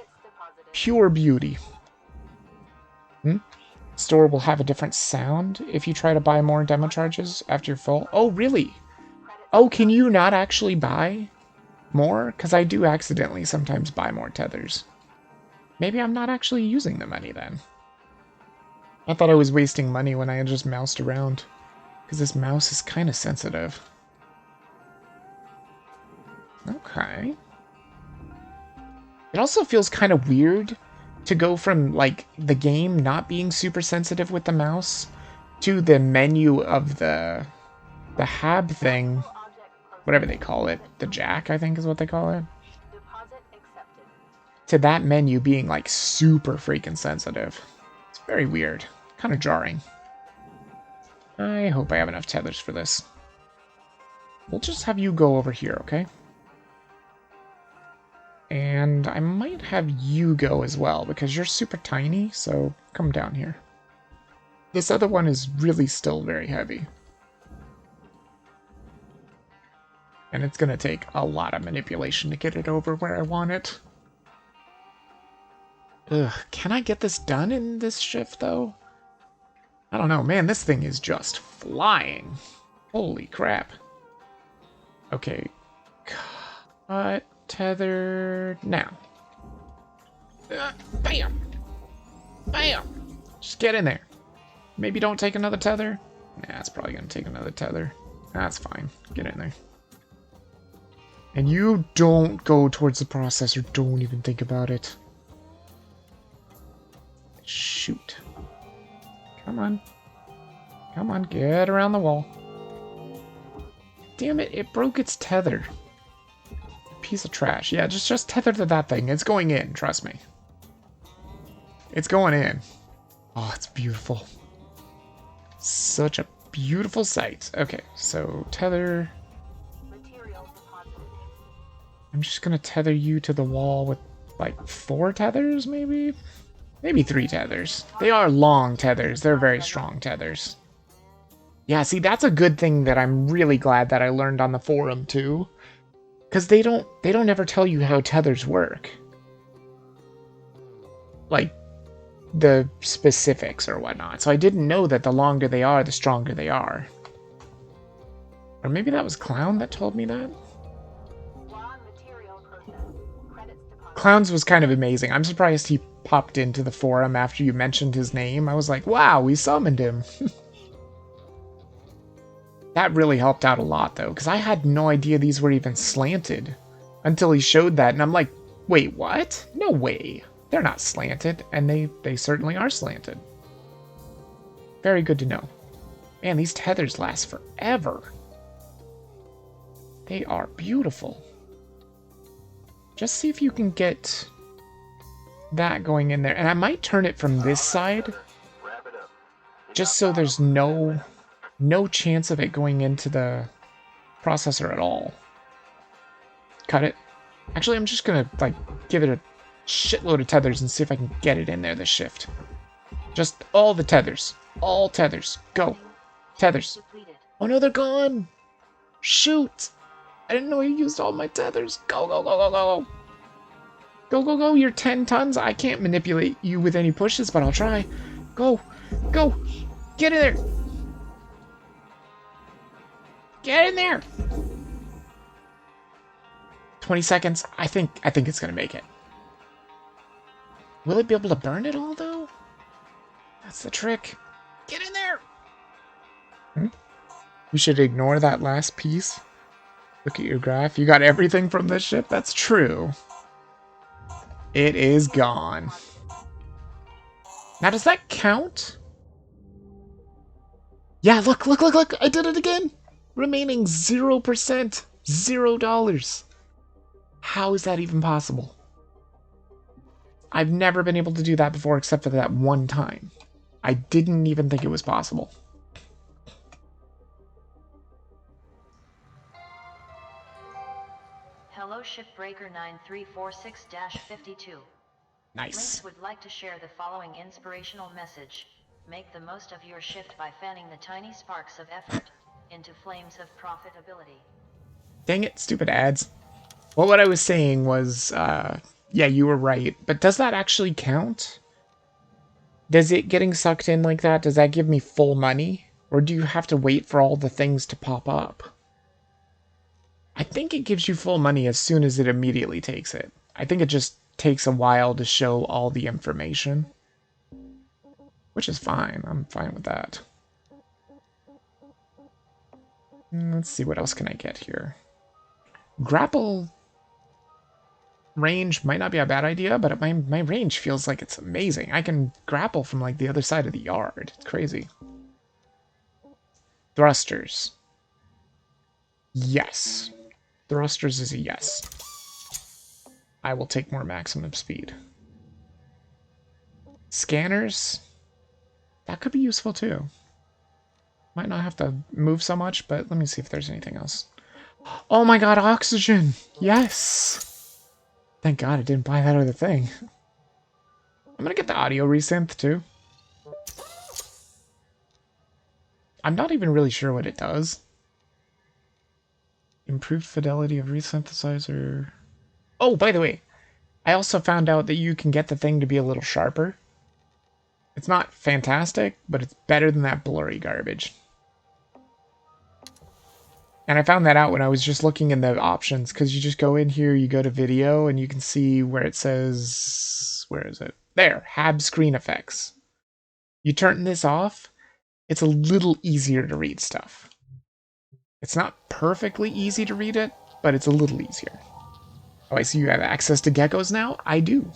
pure beauty. Store will have a different sound if you try to buy more demo charges after you're full. Oh, really? Oh, can you not actually buy more? Because I do accidentally sometimes buy more tethers. Maybe I'm not actually using the money then. I thought I was wasting money when I had just moused around. Because this mouse is kind of sensitive. Okay. It also feels kind of weird to go from, like, the game not being super sensitive with the mouse to the menu of the hab thing, whatever they call it, the jack, I think is what they call it, to that menu being, like, super freaking sensitive. It's very weird. Kind of jarring. I hope I have enough tethers for this. We'll just have you go over here, okay? And I might have you go as well, because you're super tiny, so come down here. This other one is really still very heavy. And it's going to take a lot of manipulation to get it over where I want it. Ugh, can I get this done in this shift, though? I don't know, man, this thing is just flying. Holy crap. Okay. Cut. Tether now. Bam! Bam! Just get in there. Maybe don't take another tether. Nah, it's probably gonna take another tether. That's fine. Get in there. And you don't go towards the processor. Don't even think about it. Shoot. Come on. Come on, get around the wall. Damn it, it broke its tether. Piece of trash. Yeah, just tether to that thing. It's going in, trust me. It's going in. Oh, it's beautiful. Such a beautiful sight. Okay, so tether. I'm just gonna tether you to the wall with like 4 tethers, maybe? Maybe 3 tethers. They are long tethers. They're very strong tethers. Yeah, see, that's a good thing that I'm really glad that I learned on the forum too. Because they don't ever tell you how tethers work. Like, the specifics or whatnot. So I didn't know that the longer they are, the stronger they are. Or maybe that was Clown that told me that? Clown's was kind of amazing. I'm surprised he popped into the forum after you mentioned his name. I was like, wow, we summoned him. That really helped out a lot, though, because I had no idea these were even slanted until he showed that, and I'm like, wait, what? No way. They're not slanted, and they certainly are slanted. Very good to know. Man, these tethers last forever. They are beautiful. Just see if you can get that going in there. And I might turn it from this side, just so there's no chance of it going into the processor at all. Cut it. Actually, I'm just gonna, like, give it a shitload of tethers and see if I can get it in there this shift. Just all the tethers. All tethers. Go. Tethers. Oh no, they're gone! Shoot! I didn't know you used all my tethers. Go, go, go, go, go! Go, go, go, you're 10 tons. I can't manipulate you with any pushes, but I'll try. Go. Go! Get in there! Get in there! 20 seconds. I think it's gonna make it. Will it be able to burn it all, though? That's the trick. Get in there! We should ignore that last piece. Look at your graph. You got everything from this ship? That's true. It is gone. Now, does that count? Yeah, look. I did it again. Remaining 0%. $0. How is that even possible? I've never been able to do that before except for that one time. I didn't even think it was possible. Hello Shipbreaker 9346-52. Nice. Lynx would like to share the following inspirational message. Make the most of your shift by fanning the tiny sparks of effort into flames of profitability. Dang it, stupid ads. Well, what I was saying was, yeah, you were right. But does that actually count? Does it getting sucked in like that, does that give me full money? Or do you have to wait for all the things to pop up? I think it gives you full money as soon as it immediately takes it. I think it just takes a while to show all the information. Which is fine. I'm fine with that. Let's see, what else can I get here? Grapple range might not be a bad idea, but my range feels like it's amazing. I can grapple from like the other side of the yard. It's crazy. Thrusters. Yes. Thrusters is a yes. I will take more maximum speed. Scanners. That could be useful too. Might not have to move so much, but let me see if there's anything else. Oh my god, oxygen! Yes! Thank god I didn't buy that other thing. I'm gonna get the audio resynth too. I'm not even really sure what it does. Improved fidelity of resynthesizer. Oh, by the way, I also found out that you can get the thing to be a little sharper. It's not fantastic, but it's better than that blurry garbage. And I found that out when I was just looking in the options, because you just go in here, you go to video, and you can see where it says... Where is it? There, HAB screen effects. You turn this off, it's a little easier to read stuff. It's not perfectly easy to read it, but it's a little easier. Oh, I see you have access to geckos now? I do.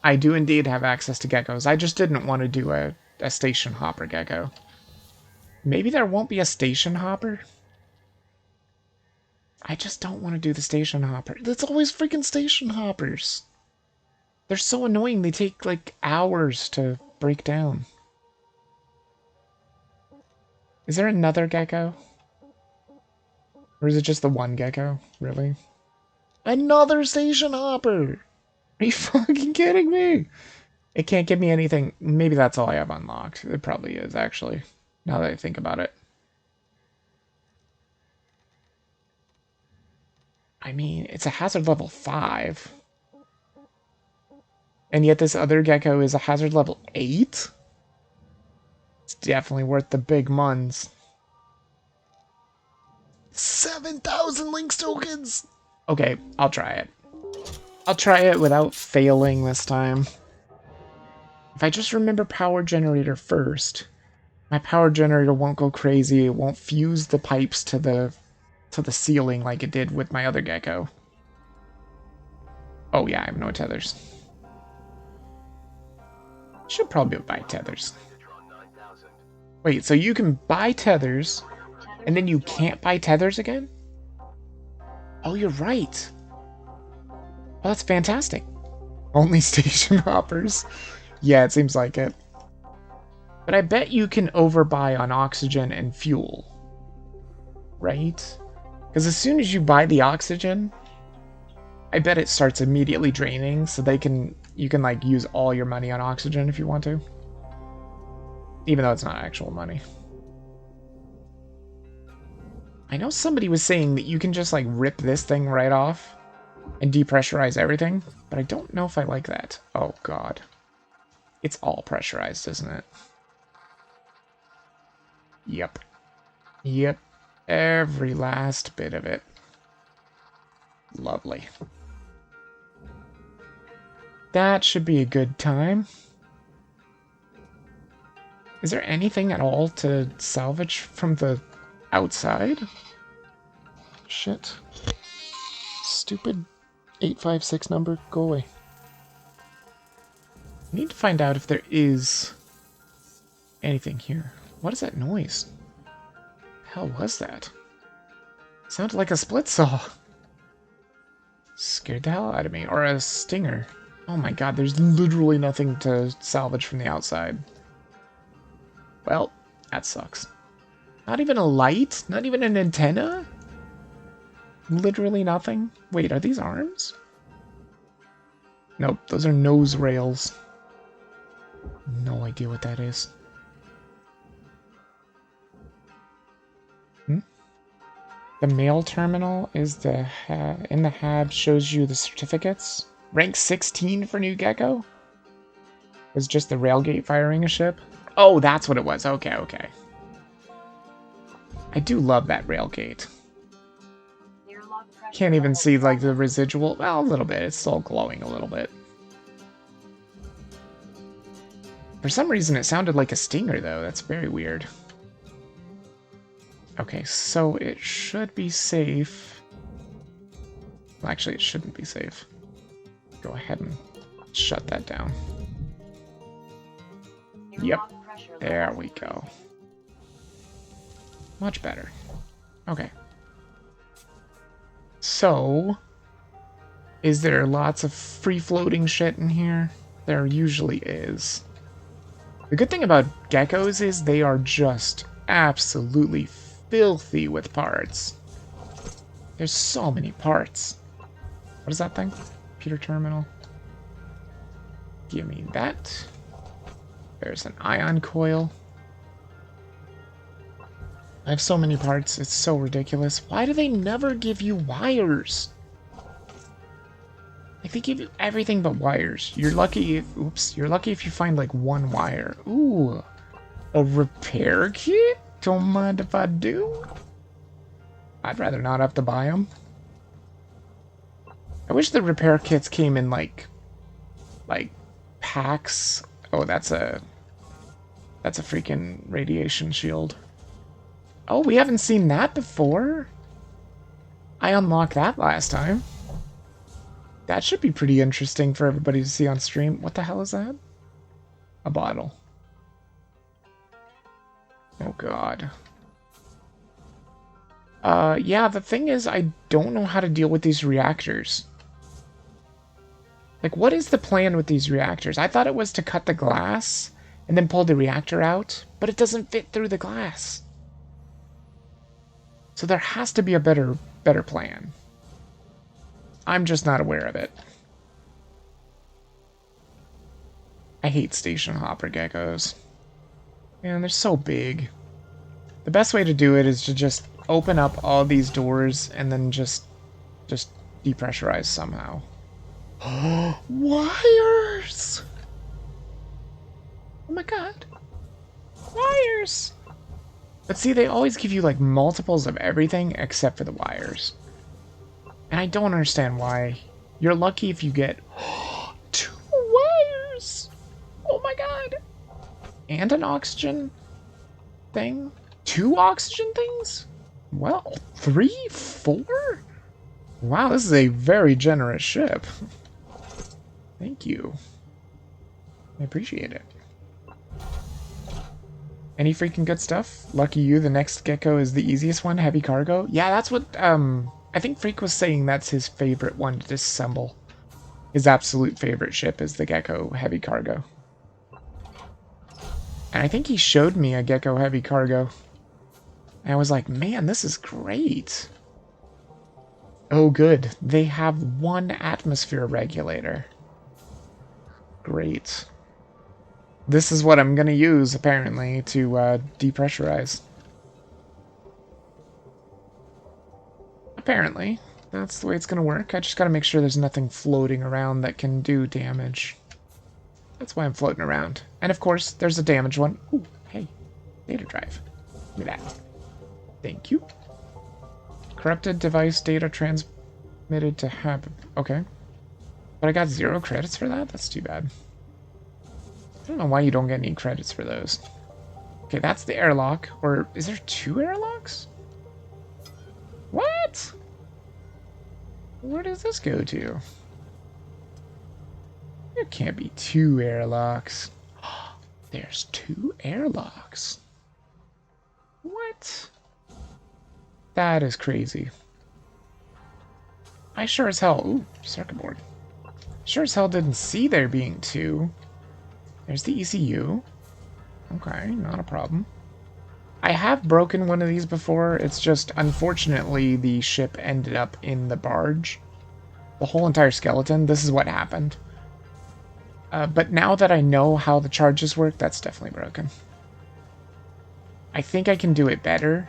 I do indeed have access to geckos. I just didn't want to do a station hopper gecko. Maybe there won't be a station hopper? I just don't want to do the station hopper. It's always freaking station hoppers. They're so annoying. They take like hours to break down. Is there another gecko? Or is it just the one gecko? Really? Another station hopper! Are you fucking kidding me? It can't give me anything. Maybe that's all I have unlocked. It probably is, actually. Now that I think about it. I mean, it's a hazard level 5. And yet this other gecko is a hazard level 8? It's definitely worth the big muns. 7,000 Lynx tokens! Okay, I'll try it. I'll try it without failing this time. If I just remember power generator first, my power generator won't go crazy. It won't fuse the pipes to the ceiling like it did with my other gecko. Oh yeah, I have no tethers. Should probably buy tethers. Wait, so you can buy tethers, and then you can't buy tethers again? Oh, you're right. Oh, that's fantastic. Only station hoppers. Yeah, it seems like it. But I bet you can overbuy on oxygen and fuel. Right? Because as soon as you buy the oxygen, I bet it starts immediately draining, so you can like use all your money on oxygen if you want to. Even though it's not actual money. I know somebody was saying that you can just like rip this thing right off and depressurize everything, but I don't know if I like that. Oh god. It's all pressurized, isn't it? Yep. Yep. Every last bit of it. Lovely. That should be a good time. Is there anything at all to salvage from the outside? Shit. Stupid 856 number. Go away. I need to find out if there is anything here. What is that noise? The hell was that? Sounded like a split saw. Scared the hell out of me. Or a stinger. Oh my god, there's literally nothing to salvage from the outside. Well, that sucks. Not even a light? Not even an antenna? Literally nothing? Wait, are these arms? Nope, those are nose rails. No idea what that is. The mail terminal is in the hab, shows you the certificates. Rank 16 for new Gecko? Was just the railgate firing a ship? Oh, that's what it was. Okay, okay. I do love that railgate. Can't even see like the residual. Well, a little bit. It's still glowing a little bit. For some reason, it sounded like a stinger, though. That's very weird. Okay, so it should be safe. Well, actually, it shouldn't be safe. Go ahead and shut that down. Yep. There we go. Much better. Okay. So, is there lots of free-floating shit in here? There usually is. The good thing about geckos is they are just absolutely filthy with parts. There's so many parts. What is that thing? Computer terminal. Give me that. There's an ion coil. I have so many parts, it's so ridiculous. Why do they never give you wires? Like, they give you everything but wires. You're lucky if, oops, you're lucky if you find like one wire. Ooh, a repair kit? Don't mind if I do. I'd rather not have to buy them. I wish the repair kits came in like packs. Oh, that's a freaking radiation shield. Oh, we haven't seen that before. I unlocked that last time. That should be pretty interesting for everybody to see on stream. What the hell is that? A bottle. Oh god. Yeah, the thing is, I don't know how to deal with these reactors. Like, what is the plan with these reactors? I thought it was to cut the glass and then pull the reactor out, but it doesn't fit through the glass. So there has to be a better plan. I'm just not aware of it. I hate station hopper geckos. Man, they're so big. The best way to do it is to just open up all these doors and then just depressurize somehow. Wires! Oh my god. Wires! But see, they always give you like multiples of everything except for the wires. And I don't understand why. You're lucky if you get 2 wires! Oh my god! And an oxygen thing? 2 oxygen things? Well, 3? 4? Wow, this is a very generous ship. Thank you. I appreciate it. Any freaking good stuff? Lucky you, the next Gecko is the easiest one, heavy cargo. Yeah, that's what, I think Freak was saying that's his favorite one to disassemble. His absolute favorite ship is the Gecko heavy cargo. And I think he showed me a Gecko heavy cargo. And I was like, man, this is great. Oh, good. They have 1 atmosphere regulator. Great. This is what I'm going to use, apparently, to depressurize. Apparently. That's the way it's going to work. I just got to make sure there's nothing floating around that can do damage. That's why I'm floating around. And of course, there's a damaged one. Ooh, hey. Data drive. Give me that. Thank you. Corrupted device data transmitted to hub. Okay. But I got 0 credits for that? That's too bad. I don't know why you don't get any credits for those. Okay, that's the airlock. Or is there 2 airlocks? What? What? Where does this go to? There can't be 2 airlocks. There's 2 airlocks. What? That is crazy. I sure as hell... Ooh, circuit board. Sure as hell didn't see there being 2. There's the ECU. Okay, not a problem. I have broken one of these before. It's just, unfortunately, the ship ended up in the barge. The whole entire skeleton. This is what happened. But now that I know how the charges work, that's definitely broken. I think I can do it better.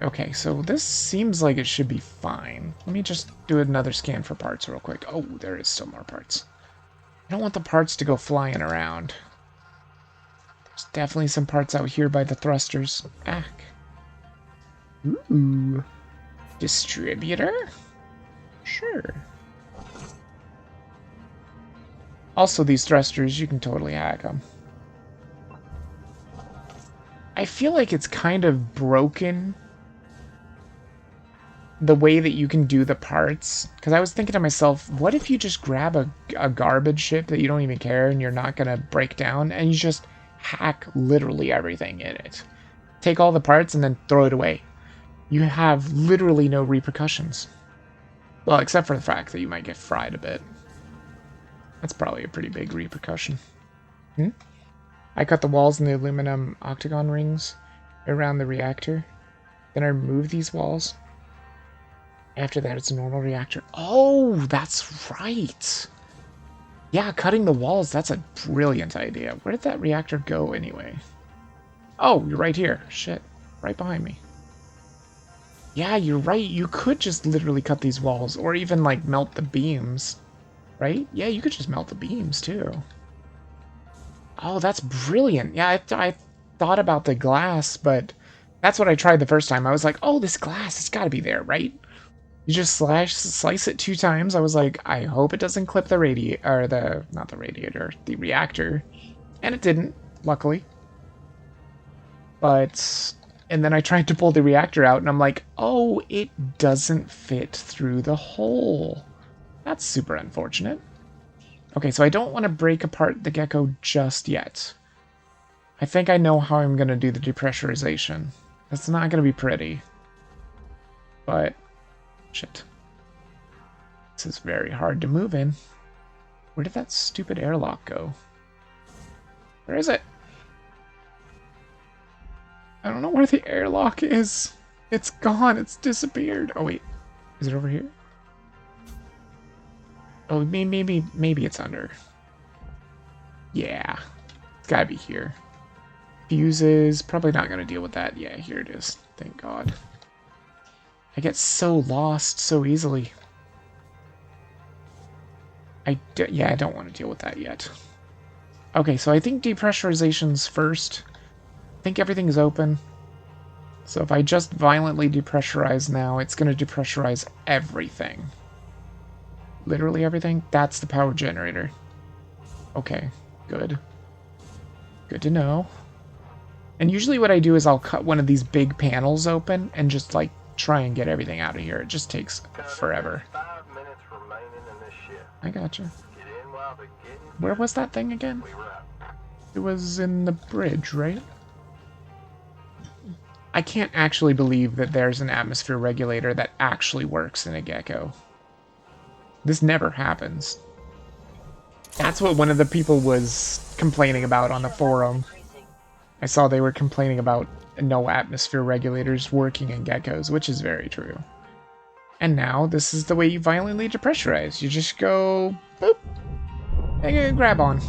Okay, so this seems like it should be fine. Let me just do another scan for parts real quick. Oh, there is still more parts. I don't want the parts to go flying around. There's definitely some parts out here by the thrusters. Back. Ooh. Distributor? Sure. Also, these thrusters, you can totally hack them. I feel like it's kind of broken the way that you can do the parts. Because I was thinking to myself, what if you just grab a garbage ship that you don't even care and you're not going to break down, and you just hack literally everything in it? Take all the parts and then throw it away. You have literally no repercussions. Well, except for the fact that you might get fried a bit. That's probably a pretty big repercussion. I cut the walls and the aluminum octagon rings around the reactor. Then I remove these walls. After that, it's a normal reactor. Oh, that's right. Yeah, cutting the walls, that's a brilliant idea. Where did that reactor go anyway? Oh, you're right here. Shit. Right behind me. Yeah, you're right. You could just literally cut these walls, or even, like, melt the beams. Right? Yeah, you could just melt the beams, too. Oh, that's brilliant. Yeah, I thought about the glass, but that's what I tried the first time. I was like, oh, this glass, it's got to be there, right? You just slice it 2 times. I was like, I hope it doesn't clip the radiator, or not the radiator, the reactor. And it didn't, luckily. But, and then I tried to pull the reactor out, and I'm like, oh, it doesn't fit through the hole. That's super unfortunate. Okay, so I don't want to break apart the gecko just yet. I think I know how I'm going to do the depressurization. That's not going to be pretty. But, shit. This is very hard to move in. Where did that stupid airlock go? Where is it? I don't know where the airlock is. It's gone. It's disappeared. Oh, wait. Is it over here? Oh, maybe it's under. Yeah. It's gotta be here. Fuses. Probably not gonna deal with that. Yeah, here it is. Thank God. I get so lost so easily. Yeah, I don't want to deal with that yet. Okay, so I think depressurization's first. I think everything is open. So if I just violently depressurize now, it's going to depressurize everything. Literally everything? That's the power generator. Okay, good. Good to know. And usually what I do is I'll cut one of these big panels open and just, like, try and get everything out of here. It just takes forever. 5 minutes remaining in this ship. I gotcha. Get in while they're getting. Where was that thing again? We wrap. It was in the bridge, right? I can't actually believe that there's an atmosphere regulator that actually works in a gecko. This never happens. That's what one of the people was complaining about on the forum. I saw they were complaining about no atmosphere regulators working in geckos, which is very true. And now, this is the way you violently depressurize. You just go, boop, and grab on.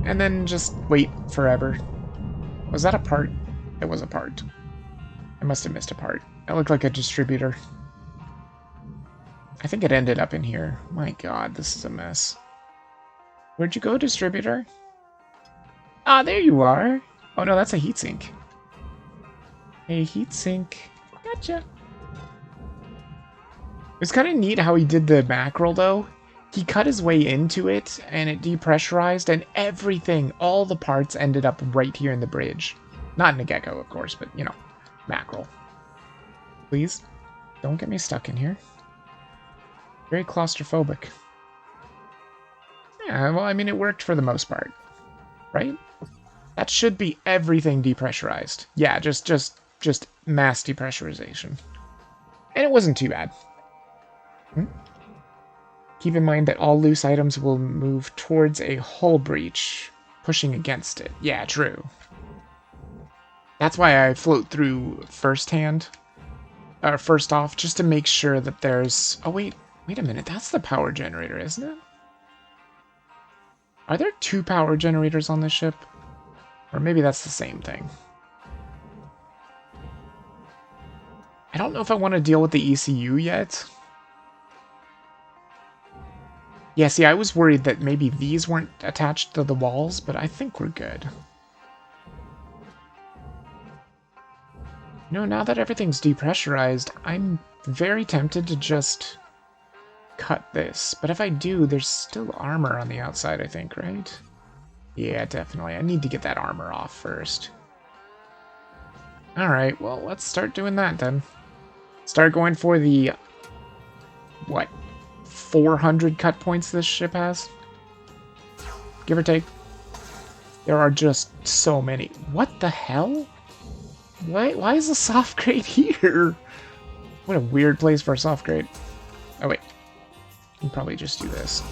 And then just wait forever. Was that a part? It was a part. I must have missed a part. It looked like a distributor. I think it ended up in here. My God, this is a mess. Where'd you go, distributor? Ah, there you are. Oh no, that's a heatsink. A heatsink. Gotcha. It's kind of neat how he did the mackerel, though. He cut his way into it, and it depressurized, and everything, all the parts ended up right here in the bridge. Not in a gecko, of course, but, you know, mackerel. Please, don't get me stuck in here. Very claustrophobic. Yeah, well, I mean, it worked for the most part, right? That should be everything depressurized. Yeah, just mass depressurization. And it wasn't too bad. Keep in mind that all loose items will move towards a hull breach, pushing against it. Yeah, true. That's why I float through first off, just to make sure that there's... Oh, wait a minute. That's the power generator, isn't it? Are there 2 power generators on this ship? Or maybe that's the same thing. I don't know if I want to deal with the ECU yet. Yeah, see, I was worried that maybe these weren't attached to the walls, but I think we're good. You know, now that everything's depressurized, I'm very tempted to just cut this. But if I do, there's still armor on the outside, I think, right? Yeah, definitely. I need to get that armor off first. Alright, well, let's start doing that then. Start going for the... what? 400 cut points this ship has? Give or take. There are just so many. What the hell? Why is a soft grade here? What a weird place for a soft grade. Oh wait. I can probably just do this.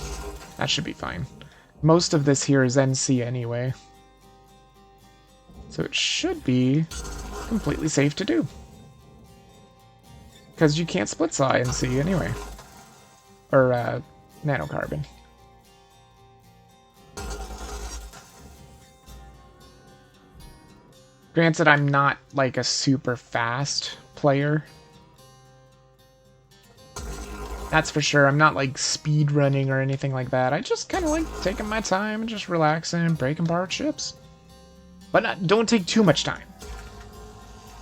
That should be fine. Most of this here is NC anyway. So it should be completely safe to do. Because you can't split saw NC anyway. Or, nanocarbon. Granted, I'm not, like, a super fast player. That's for sure. I'm not, like, speed running or anything like that. I just kind of like taking my time and just relaxing and breaking apart ships. But don't take too much time.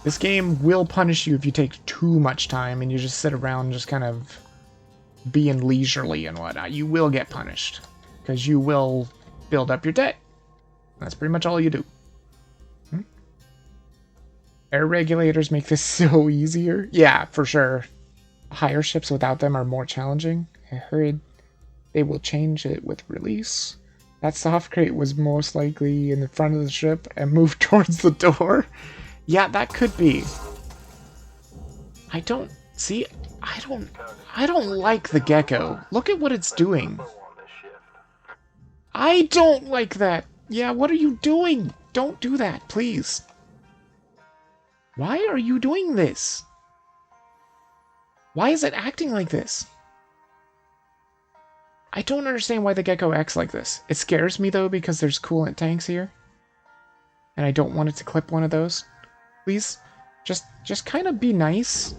This game will punish you if you take too much time and you just sit around just kind of being leisurely and whatnot. You will get punished. Because you will build up your debt. That's pretty much all you do. Air regulators make this so easier. Yeah, for sure. Higher ships without them are more challenging. I heard they will change it with release. That soft crate was most likely in the front of the ship and moved towards the door. Yeah, that could be. I don't like the gecko. Look at what it's doing. I don't like that. Yeah, what are you doing? Don't do that, please. Why are you doing this? Why is it acting like this? I don't understand why the gecko acts like this. It scares me though because there's coolant tanks here. And I don't want it to clip one of those. Please, just kind of be nice.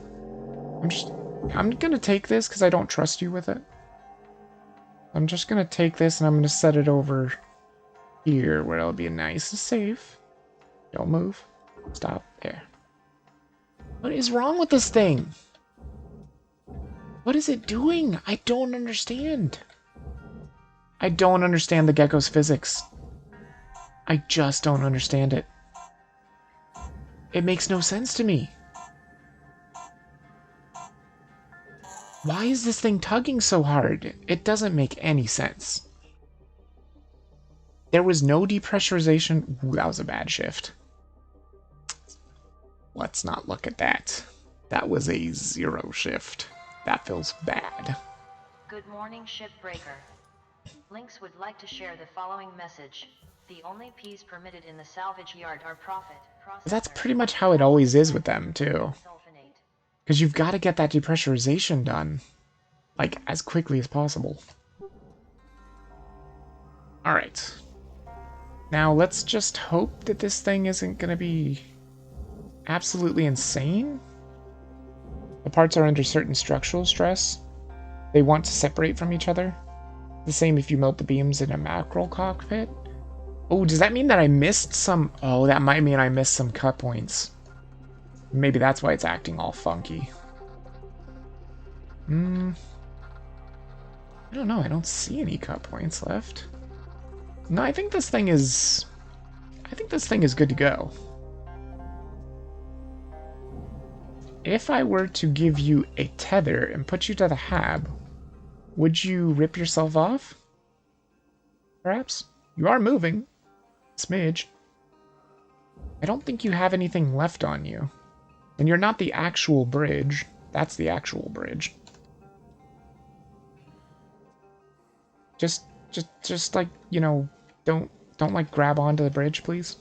I'm gonna take this because I don't trust you with it. I'm just gonna take this and I'm gonna set it over here where it'll be nice and safe. Don't move. Stop. There. What is wrong with this thing? What is it doing? I don't understand. I don't understand the gecko's physics. I just don't understand it. It makes no sense to me. Why is this thing tugging so hard? It doesn't make any sense. There was no depressurization. Ooh, that was a bad shift. Let's not look at that. That was a 0 shift. That feels bad. Good morning, shipbreaker. Lynx would like to share the following message. The only P's permitted in the salvage yard are profit. That's pretty much how it always is with them, too. Because you've got to get that depressurization done, like, as quickly as possible. Alright. Now, let's just hope that this thing isn't going to be absolutely insane. The parts are under certain structural stress. They want to separate from each other. The same if you melt the beams in a mackerel cockpit. Oh, does that mean that I missed some... Oh, that might mean I missed some cut points. Maybe that's why it's acting all funky. I don't know. I don't see any cut points left. No, I think this thing is... good to go. if I were to give you a tether and put you to the hab, would you rip yourself off? Perhaps? You are moving. Smidge. I don't think you have anything left on you. And you're not the actual bridge. That's the actual bridge. Just like, you know, don't like grab onto the bridge, please.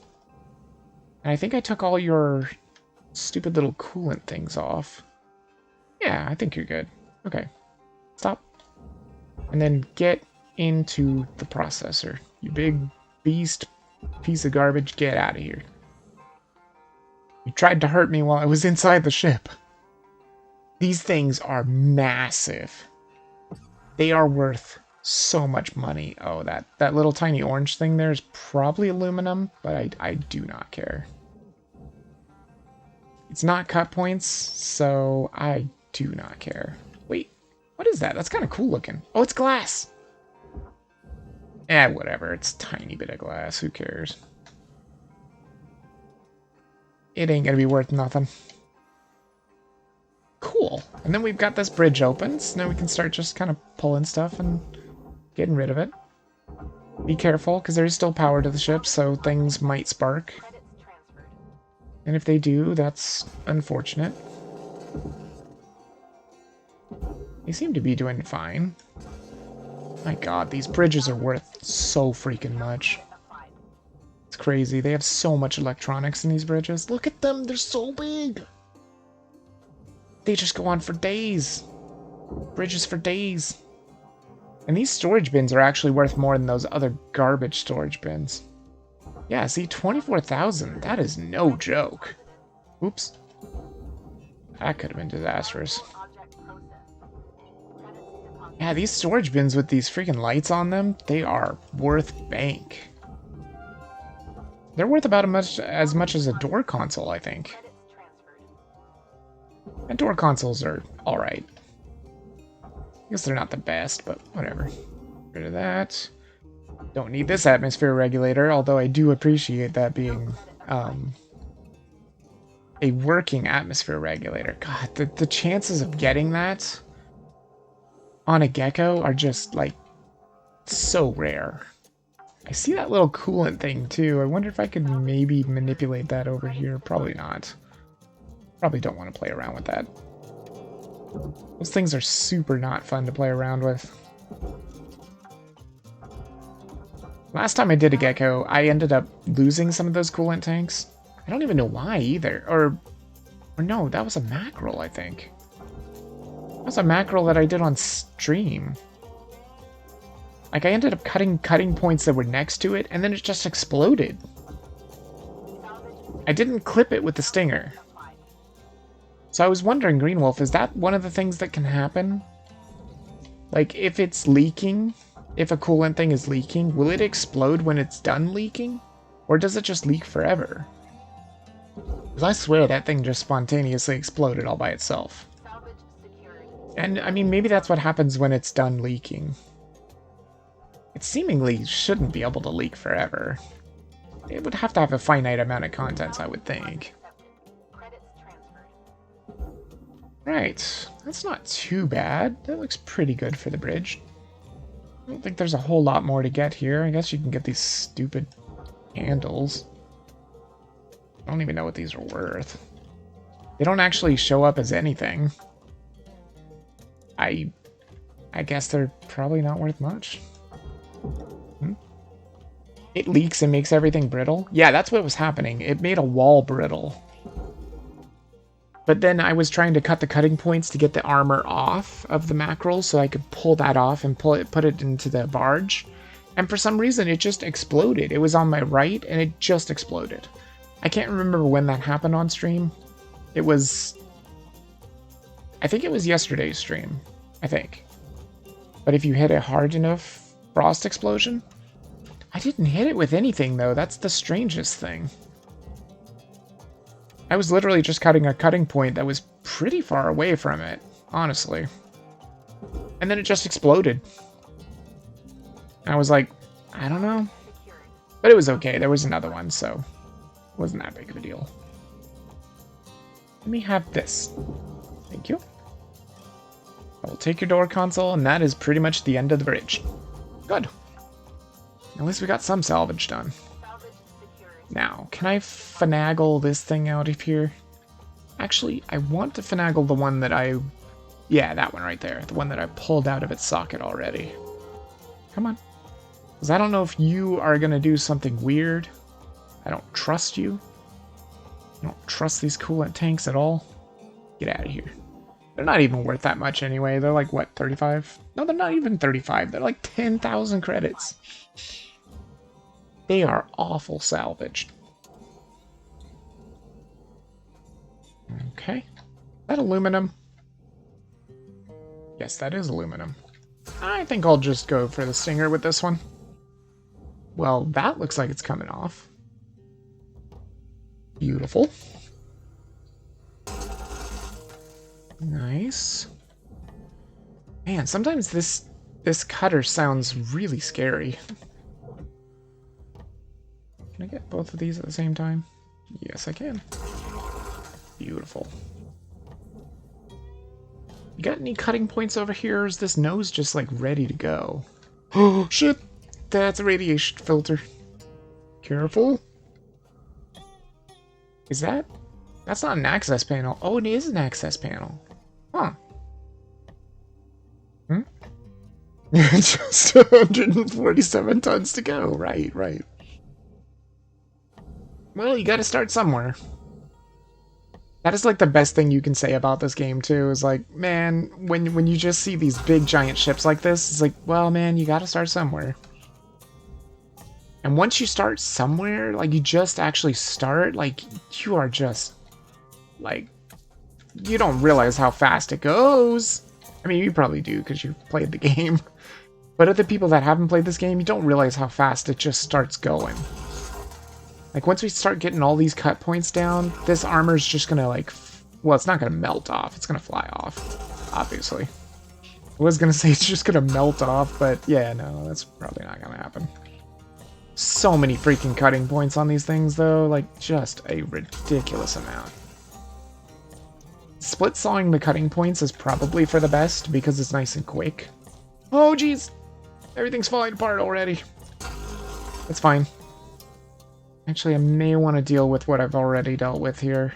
And I think I took all your stupid little coolant things off. Yeah, I think you're good. Okay. Stop. And then get into the processor. You big beast piece of garbage, get out of here. You tried to hurt me while I was inside the ship. These things are massive. They are worth so much money. Oh, that little tiny orange thing there is probably aluminum, but I do not care. It's not cut points, so I do not care. Wait, what is that? That's kind of cool looking. Oh, it's glass. Eh, whatever. It's a tiny bit of glass. Who cares? It ain't gonna be worth nothing. Cool. And then we've got this bridge open, so now we can start just kind of pulling stuff and getting rid of it. Be careful, because there is still power to the ship, so things might spark. And if they do, that's unfortunate. They seem to be doing fine. My god, these bridges are worth so freaking much. It's crazy. They have so much electronics in these bridges. Look at them, they're so big! They just go on for days. Bridges for days. And these storage bins are actually worth more than those other garbage storage bins. Yeah, see, 24,000. That is no joke. Oops. That could have been disastrous. Yeah, these storage bins with these freaking lights on them, they are worth bank. They're worth about as much as a door console, I think. And door consoles are alright. I guess they're not the best, but whatever. Get rid of that. Don't need this atmosphere regulator, although I do appreciate that being a working atmosphere regulator. God, the chances of getting that on a Gecko are just, like, so rare. I see that little coolant thing, too. I wonder if I could maybe manipulate that over here. Probably not. Probably don't want to play around with that. Those things are super not fun to play around with. Last time I did a Gecko, I ended up losing some of those coolant tanks. I don't even know why either. Or no, that was a mackerel, I think. That was a mackerel that I did on stream. Like, I ended up cutting points that were next to it, and then it just exploded. I didn't clip it with the stinger. So I was wondering, Green Wolf, is that one of the things that can happen? Like, if it's leaking, if a coolant thing is leaking, will it explode when it's done leaking? Or does it just leak forever? Because I swear that thing just spontaneously exploded all by itself. And, I mean, maybe that's what happens when it's done leaking. It seemingly shouldn't be able to leak forever. It would have to have a finite amount of contents, I would think. Right, that's not too bad. That looks pretty good for the bridge. I don't think there's a whole lot more to get here. I guess you can get these stupid handles. I don't even know what these are worth. They don't actually show up as anything. I guess they're probably not worth much. It leaks and makes everything brittle? Yeah, that's what was happening. It made a wall brittle. But then I was trying to cut the cutting points to get the armor off of the mackerel so I could pull that off and put it into the barge. And for some reason, it just exploded. It was on my right, and it just exploded. I can't remember when that happened on stream. It was... I think it was yesterday's stream. I think. But if you hit it hard enough, frost explosion? I didn't hit it with anything, though. That's the strangest thing. I was literally just cutting a cutting point that was pretty far away from it, honestly. And then it just exploded. I was like, I don't know. But it was okay. There was another one, so it wasn't that big of a deal. Let me have this. Thank you. I will take your door console, and that is pretty much the end of the bridge. Good. At least we got some salvage done. Now, can I finagle this thing out of here? Actually, I want to finagle the one that I... Yeah, that one right there. The one that I pulled out of its socket already. Come on. Because I don't know if you are going to do something weird. I don't trust you. I don't trust these coolant tanks at all. Get out of here. They're not even worth that much anyway. They're like, what, 35? No, they're not even 35. They're like 10,000 credits. They are awful salvaged. Okay. Is that aluminum? Yes, that is aluminum. I think I'll just go for the stinger with this one. Well, that looks like it's coming off. Beautiful. Nice. Man, sometimes this cutter sounds really scary. Can I get both of these at the same time? Yes, I can. Beautiful. You got any cutting points over here, or is this nose just like ready to go? Oh, shit! That's a radiation filter. Careful. Is that? That's not an access panel. Oh, it is an access panel. Huh. Hmm? Just 147 tons to go. Right, right. Well, you gotta start somewhere. That is like the best thing you can say about this game too, is like, man, when you just see these big giant ships like this, it's like, well man, you gotta start somewhere. And once you start somewhere, like you just actually start, like you are just, like, you don't realize how fast it goes. I mean, you probably do because you've played the game. But other people that haven't played this game, you don't realize how fast it just starts going. Like, once we start getting all these cut points down, this armor's just gonna, like... Well, it's not gonna melt off. It's gonna fly off, obviously. I was gonna say it's just gonna melt off, but yeah, no, that's probably not gonna happen. So many freaking cutting points on these things, though. Like, just a ridiculous amount. Split sawing the cutting points is probably for the best, because it's nice and quick. Oh, jeez! Everything's falling apart already. It's fine. Actually, I may want to deal with what I've already dealt with here.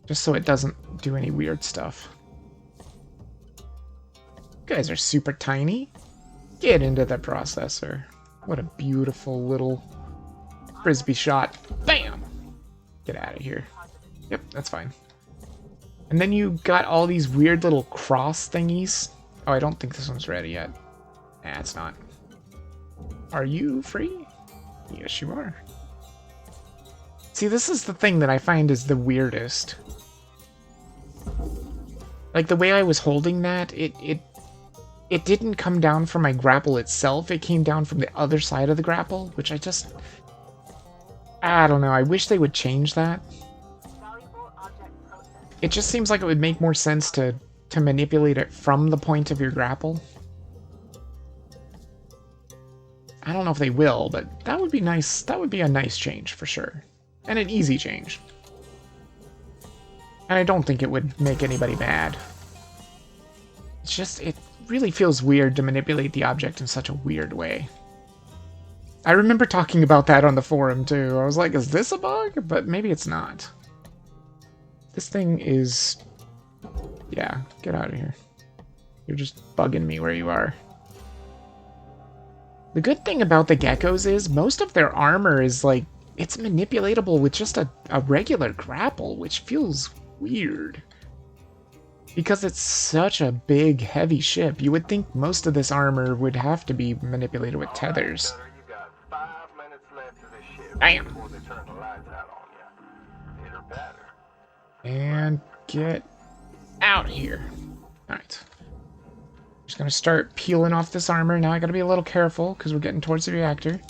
Just so it doesn't do any weird stuff. You guys are super tiny. Get into the processor. What a beautiful little frisbee shot. Bam! Get out of here. Yep, that's fine. And then you got all these weird little cross thingies. Oh, I don't think this one's ready yet. Nah, it's not. Are you free? Yes, you are. See, this is the thing that I find is the weirdest. Like, the way I was holding that, it didn't come down from my grapple itself, it came down from the other side of the grapple, which I don't know, I wish they would change that. It just seems like it would make more sense to manipulate it from the point of your grapple. I don't know if they will, but that would be nice. That would be a nice change for sure. And an easy change. And I don't think it would make anybody mad. It's just, it really feels weird to manipulate the object in such a weird way. I remember talking about that on the forum too. I was like, is this a bug? But maybe it's not. This thing is... Yeah, get out of here. You're just bugging me where you are. The good thing about the geckos is most of their armor is like, it's manipulatable with just a regular grapple, which feels weird. Because it's such a big, heavy ship, you would think most of this armor would have to be manipulated with tethers. You got 5 minutes left to the ship Bam! before they turn the lights out on you. Hit or better. And get out of here. Alright. Just gonna start peeling off this armor. Now I gotta be a little careful, because we're getting towards the reactor.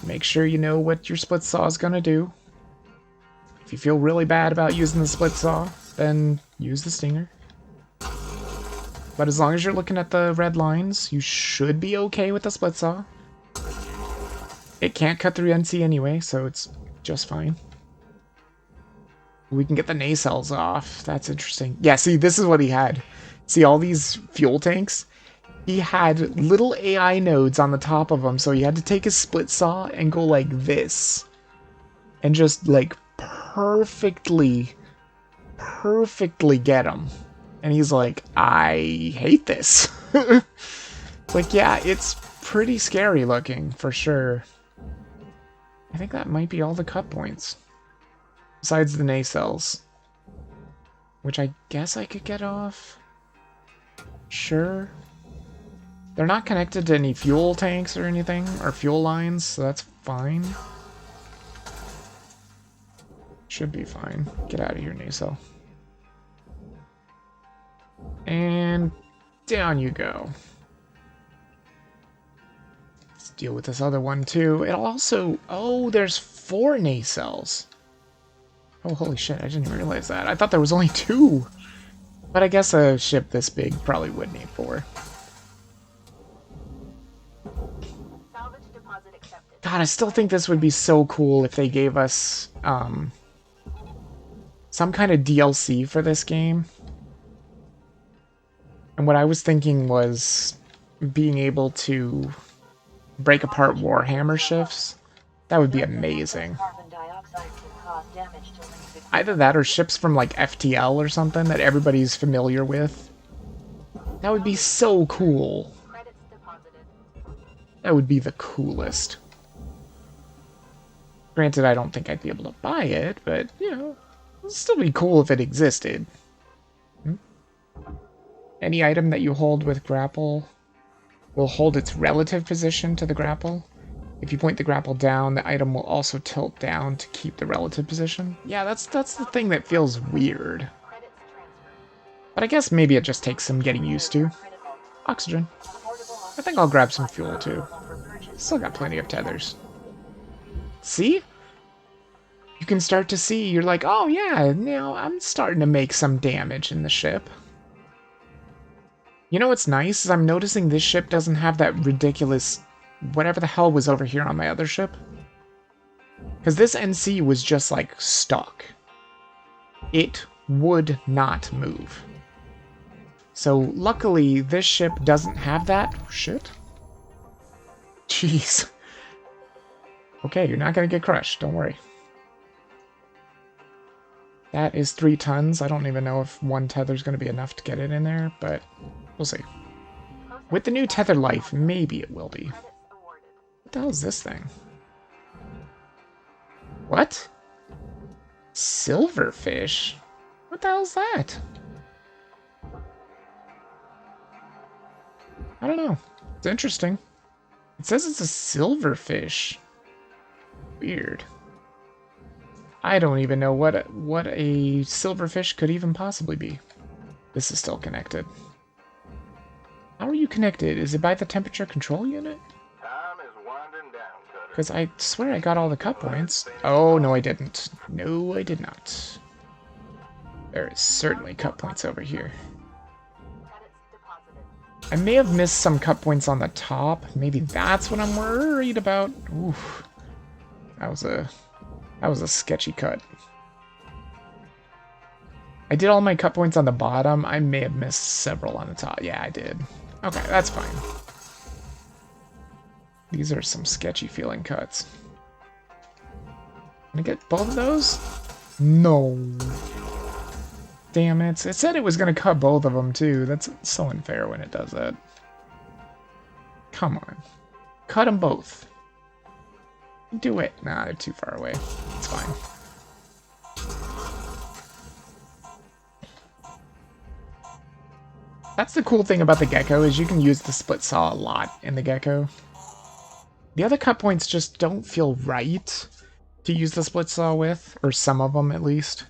Make sure you know what your split saw is gonna do. If you feel really bad about using the split saw, then use the stinger. But as long as you're looking at the red lines, you should be okay with the split saw. It can't cut through NC anyway, so it's just fine. We can get the nacelles off. That's interesting. Yeah, see, this is what he had. See all these fuel tanks? He had little AI nodes on the top of them, so he had to take his split saw and go like this. And just, like, perfectly get them. And he's like, I hate this. It's like, yeah, it's pretty scary looking, for sure. I think that might be all the cut points. Besides the nacelles. Which I guess I could get off. Sure. They're not connected to any fuel tanks or anything, or fuel lines, so that's fine. Should be fine. Get out of here, nacelle. And down you go. Let's deal with this other one too. It'll also... Oh, there's 4 nacelles. Oh, holy shit, I didn't even realize that. I thought there was only 2. But I guess a ship this big probably would need 4. God, I still think this would be so cool if they gave us some kind of DLC for this game. And what I was thinking was being able to break apart Warhammer ships. That would be amazing. Either that or ships from like FTL or something that everybody's familiar with. That would be so cool. That would be the coolest. Granted, I don't think I'd be able to buy it, but, you know, it'd still be cool if it existed. Any item that you hold with grapple will hold its relative position to the grapple. If you point the grapple down, the item will also tilt down to keep the relative position. Yeah, that's the thing that feels weird. But I guess maybe it just takes some getting used to. Oxygen. I think I'll grab some fuel too. Still got plenty of tethers. See? You can start to see, you're like, oh yeah, now I'm starting to make some damage in the ship. You know what's nice is I'm noticing this ship doesn't have that ridiculous whatever the hell was over here on my other ship. Because this NC was just like stuck. It would not move. So luckily this ship doesn't have that. Oh, shit. Jeez. Okay, you're not going to get crushed. Don't worry. That is 3 tons. I don't even know if 1 tether is going to be enough to get it in there, but we'll see. With the new tether life, maybe it will be. What the hell is this thing? What? Silverfish? What the hell is that? I don't know. It's interesting. It says it's a silverfish. Weird. I don't even know what a silverfish could even possibly be. This is still connected. How are you connected? Is it by the temperature control unit? Because I swear I got all the cut points. Oh, no I didn't. No, I did not. There is certainly cut points over here. I may have missed some cut points on the top. Maybe that's what I'm worried about. Oof. That was a sketchy cut. I did all my cut points on the bottom. I may have missed several on the top. Yeah, I did. Okay, that's fine. These are some sketchy feeling cuts. Can I get both of those? No. Damn it. It said it was going to cut both of them too. That's so unfair when it does that. Come on. Cut them both. Do it. Nah, they're too far away. It's fine. That's the cool thing about the Gecko, is you can use the split saw a lot in the Gecko. The other cut points just don't feel right to use the split saw with, or some of them at least.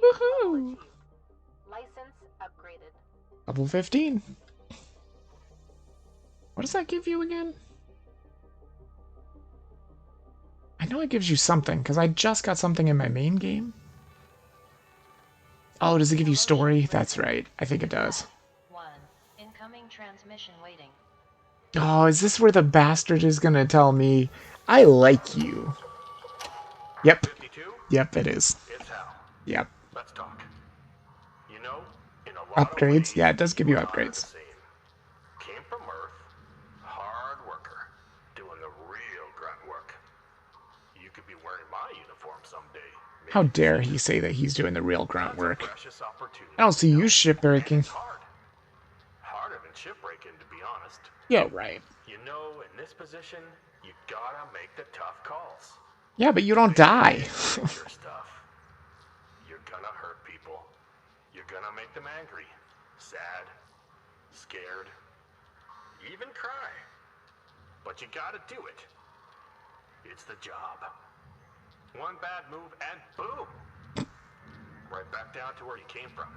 Woohoo! License upgraded. Level 15. What does that give you again? I know it gives you something, because I just got something in my main game. Oh, does it give you story? That's right. I think it does. 1. Incoming transmission waiting. Oh, is this where the bastard is gonna tell me, I like you? Yep. 52? Yep, it is. It's Hal. Yep. Let's talk. You know, in a lot of Upgrades? ways, Yeah, it does give you and I are the upgrades. same. Came from Earth, hard worker, doing the real grunt work. You could be wearing my uniform someday. How Maybe dare soon. he say that he's doing the real grunt That's a work? precious opportunity, I don't see you And shipbreaking. it's hard. Harder than shipbreaking, to be honest. Yeah, right. You know, in this position, you gotta make the tough calls. Yeah, but you don't die. Picture stuff. You're gonna hurt people. You're gonna make them angry, sad, scared, even cry. But you gotta do it. It's the job. One bad move and boom! Right back down to where you came from.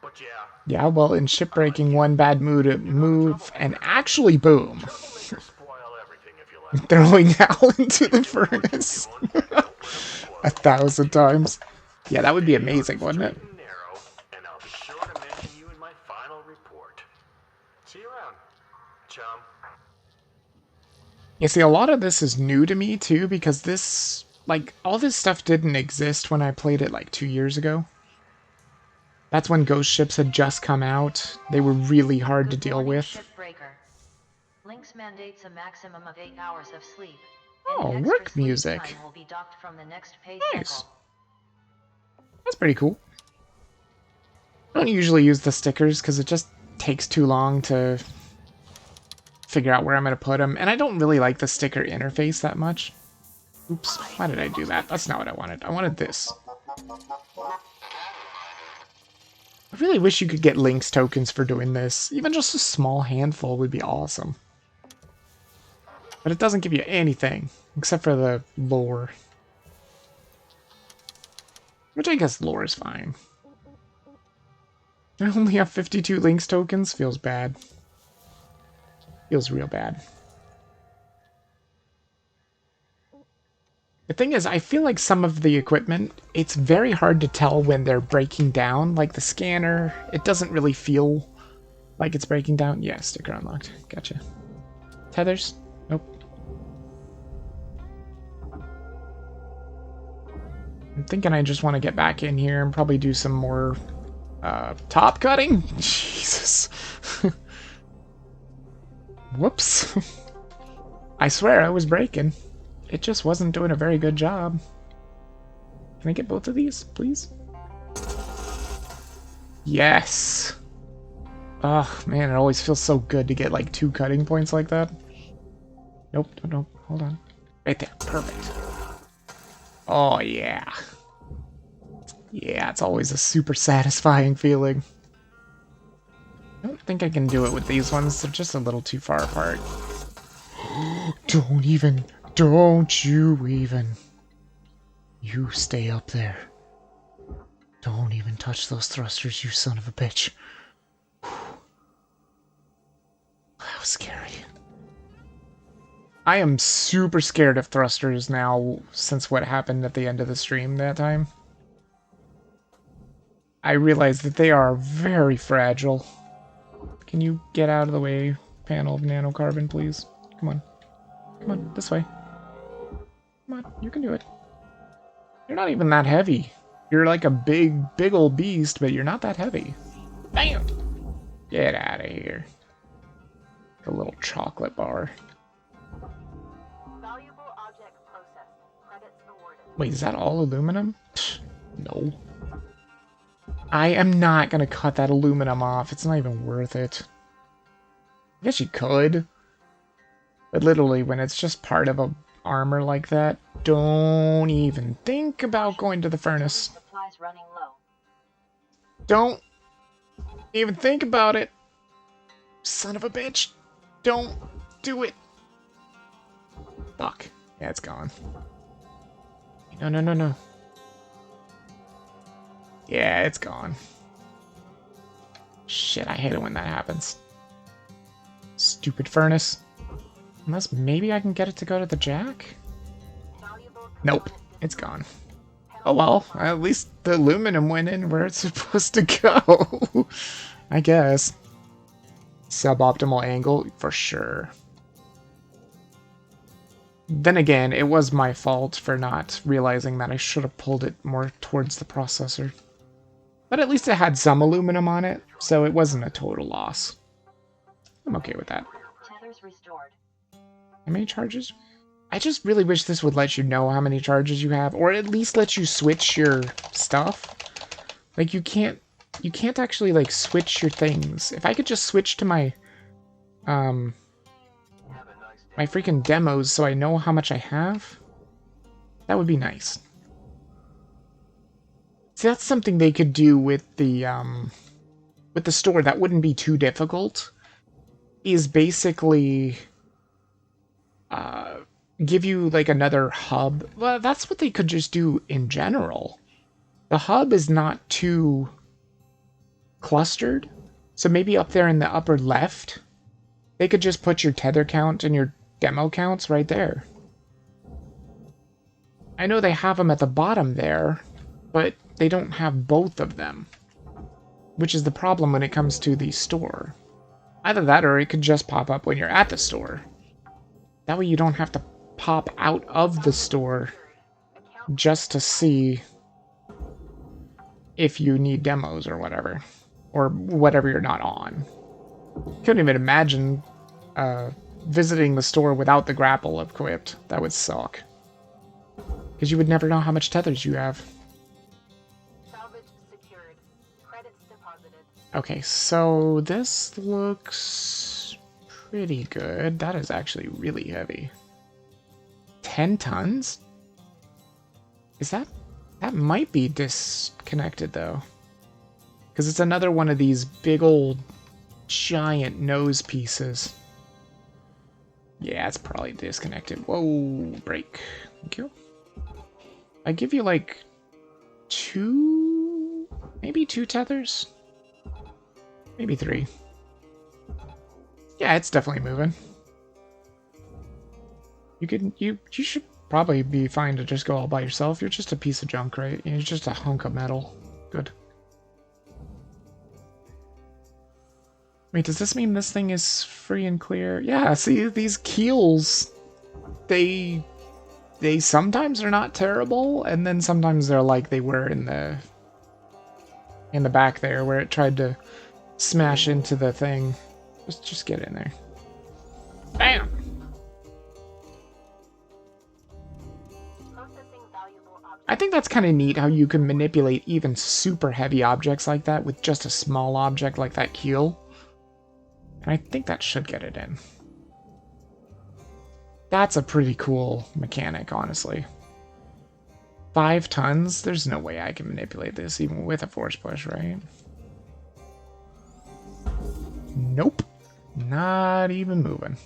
But yeah, Yeah, well, in shipbreaking, one bad move and actually boom. troublemakers spoil everything if you let them. Throwing Hal into the Do what you're furnace doing, don't let 'em spoil 1,000 times. Yeah, that would be amazing, wouldn't it? Straight and narrow, and I'll be sure to mention you in my final report. See you around, chum. You see, a lot of this is new to me, too, because this, like, all this stuff didn't exist when I played it, like, 2 years ago. That's when ghost ships had just come out. They were really hard to Good deal morning, with. Shipbreaker. Lynx mandates a maximum of 8 hours of sleep. Oh, Any work extra sleep music. time will be docked from the next pay Nice. cycle. That's pretty cool. I don't usually use the stickers because it just takes too long to figure out where I'm going to put them. And I don't really like the sticker interface that much. Oops, why did I do that? That's not what I wanted. I wanted this. I really wish you could get Lynx tokens for doing this. Even just a small handful would be awesome. But it doesn't give you anything, except for the lore. Which I guess lore is fine. I only have 52 Lynx tokens? Feels bad. Feels real bad. The thing is, I feel like some of the equipment, it's very hard to tell when they're breaking down. Like the scanner, it doesn't really feel like it's breaking down. Yeah, sticker unlocked. Gotcha. Tethers? Nope. I'm thinking I just want to get back in here and probably do some more top cutting. Jesus. Whoops. I swear I was breaking. It just wasn't doing a very good job. Can I get both of these, please? Yes. Oh, man, it always feels so good to get like 2 cutting points like that. Nope, nope, hold on. Right there, perfect. Oh, yeah. Yeah, it's always a super satisfying feeling. I don't think I can do it with these ones. They're just a little too far apart. Don't you even. You stay up there. Don't even touch those thrusters, you son of a bitch. That was scary. I am super scared of thrusters now since what happened at the end of the stream that time. I realize that they are very fragile. Can you get out of the way, panel of nanocarbon, please? Come on. Come on, this way. Come on, you can do it. You're not even that heavy. You're like a big old beast, but you're not that heavy. Bam! Get out of here. A little chocolate bar. Valuable object processed. Credits awarded. Wait, is that all aluminum? Pfft, no. I am not gonna cut that aluminum off. It's not even worth it. I guess you could. But literally, when it's just part of a armor like that, don't even think about going to the furnace. Supplies running low. Don't even think about it. Son of a bitch. Don't do it. Fuck. Yeah, it's gone. No, no, no, no. Yeah, it's gone. Shit, I hate it when that happens. Stupid furnace. Unless maybe I can get it to go to the jack? Nope, it's gone. Oh well, at least the aluminum went in where it's supposed to go. I guess. Suboptimal angle, for sure. Then again, it was my fault for not realizing that I should have pulled it more towards the processor. But at least it had some aluminum on it, so it wasn't a total loss. I'm okay with that. Tethers restored. How many charges? I just really wish this would let you know how many charges you have, or at least let you switch your stuff. Like, you can't actually, like, switch your things. If I could just switch to my, my freaking demos so I know how much I have, that would be nice. See, that's something they could do with the store that wouldn't be too difficult, is basically, give you, like, another hub. Well, that's what they could just do in general. The hub is not too clustered, so maybe up there in the upper left, they could just put your tether count and your demo counts right there. I know they have them at the bottom there, but they don't have both of them, which is the problem when it comes to the store. Either that, or it could just pop up when you're at the store. That way you don't have to pop out of the store just to see if you need demos or whatever you're not on. Couldn't even imagine visiting the store without the grapple equipped. That would suck. Because you would never know how much tethers you have. Salvage secured. Credits deposited. Okay, so this looks pretty good. That is actually really heavy. 10 tons? Is that... That might be disconnected, though. Because it's another one of these big old giant nose pieces. Yeah, it's probably disconnected. Whoa, break. Thank you. I give you, like, maybe two tethers? Maybe 3. Yeah, it's definitely moving. You should probably be fine to just go all by yourself. You're just a piece of junk, right? You're just a hunk of metal. Good. Wait, does this mean this thing is free and clear? Yeah, see, these keels, they sometimes are not terrible, and then sometimes they're like they were in the back there, where it tried to smash into the thing. Just get in there. Bam! I think that's kind of neat how you can manipulate even super heavy objects like that with just a small object like that keel. And I think that should get it in. That's a pretty cool mechanic, honestly. 5 tons? There's no way I can manipulate this even with a force push, right? Nope. Not even moving.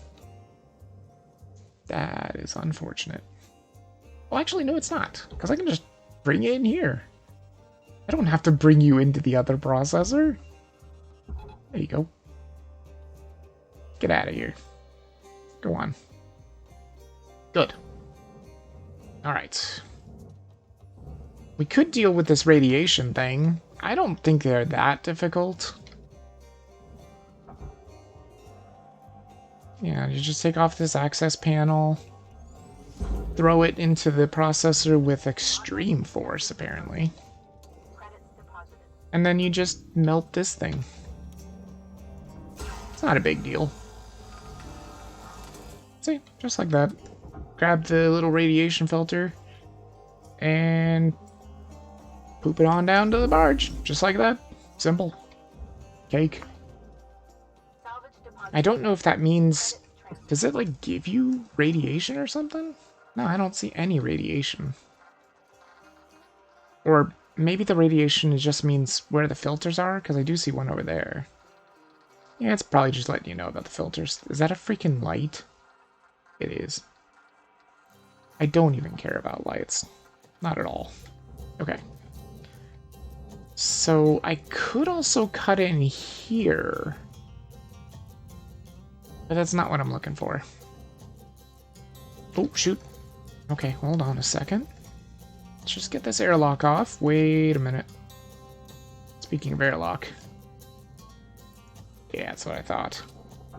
That is unfortunate. Well, actually, no, it's not. Because I can just bring it in here. I don't have to bring you into the other processor. There you go. Get out of here. Go on. Good. Alright. We could deal with this radiation thing. I don't think they're that difficult. Yeah, you just take off this access panel. Throw it into the processor with extreme force, apparently. And then you just melt this thing. It's not a big deal. See, just like that. Grab the little radiation filter and poop it on down to the barge. Just like that. Simple. Cake. I don't know if that means... Does it, like, give you radiation or something? No, I don't see any radiation. Or maybe the radiation just means where the filters are, because I do see one over there. Yeah, it's probably just letting you know about the filters. Is that a freaking light? It is. I don't even care about lights. Not at all. Okay. So I could also cut in here. But that's not what I'm looking for. Oh, shoot. Okay, hold on a second. Let's just get this airlock off. Wait a minute. Speaking of airlock. Yeah, that's what I thought.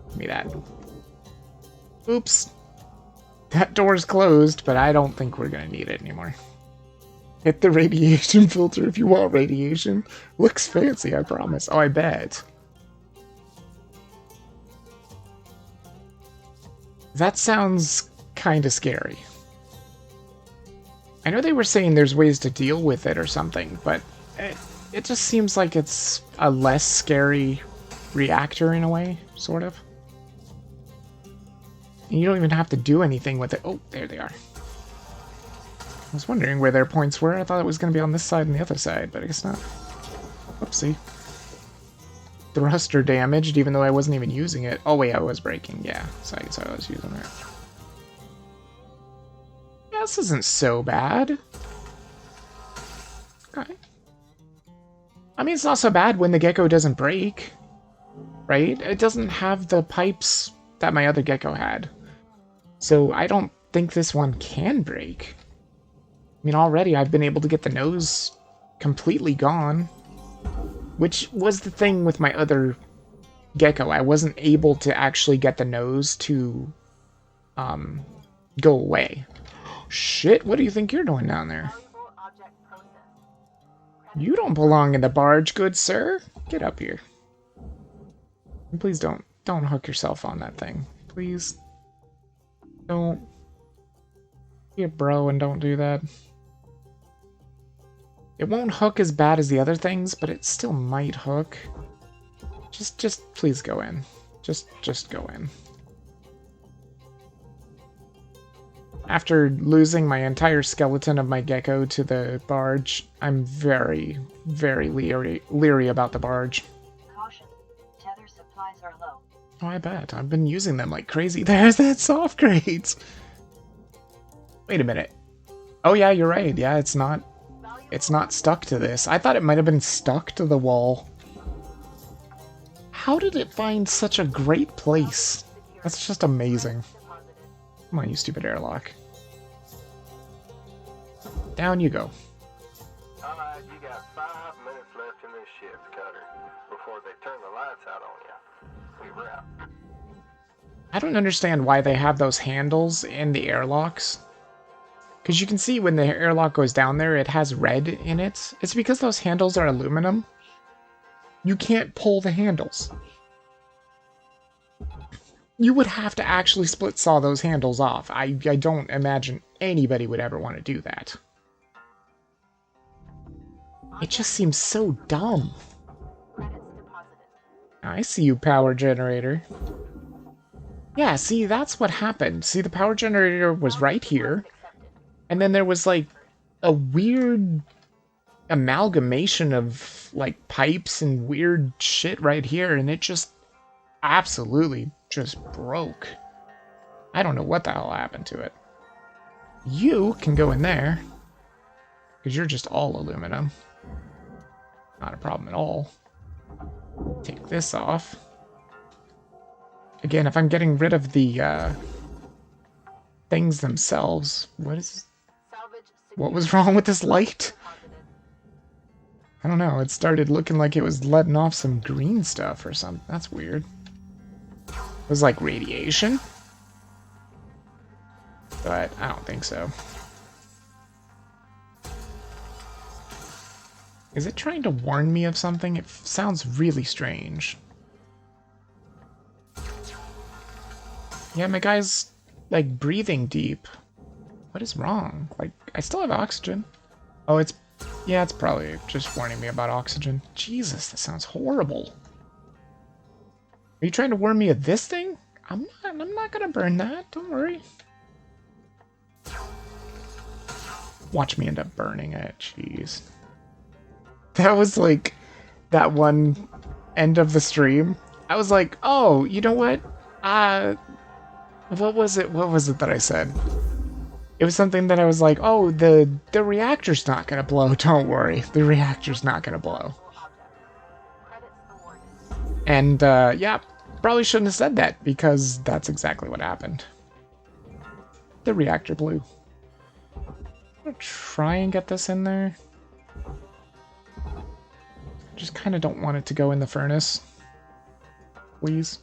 Give me that. Oops. That door's closed, but I don't think we're gonna need it anymore. Hit the radiation filter if you want radiation. Looks fancy, I promise. Oh, I bet. That sounds kind of scary. I know they were saying there's ways to deal with it or something, but it just seems like it's a less scary reactor in a way, sort of. And you don't even have to do anything with it. Oh, there they are. I was wondering where their points were. I thought it was going to be on this side and the other side, but I guess not. Whoopsie. Thruster damaged, even though I wasn't even using it. Oh wait, I was braking. Yeah, so I guess I was using it. Yeah, this isn't so bad. Okay. I mean, it's not so bad when the Gecko doesn't break, right? It doesn't have the pipes that my other Gecko had. So I don't think this one can break. I mean, already I've been able to get the nose completely gone, which was the thing with my other Gecko. I wasn't able to actually get the nose to go away. Shit, what do you think you're doing down there? You don't belong in the barge, good sir. Get up here. And please don't hook yourself on that thing. Please. Don't. Be a bro and don't do that. It won't hook as bad as the other things, but it still might hook. Just please go in. Just go in. After losing my entire skeleton of my Gecko to the barge, I'm very, very leery about the barge. Caution. Tether supplies are low. Oh, I bet. I've been using them like crazy. There's that soft grades. Wait a minute. Oh yeah, you're right. Yeah, it's not stuck to this. I thought it might have been stuck to the wall. How did it find such a great place? That's just amazing. Come on, you stupid airlock. Down you go. Alright, you got 5 minutes left in this shift, Cutter, before they turn the lights out on you. We wrap. I don't understand why they have those handles in the airlocks. Because you can see when the airlock goes down there, it has red in it. It's because those handles are aluminum. You can't pull the handles. You would have to actually split saw those handles off. I don't imagine anybody would ever want to do that. It just seems so dumb. I see you, power generator. Yeah, see, that's what happened. See, the power generator was right here. And then there was, like, a weird amalgamation of, like, pipes and weird shit right here. And it just absolutely just broke. I don't know what the hell happened to it. You can go in there. Because you're just all aluminum. Not a problem at all. Take this off. Again, if I'm getting rid of the things themselves, what was wrong with this light? I don't know, it started looking like it was letting off some green stuff or something. That's weird. It was like radiation? But I don't think so. Is it trying to warn me of something? It sounds really strange. Yeah, my guy's, like, breathing deep. What is wrong? Like, I still have oxygen. Oh, it's... Yeah, it's probably just warning me about oxygen. Jesus, that sounds horrible. Are you trying to warn me of this thing? I'm not gonna burn that. Don't worry. Watch me end up burning it. Jeez. That was like that one end of the stream. I was like, oh, you know what? What was it that I said? It was something that I was like, oh, the reactor's not gonna blow. Don't worry. The reactor's not gonna blow. And, yeah, probably shouldn't have said that because that's exactly what happened. The reactor blew. I'm gonna try and get this in there. Just kind of don't want it to go in the furnace. Please.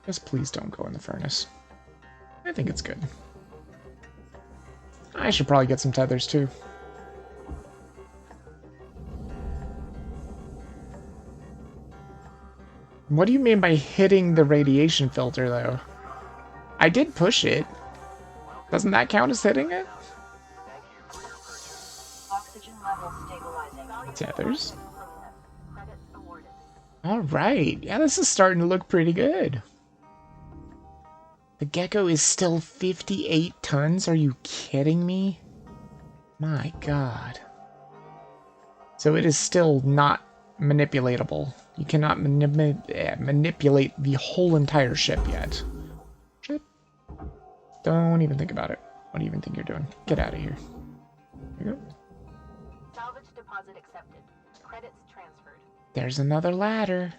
Just please don't go in the furnace. I think it's good. I should probably get some tethers too. What do you mean by hitting the radiation filter, though? I did push it. Doesn't that count as hitting it? Oxygen level stabilizing. Tethers. Credits awarded. Alright. Yeah, this is starting to look pretty good. The Gecko is still 58 tons? Are you kidding me? My god. So it is still not manipulatable. You cannot manipulate the whole entire ship yet. Shit. Don't even think about it. What do you even think you're doing? Get out of here. There you go. Salvage deposit accepted. Credits transferred. There's another ladder.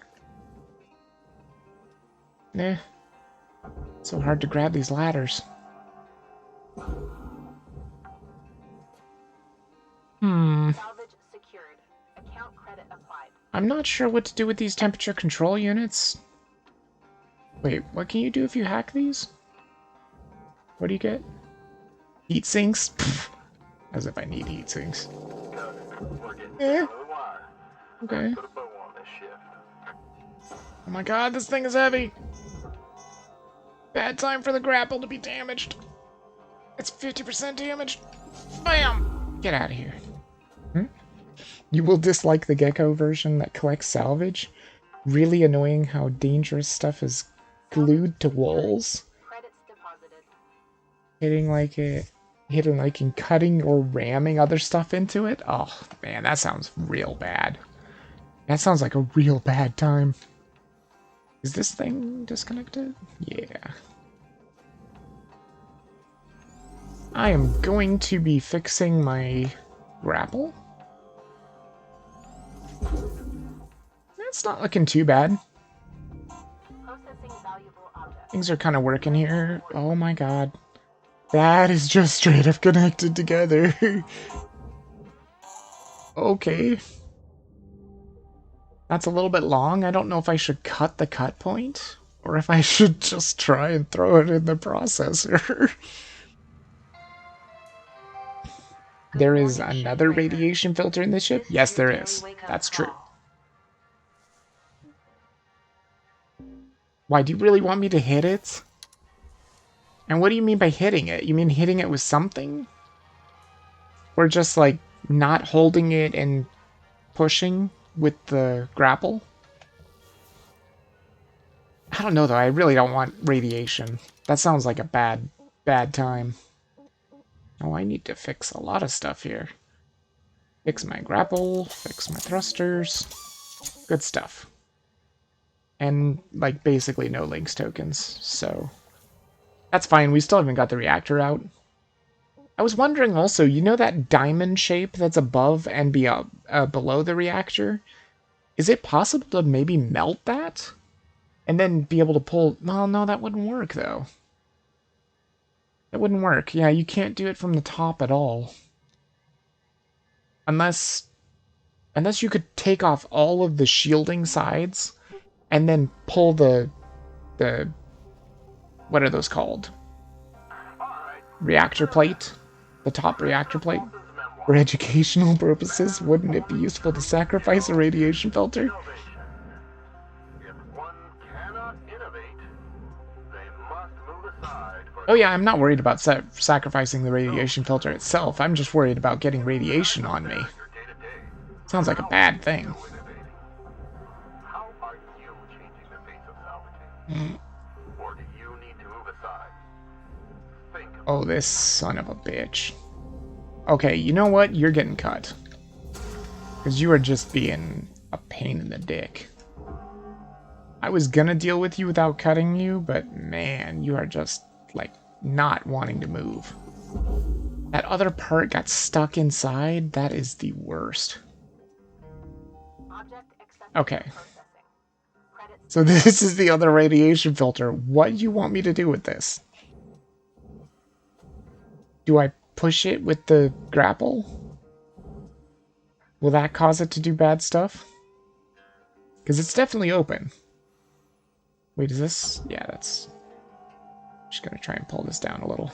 Nah. So hard to grab these ladders. Salvage secured. Account credit applied. I'm not sure what to do with these temperature control units. Wait, what can you do if you hack these? What do you get? Heat sinks? Pfft. As if I need heat sinks. We're getting Eh. down to the wire. Okay. Put a bow on this shift. Oh my god, this thing is heavy! Bad time for the grapple to be damaged. It's 50% damaged. Bam! Get out of here. You will dislike the Gecko version that collects salvage? Really annoying how dangerous stuff is glued to walls. Credits deposited. Hitting like in cutting or ramming other stuff into it? Oh, man, that sounds real bad. That sounds like a real bad time. Is this thing disconnected? Yeah. I am going to be fixing my grapple. It's not looking too bad. Processing valuable object. Things are kind of working here. Oh my god. That is just straight up connected together. Okay. That's a little bit long. I don't know if I should cut the cut point or if I should just try and throw it in the processor. There is another radiation filter in this ship? Yes, there is. That's true. Why, do you really want me to hit it? And what do you mean by hitting it? You mean hitting it with something? Or just, like, not holding it and pushing with the grapple? I don't know, though. I really don't want radiation. That sounds like a bad time. Oh, I need to fix a lot of stuff here. Fix my grapple, fix my thrusters. Good stuff. And, like, basically no links tokens, so... That's fine, we still haven't got the reactor out. I was wondering also, you know that diamond shape that's above and below the reactor? Is it possible to maybe melt that? And then be able to pull... Well, no, that wouldn't work, though. That wouldn't work. Yeah, you can't do it from the top at all. Unless you could take off all of the shielding sides and then pull the what are those called? Reactor plate? The top reactor plate? For educational purposes, wouldn't it be useful to sacrifice a radiation filter? If one cannot innovate, they must move aside for Oh yeah, I'm not worried about sacrificing the radiation filter itself. I'm just worried about getting radiation on me. your day-to-day. Sounds like a bad thing. Innovating. How are you changing the face of salvaging? Or do you need to move aside? Think of Oh, this son of a bitch. Okay, you know what? You're getting cut. Because you are just being a pain in the dick. I was gonna deal with you without cutting you, but man, you are just, like, not wanting to move. That other part got stuck inside. That is the worst. Object accepted. Okay. Processing. Credits. So this is the other radiation filter. What do you want me to do with this? Do I push it with the grapple? Will that cause it to do bad stuff? Because it's definitely open. Wait, is this... Yeah, that's... Just gonna try and pull this down a little.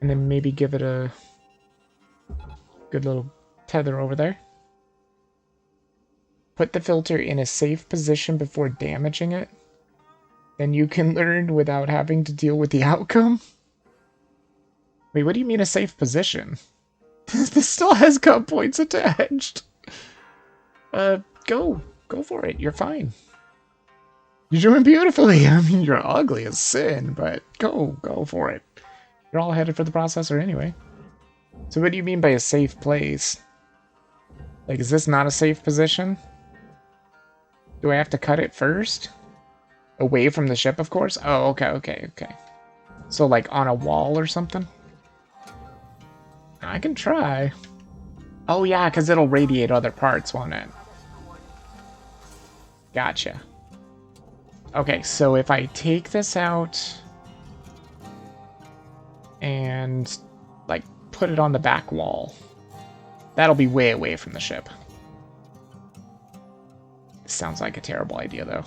And then maybe give it a good little tether over there. Put the filter in a safe position before damaging it. Then you can learn without having to deal with the outcome. Wait, what do you mean a safe position? This still has cut points attached. Go for it. You're fine. You're doing beautifully. I mean, you're ugly as sin, but go for it. You're all headed for the processor anyway. So what do you mean by a safe place? Like, is this not a safe position? Do I have to cut it first? Away from the ship, of course? Oh, okay. So, like, on a wall or something? I can try. Oh, yeah, because it'll radiate other parts, won't it? Gotcha. Okay, so if I take this out and, like, put it on the back wall, that'll be way away from the ship. Sounds like a terrible idea, though.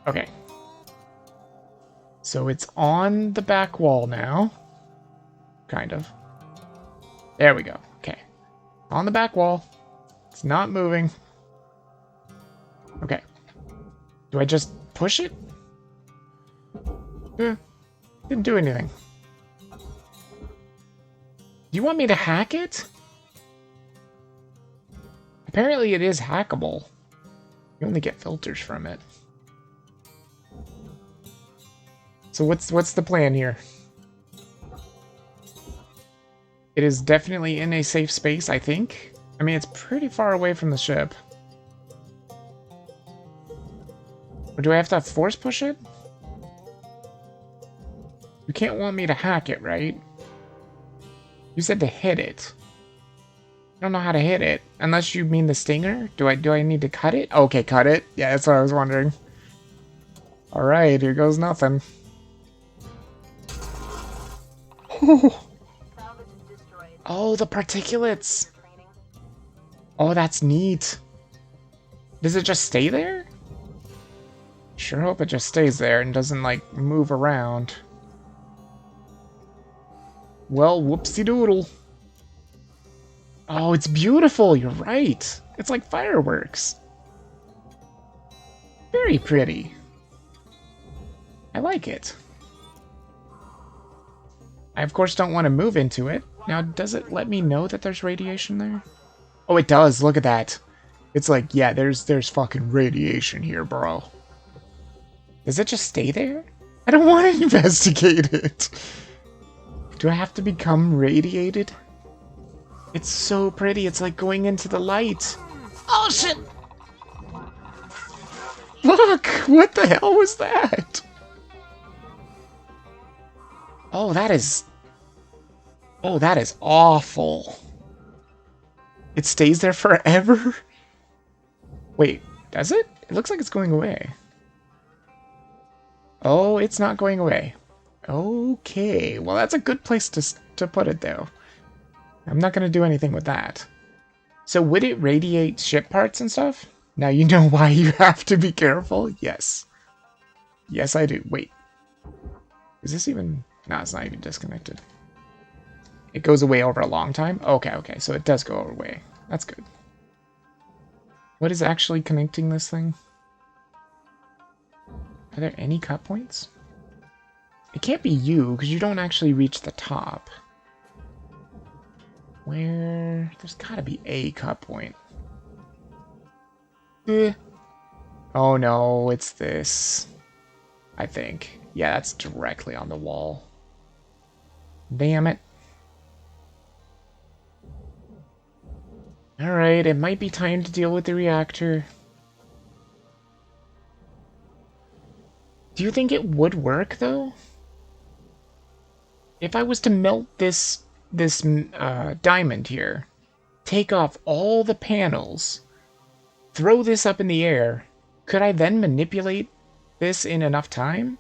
Okay. So it's on the back wall now. Kind of. There we go. Okay. On the back wall. It's not moving. Okay. Do I just push it? Didn't do anything. Do you want me to hack it? Apparently it is hackable. You only get filters from it. So what's the plan here? It is definitely in a safe space, I think. I mean, it's pretty far away from the ship. Or do I have to force push it? You can't want me to hack it, right? You said to hit it. I don't know how to hit it. Unless you mean the stinger? Do I need to cut it? Okay, cut it. Yeah, that's what I was wondering. Alright, here goes nothing. Oh, the particulates! Oh, that's neat. Does it just stay there? Sure hope it just stays there and doesn't, like, move around. Well, whoopsie-doodle. Oh, it's beautiful, you're right. It's like fireworks. Very pretty. I like it. I, of course, don't want to move into it. Now, does it let me know that there's radiation there? Oh, it does. Look at that. It's like, yeah, there's fucking radiation here, bro. Does it just stay there? I don't want to investigate it. Do I have to become radiated? It's so pretty. It's like going into the light. Oh, shit! Look! What the hell was that? Oh, that is... Oh, that is awful. It stays there forever? Wait, does it? It looks like it's going away. Oh, it's not going away. Okay, well that's a good place to put it though. I'm not going to do anything with that. So would it radiate ship parts and stuff? Now you know why you have to be careful? Yes. Yes, I do. Wait. Is this even... No, it's not even disconnected. It goes away over a long time? Okay, so it does go away. That's good. What is actually connecting this thing? Are there any cut points? It can't be you, because you don't actually reach the top. Where... There's gotta be a cut point. Oh no, it's this. I think. Yeah, that's directly on the wall. Damn it. Alright, it might be time to deal with the reactor. Do you think it would work, though? If I was to melt this diamond here, take off all the panels, throw this up in the air, could I then manipulate this in enough time?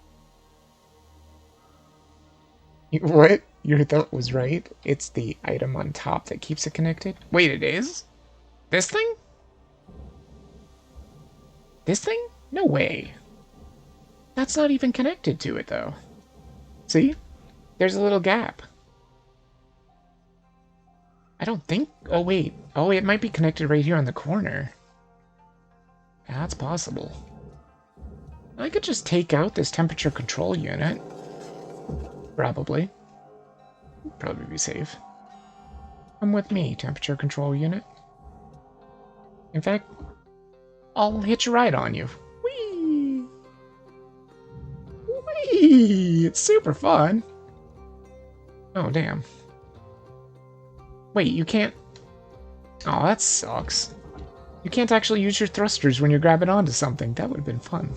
What? Your thought was right. It's the item on top that keeps it connected. Wait, it is? This thing? This thing? No way. That's not even connected to it, though. See? There's a little gap. I don't think... Oh, wait. Oh, it might be connected right here on the corner. That's possible. I could just take out this temperature control unit. Probably. Probably be safe. Come with me, temperature control unit. In fact, I'll hitch a ride on you. Whee! Whee! It's super fun. Oh, damn. Wait, you can't... Oh, that sucks. You can't actually use your thrusters when you're grabbing onto something. That would have been fun.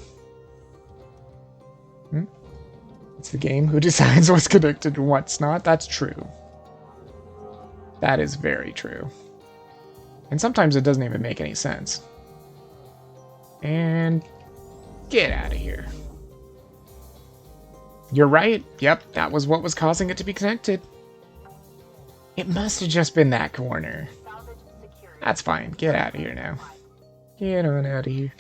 It's the game who decides what's connected and what's not. That's true. That is very true. And sometimes it doesn't even make any sense. And get out of here. You're right. Yep, that was what was causing it to be connected. It must have just been that corner. That's fine. Get out of here now. Get on out of here.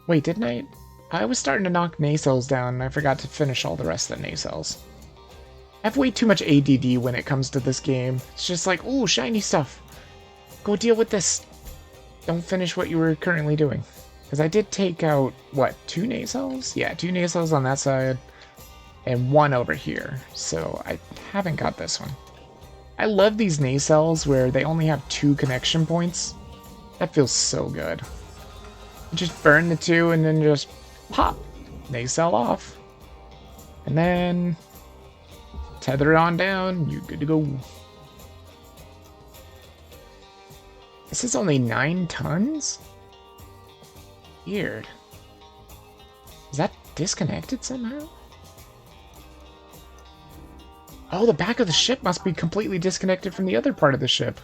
Wait, didn't I? I was starting to knock nacelles down, and I forgot to finish all the rest of the nacelles. I have way too much ADD when it comes to this game. It's just like, ooh, shiny stuff. Go deal with this. Don't finish what you were currently doing. Because I did take out, what, 2 nacelles? Yeah, 2 nacelles on that side, and 1 over here. So I haven't got this one. I love these nacelles where they only have 2 connection points. That feels so good. You just burn the 2 and then just pop. Nacelle off. And then tether it on down. You're good to go. This is only 9 tons? Weird. Is that disconnected somehow? Oh, the back of the ship must be completely disconnected from the other part of the ship.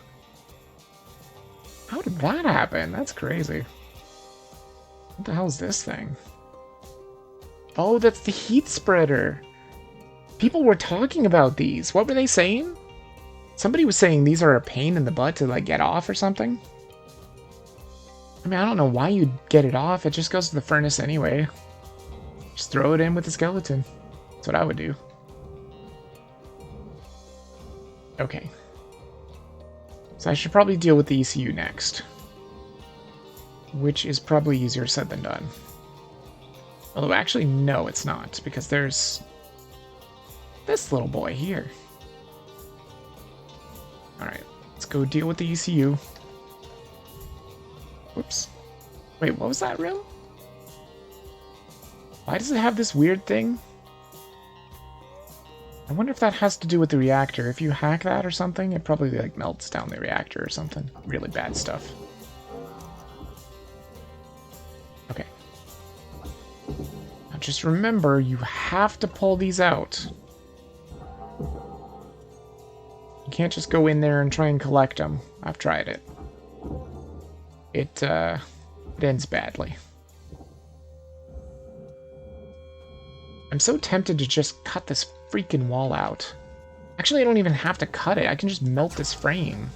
How did that happen? That's crazy. What the hell is this thing? Oh, that's the heat spreader. People were talking about these. What were they saying? Somebody was saying these are a pain in the butt to, like, get off or something. I mean, I don't know why you'd get it off. It just goes to the furnace anyway. Just throw it in with the skeleton. That's what I would do. Okay. So I should probably deal with the ECU next. Which is probably easier said than done. Although actually, no, it's not. Because there's this little boy here. Alright, let's go deal with the ECU. Whoops. Wait, what was that room? Why does it have this weird thing? I wonder if that has to do with the reactor. If you hack that or something, it probably like melts down the reactor or something. Really bad stuff. Okay. Now just remember, you have to pull these out. You can't just go in there and try and collect them. I've tried it. It ends badly. I'm so tempted to just cut this freaking wall out. Actually, I don't even have to cut it. I can just melt this frame.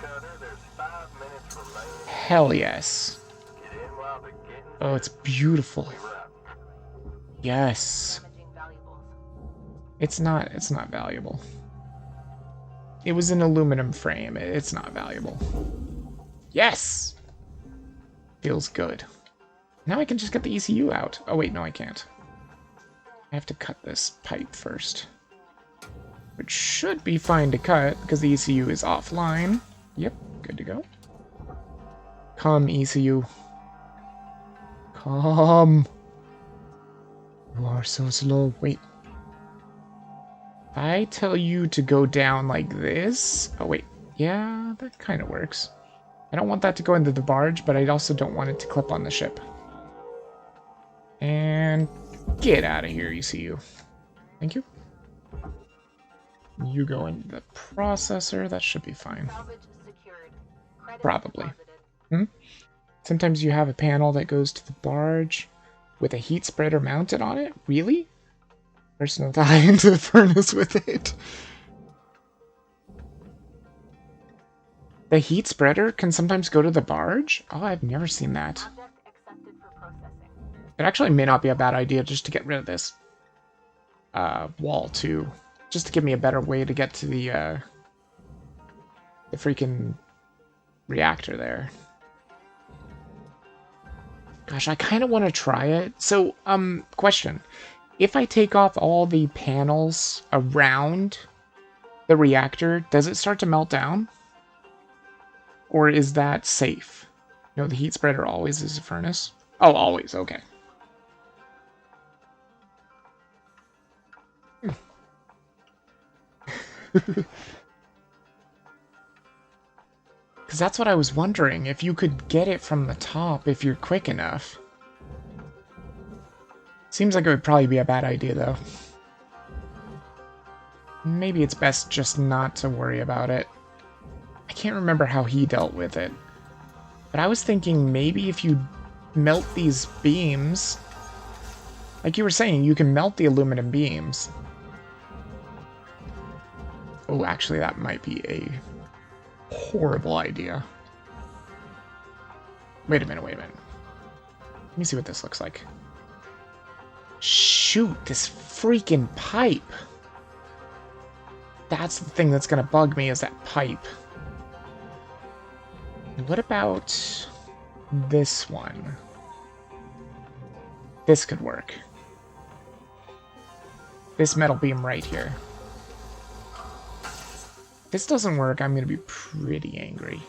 Cutter, there's 5 minutes remaining. Hell yes. Get in while they're getting Oh, it's beautiful. wrapped. Yes. Damaging valuables. It's not valuable. It was an aluminum frame. It's not valuable. Yes! Feels good. Now I can just get the ECU out. Oh wait, no I can't. I have to cut this pipe first. Which should be fine to cut, because the ECU is offline. Yep, good to go. Come, ECU. Come! You are so slow. Wait. If I tell you to go down like this... Oh wait, yeah, that kind of works. I don't want that to go into the barge, but I also don't want it to clip on the ship. And get out of here, ECU. Thank you. You go into the processor. That should be fine. Salvage secured. Credit Probably. deposited. Sometimes you have a panel that goes to the barge with a heat spreader mounted on it. Really? Personal tie into the furnace with it. The heat spreader can sometimes go to the barge? Oh, I've never seen that. Object accepted for processing. It actually may not be a bad idea just to get rid of this wall, too. Just to give me a better way to get to the freaking reactor there. Gosh, I kind of want to try it. So, question. If I take off all the panels around the reactor, does it start to melt down? Or is that safe? No, the heat spreader always is a furnace. Oh, always. Okay. Because that's what I was wondering, if you could get it from the top if you're quick enough. Seems like it would probably be a bad idea, though. Maybe it's best just not to worry about it. I can't remember how he dealt with it. But I was thinking maybe if you melt these beams... Like you were saying, you can melt the aluminum beams. Oh, actually, that might be a horrible idea. Wait a minute, wait a minute. Let me see what this looks like. Shoot, this freaking pipe. That's the thing that's gonna bug me, is that pipe. What about this one? This could work. This metal beam right here. If this doesn't work, I'm gonna be pretty angry.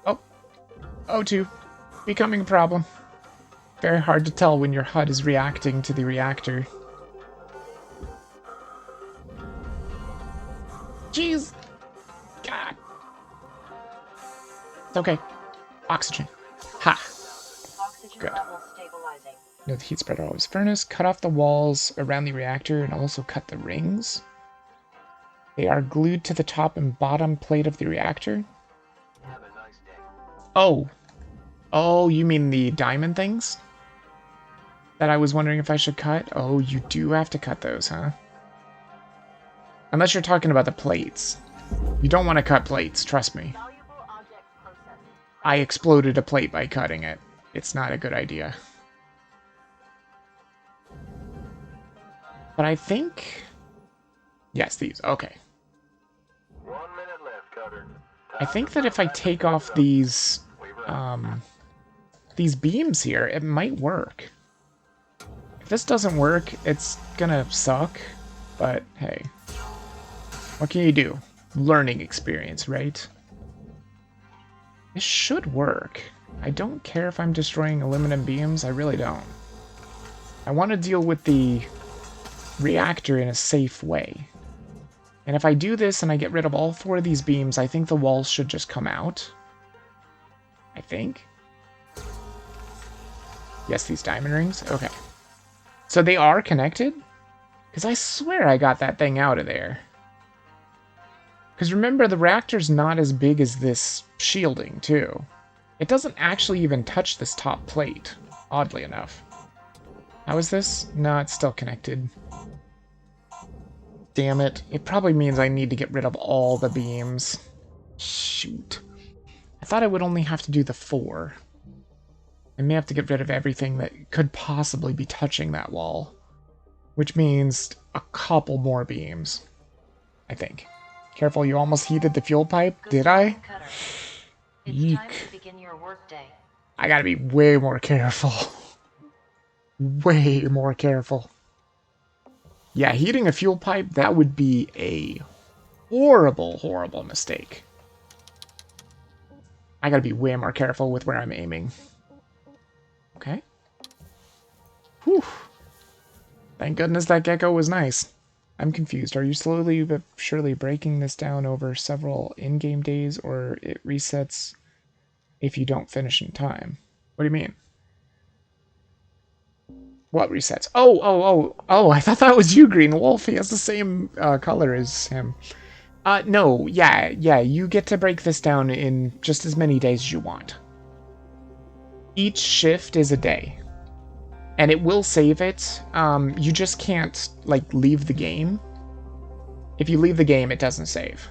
Oh. O2. Becoming a problem. Very hard to tell when your HUD is reacting to the reactor. Jeez! God. It's okay. Oxygen. Ha! Oxygen Good. level stabilizing. No, the heat spreader always furnace. Cut off the walls around the reactor and also cut the rings. They are glued to the top and bottom plate of the reactor. Have a nice day. Oh. Oh, you mean the diamond things? That I was wondering if I should cut? Oh, you do have to cut those, huh? Unless you're talking about the plates. You don't want to cut plates, trust me. Valuable object processed. I exploded a plate by cutting it. It's not a good idea. But I think... Yes, these. Okay. 1 minute left, Cutter. I think that if I take off these beams here, it might work. If this doesn't work, it's gonna suck. But hey, what can you do? Learning experience, right? This should work. I don't care if I'm destroying aluminum beams. I really don't. I want to deal with the reactor in a safe way. And if I do this and I get rid of all 4 of these beams, I think the walls should just come out. I think. Yes, these diamond rings? Okay. So they are connected? Because I swear I got that thing out of there. Because remember, the reactor's not as big as this shielding, too. It doesn't actually even touch this top plate, oddly enough. How is this? No, it's still connected. Damn it. It probably means I need to get rid of all the beams. Shoot. I thought I would only have to do the 4. I may have to get rid of everything that could possibly be touching that wall. Which means a couple more beams. I think. Careful, you almost heated the fuel pipe. Good Did I? morning, Cutter. It's time to begin your workday. I gotta be way more careful. Way more careful. Yeah, heating a fuel pipe, that would be a horrible, horrible mistake. I gotta be way more careful with where I'm aiming. Okay. Whew. Thank goodness that gecko was nice. I'm confused. Are you slowly but surely breaking this down over several in-game days, or it resets if you don't finish in time? What do you mean? What resets? Oh, I thought that was you, Green Wolf. He has the same color as him. No, yeah, you get to break this down in just as many days as you want. Each shift is a day. And it will save it. You just can't, like, leave the game. If you leave the game, it doesn't save.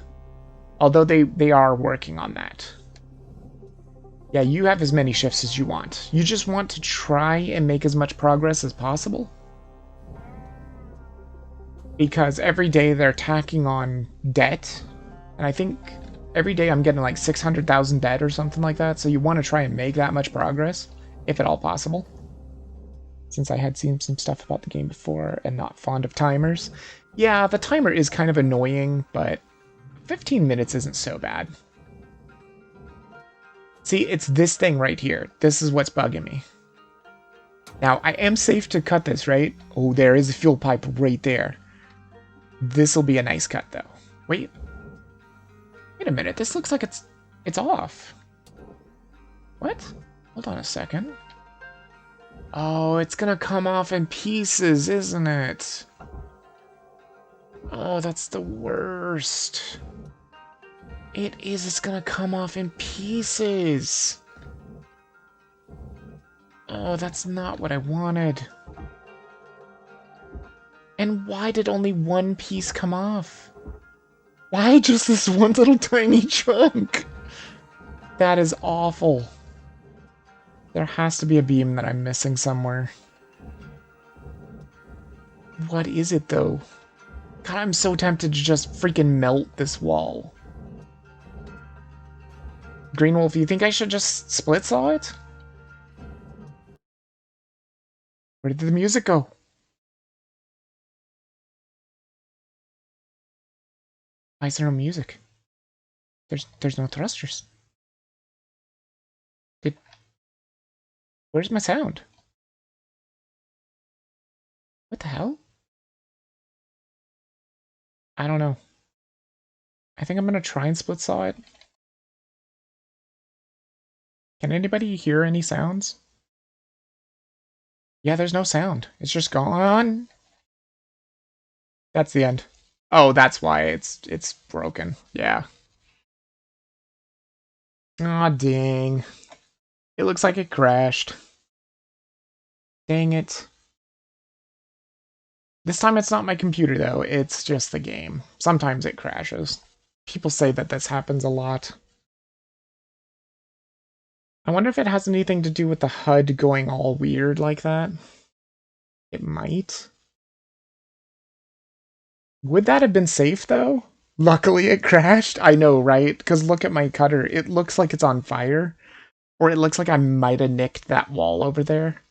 Although they are working on that. Yeah, you have as many shifts as you want. You just want to try and make as much progress as possible. Because every day they're tacking on debt. And I think every day I'm getting like 600,000 debt or something like that. So you want to try and make that much progress, if at all possible. Since I had seen some stuff about the game before and not fond of timers. Yeah, the timer is kind of annoying, but 15 minutes isn't so bad. See, it's this thing right here. This is what's bugging me. Now, I am safe to cut this, right? Oh, there is a fuel pipe right there. This will be a nice cut, though. Wait a minute. This looks like it's off. What? Hold on a second. Oh, it's gonna come off in pieces, isn't it? Oh, that's the worst. It is. It's gonna come off in pieces. Oh, that's not what I wanted. And why did only one piece come off? Why just this one little tiny chunk? That is awful. There has to be a beam that I'm missing somewhere. What is it, though? God, I'm so tempted to just freaking melt this wall. Green Wolf, you think I should just split saw it? Where did the music go? Why is there no music? There's no thrusters. Where's my sound? What the hell? I don't know. I think I'm gonna try and split saw it. Can anybody hear any sounds? Yeah, there's no sound. It's just gone. That's the end. Oh, that's why it's broken. Yeah. Aw, dang. It looks like it crashed. Dang it. This time it's not my computer, though. It's just the game. Sometimes it crashes. People say that this happens a lot. I wonder if it has anything to do with the HUD going all weird like that. It might. Would that have been safe, though? Luckily it crashed. I know, right? Because look at my cutter. It looks like it's on fire. Or it looks like I might have nicked that wall over there.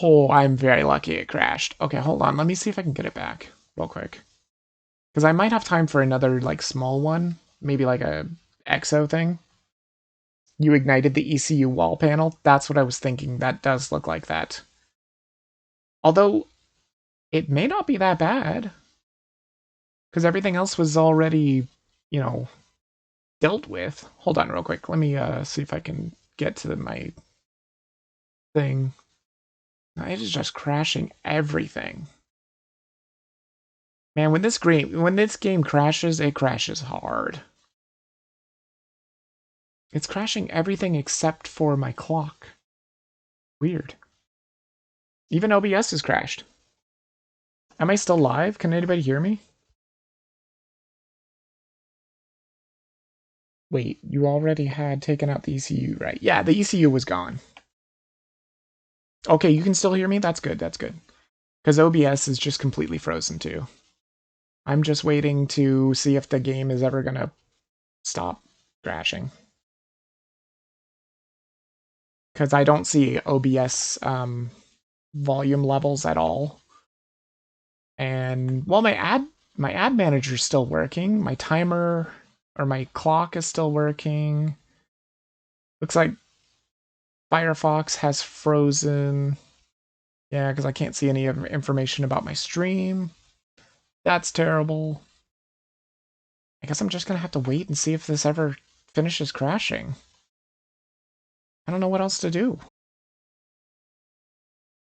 Oh, I'm very lucky it crashed. Okay, hold on. Let me see if I can get it back real quick. Because I might have time for another, like, small one. Maybe like a EXO thing. You ignited the ECU wall panel. That's what I was thinking. That does look like that. Although, it may not be that bad. Because everything else was already, you know, dealt with. Hold on real quick. Let me see if I can get to my thing. It is just crashing everything. Man, when this game crashes, it crashes hard. It's crashing everything except for my clock. Weird. Even OBS has crashed. Am I still live? Can anybody hear me? Wait, you already had taken out the ECU, right? Yeah, the ECU was gone. Okay, you can still hear me? That's good, that's good. Because OBS is just completely frozen too. I'm just waiting to see if the game is ever gonna stop crashing. Because I don't see OBS volume levels at all. And, well, my ad manager's still working. My timer, or my clock is still working. Looks like Firefox has frozen. Yeah, because I can't see any information about my stream. That's terrible. I guess I'm just going to have to wait and see if this ever finishes crashing. I don't know what else to do.